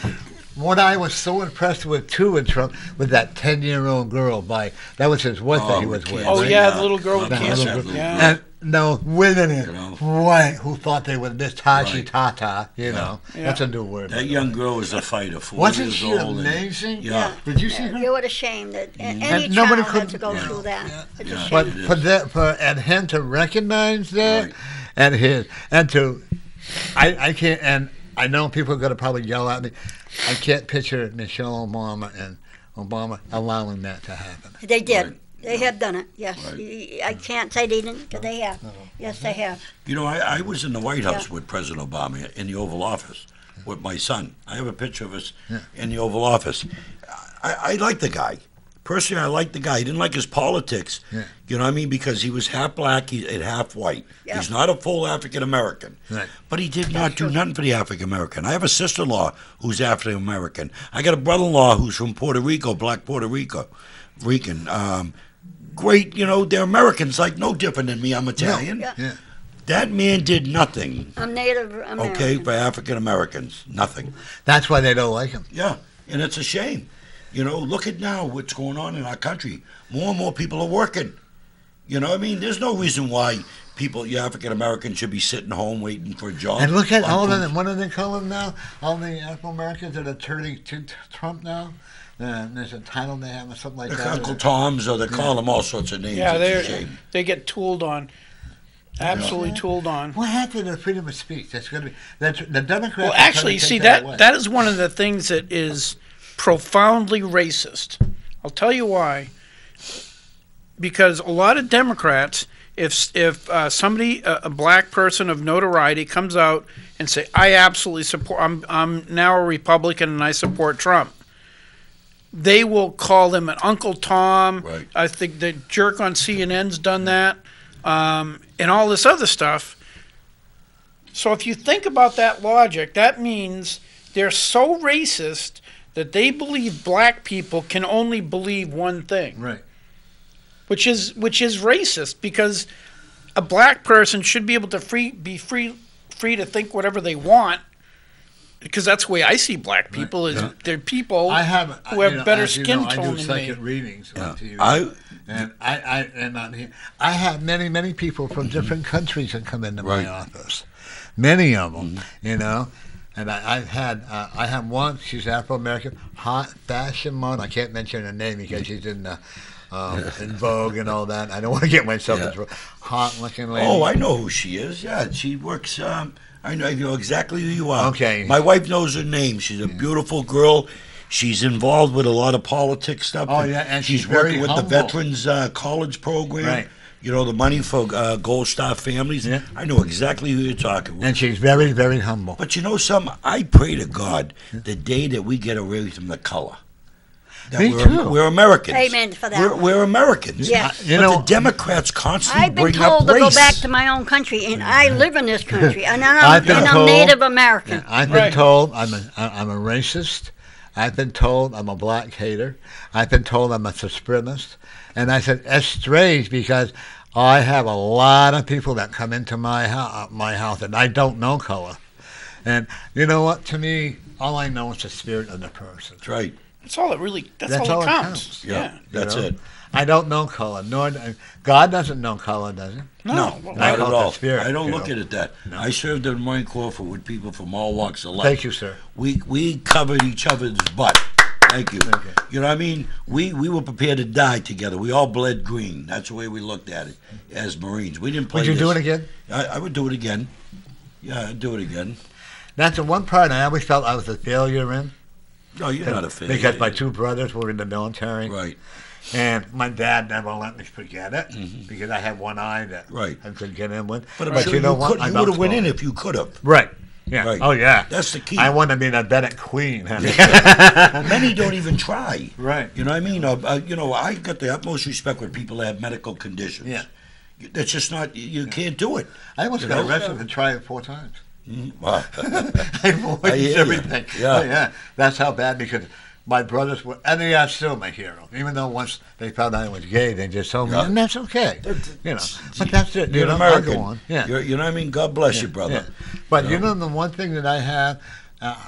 What I was so impressed with too in Trump with that 10-year-old girl that was his wife that he was with. oh Right. yeah, Yeah. the little girl with That little cancer. girl. Yeah. And no women in You know. white who thought they were Miss Tashi Right. Tata, you know. Yeah. That's a new word. That young girl was a fighter. 40 Wasn't years she old. and- amazing? Yeah. Did you see her? It would a shame that any And nobody child had could- to go yeah. through that. It's a Yeah. shame. But It is. and him to recognize that Right. and to I can't, and I know people are going to probably yell at me. I can't picture Michelle Obama and Obama allowing that to happen. They did. Right. They have done it. Yes. Right. I can't say they didn't, because they have. Yes, they have. You know, I was in the White House Yeah. with President Obama in the Oval Office with my son. I have a picture of us in the Oval Office. I like the guy. Personally, I like the guy. I didn't like his politics. Yeah. You know what I mean? Because he was half black and half white. Yeah. He's not a full African American. Right. But he did not do nothing for the African American. I have a sister-in-law who's African American. I got a brother-in-law who's from Puerto Rico, black Puerto Rican. Great, you know, they're Americans, like no different than me. I'm Italian. Yeah. Yeah. That man did nothing, I'm Native American. okay, for African Americans. Nothing. That's why they don't like him. Yeah, and it's a shame. You know, look at now what's going on in our country. More and more people are working. You know what I mean? There's no reason why you African Americans should be sitting home waiting for a job. And look at all of them. them. What do they call them now? All the African Americans that are turning to Trump now. There's a title they have or something like that. Uncle Toms, or they call them all sorts of names. Yeah, it's a shame. they get tooled on. Absolutely tooled on. What happened to freedom of speech? That's going to be the Democrats. Well, are trying to actually, take see away. that is one of the things that is profoundly racist. I'll tell you why. Because a lot of Democrats, if somebody, a black person of notoriety, comes out and say, "I absolutely support," I'm now a Republican and I support Trump, they will call them an Uncle Tom. Right. I think the jerk on CNN's done that, and all this other stuff. So if you think about that logic, that means they're so racist that they believe black people can only believe one thing, Right. which is racist, because a black person should be able to be free to think whatever they want, because that's the way I see black people. Is Yeah. they're people I have who have you know, better as you skin know, I tone do than me. second readings Yeah. on TV. I And on here, I have many people from different countries that come into Right. my office. Many of them, you know. And I have one. She's Afro American, hot fashion model. I can't mention her name because she's in Vogue and all that. I don't want to get myself Yeah. in trouble. Hot looking lady. Oh, I know who she is. Yeah, she works. I know exactly who you are. Okay. My wife knows her name. She's a beautiful girl. She's involved with a lot of politics stuff. Oh, yeah, and she's working very with humble. the Veterans College Program. Right. You know, the money for Gold Star families. Yeah. I know exactly who you're talking with. And she's very, very humble. But you know something? I pray to God the day that we get away from the color. That Me too. We're Americans. Amen for that. We're Americans. Yeah. You but know, the Democrats constantly I've been bring told up to race. go back to my own country, and I live in this country, and I've been I'm told- Native American. I've been Right. told I'm a racist. I've been told I'm a black hater. I've been told I'm a supremacist. And I said, it's strange because I have a lot of people that come into my house and I don't know color. And you know what? To me, all I know is the spirit of the person. That's right. That's all it really. That's That's all all it that counts. counts. Yeah. That's You know? it. I don't know color. God doesn't know color, does he? No. Not I at call it the all. spirit, I don't you look know. at it that. I served in the Marine Corps with people from all walks of life. Thank you, sir. We covered each other's butt. Thank you. Okay. You know what I mean? We were prepared to die together. We all bled green. That's the way we looked at it as Marines. We didn't play Would you do this. it again? I would do it again. Yeah, I'd do it again. That's the one part I always felt I was a failure in. No, you're not a failure. Because my two brothers were in the military. Right. And my dad never let me forget it because I had one eye that Right. I could get in with. But I'm sure you know you what? would have went in if you could have. Right. Yeah. Right. Oh, yeah. That's the key. I want to be the Bennett Queen. Honey. Many don't even try. Right. You know what I mean? You know, I got the utmost respect for people that have medical conditions. Yeah. That's just not, you can't do it. I almost You got know? arrested for trying it 4 times. Wow. I avoided I hear you. everything. Yeah. Oh, yeah. That's how bad, because my brothers were, and they are still my hero. Even though once they found out I was gay, they just told me, Yeah. and that's okay. You know, but that's it. You're You an know, I'll American. go on. Yeah. You know what I mean? God bless you, brother. Yeah. But you know, the one thing that I have,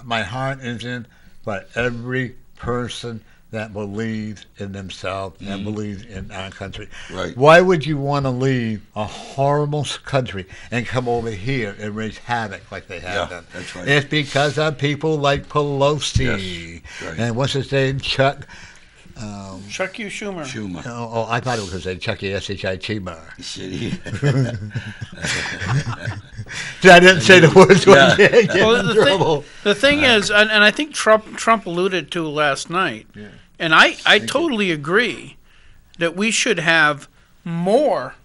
my heart is in, but every person that believes in themselves and believes in our country. Right. Why would you want to leave a horrible country and come over here and raise havoc like they have Yeah, done? that's right. It's because of people like Pelosi. Yes, right. And what's his name? Chuck. Chuck U. Schumer. Schumer. Oh, I thought it was going to say Chucky S-H-I-T bar. City. I didn't say the words. Yeah. Get Well, in trouble. the thing is, and I think Trump alluded to last night, and I totally agree that we should have more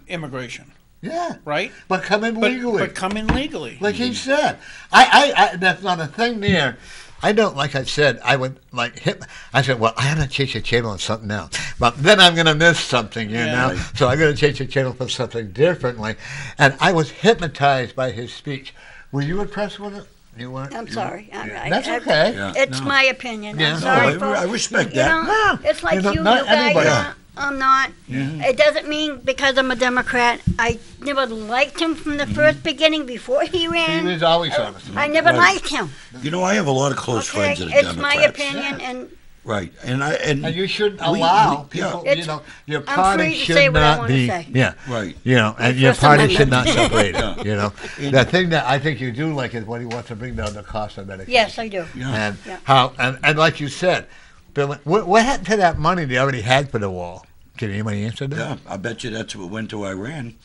immigration, Yeah. right? But come in legally. But come in legally. Like he said, I that's not a thing there. I don't, like I said, I would like hit. I said, well, I have to change the channel on something else, but then I'm going to miss something, you Yeah. know. So I'm going to change the channel for something differently. And I was hypnotized by his speech. Were you impressed with it? You weren't. I'm sorry. That's okay. Yeah. It's No. my opinion. Yeah. I'm sorry, No, folks. I respect You that. know, No. it's like You know, you not guys everybody. are. I'm not. It doesn't mean because I'm a Democrat. I never liked him from the first beginning before he He ran. was always honest. I never Right. liked him. You know, I have a lot of close Okay, friends that are it's Democrats. my opinion, and Right, and And you shouldn't we- allow yeah. people. It's- You know, your I'm party free to should say what I not wanna be. say. Yeah. Right. You know, and My your First party should not Amendment. separate Yeah. it. You know, the thing that I think you do like is when he wants to bring down the cost of medication. yes, I do. Yeah. And Yeah. how and like you said, Bill, what happened to that money they already had for the wall? Can anybody answer that? Yeah, I bet you that's what went to Iran.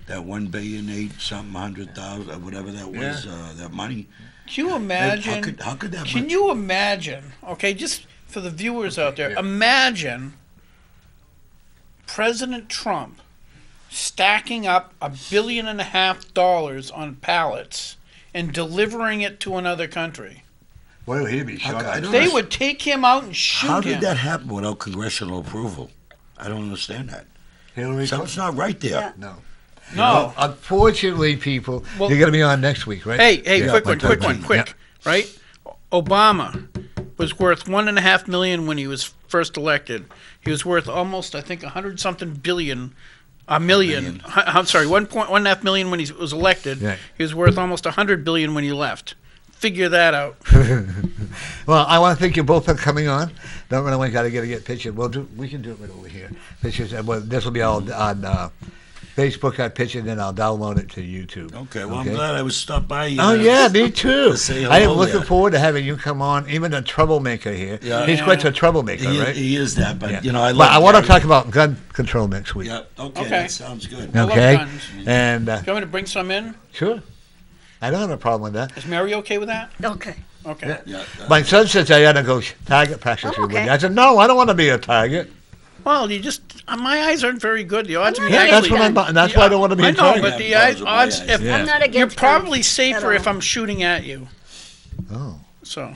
That 1,800,000,000, whatever that was, that money. Can you imagine? How could that? Can you imagine? Okay, just for the viewers out there, imagine President Trump stacking up $1.5 billion on pallets and delivering it to another country. Well, he'd be shot. I don't They understand. would take him out and shoot How him. did that happen without congressional approval? I don't understand that. Hillary Something's Clinton. not right there. Yeah. No. No. Unfortunately, people, Well- you're going to be on next week, right? Hey, Yeah, quick my one, quick turn. one, quick. Right? Obama was worth $1.5 million when he was first elected. He was worth almost, I think, 100-something billion. A million. I'm sorry, 1.5 million when he was elected. Yeah. He was worth almost 100 billion when he left. Figure that out. Well, I want to thank you both for coming on. Don't run away. Got to get pictures. We can do it right over here. Pictures. And this will be all on Facebook. I picture, and then I'll download it to YouTube. Okay, well, I'm glad I was stopped by you. Oh yeah, me too. To say I am hello looking there. forward to having you come on. Even a troublemaker here. Yeah. He's quite a troublemaker, He, right? he is that, but Yeah. you know, I love. But I want to Gary. talk about gun control next week. Yeah. Okay, Okay. that sounds good. I love Okay. guns. And You want me to bring some in? sure, I don't have a problem with that. Is Mary okay with that? Okay. Okay. Yeah. My son says I ought to go target practice Oh, with you. okay. I said no, I don't want to be a target. Well, you just my eyes aren't very good. The odds I'm of not me Yeah, that's actually. what I'm. That's why I don't want to be I a know, target. but the Yeah, odds, those are my eyes. if Yeah. I'm not against you're guns probably at safer if all. I'm shooting at you. Oh. So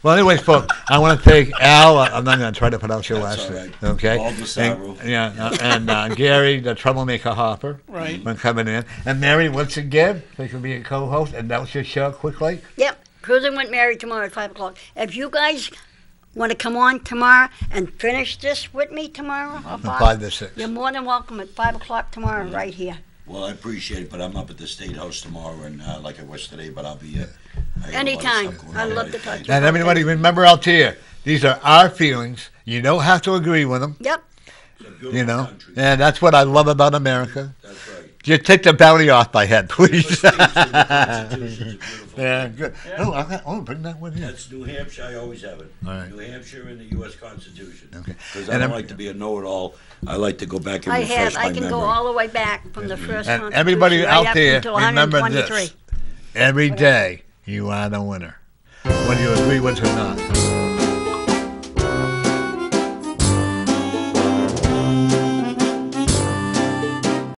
Well, anyways, folks, I want to thank Al. I'm not going to try to pronounce your That's last all name. right. Okay. Baldasaro. And Gary, the troublemaker Hopper, right. for coming in, and Mary once again, thanks for being a co-host. And that was your show, quickly. Yep. Cruising with Mary tomorrow at 5 o'clock. If you guys want to come on tomorrow and finish this with me tomorrow, From 5 to 6. you're more than welcome at 5 o'clock tomorrow right here. Well, I appreciate it, but I'm up at the State House tomorrow, and like I was today, but I'll be I got a lot of Anytime. stuff going I'd on. love to talk to you. And everybody, remember out there, these are our feelings. You don't have to agree with them. Yep. It's a beautiful You know, country. and that's what I love about America. That's right. Just take the bounty off my head, please. Let's face it, the Constitution's a beautiful Yeah, country. good. Oh, bring that one in. That's New Hampshire. I always have it. All right. New Hampshire and the U.S. Constitution. Okay. Because And I don't I'm- like to be a know-it-all. I like to go back and I refresh have. my I can memory. go all the way back from the first And Constitution everybody right out up there, until remember 123. this. Every day, you are the winner. Whether you agree with it or not.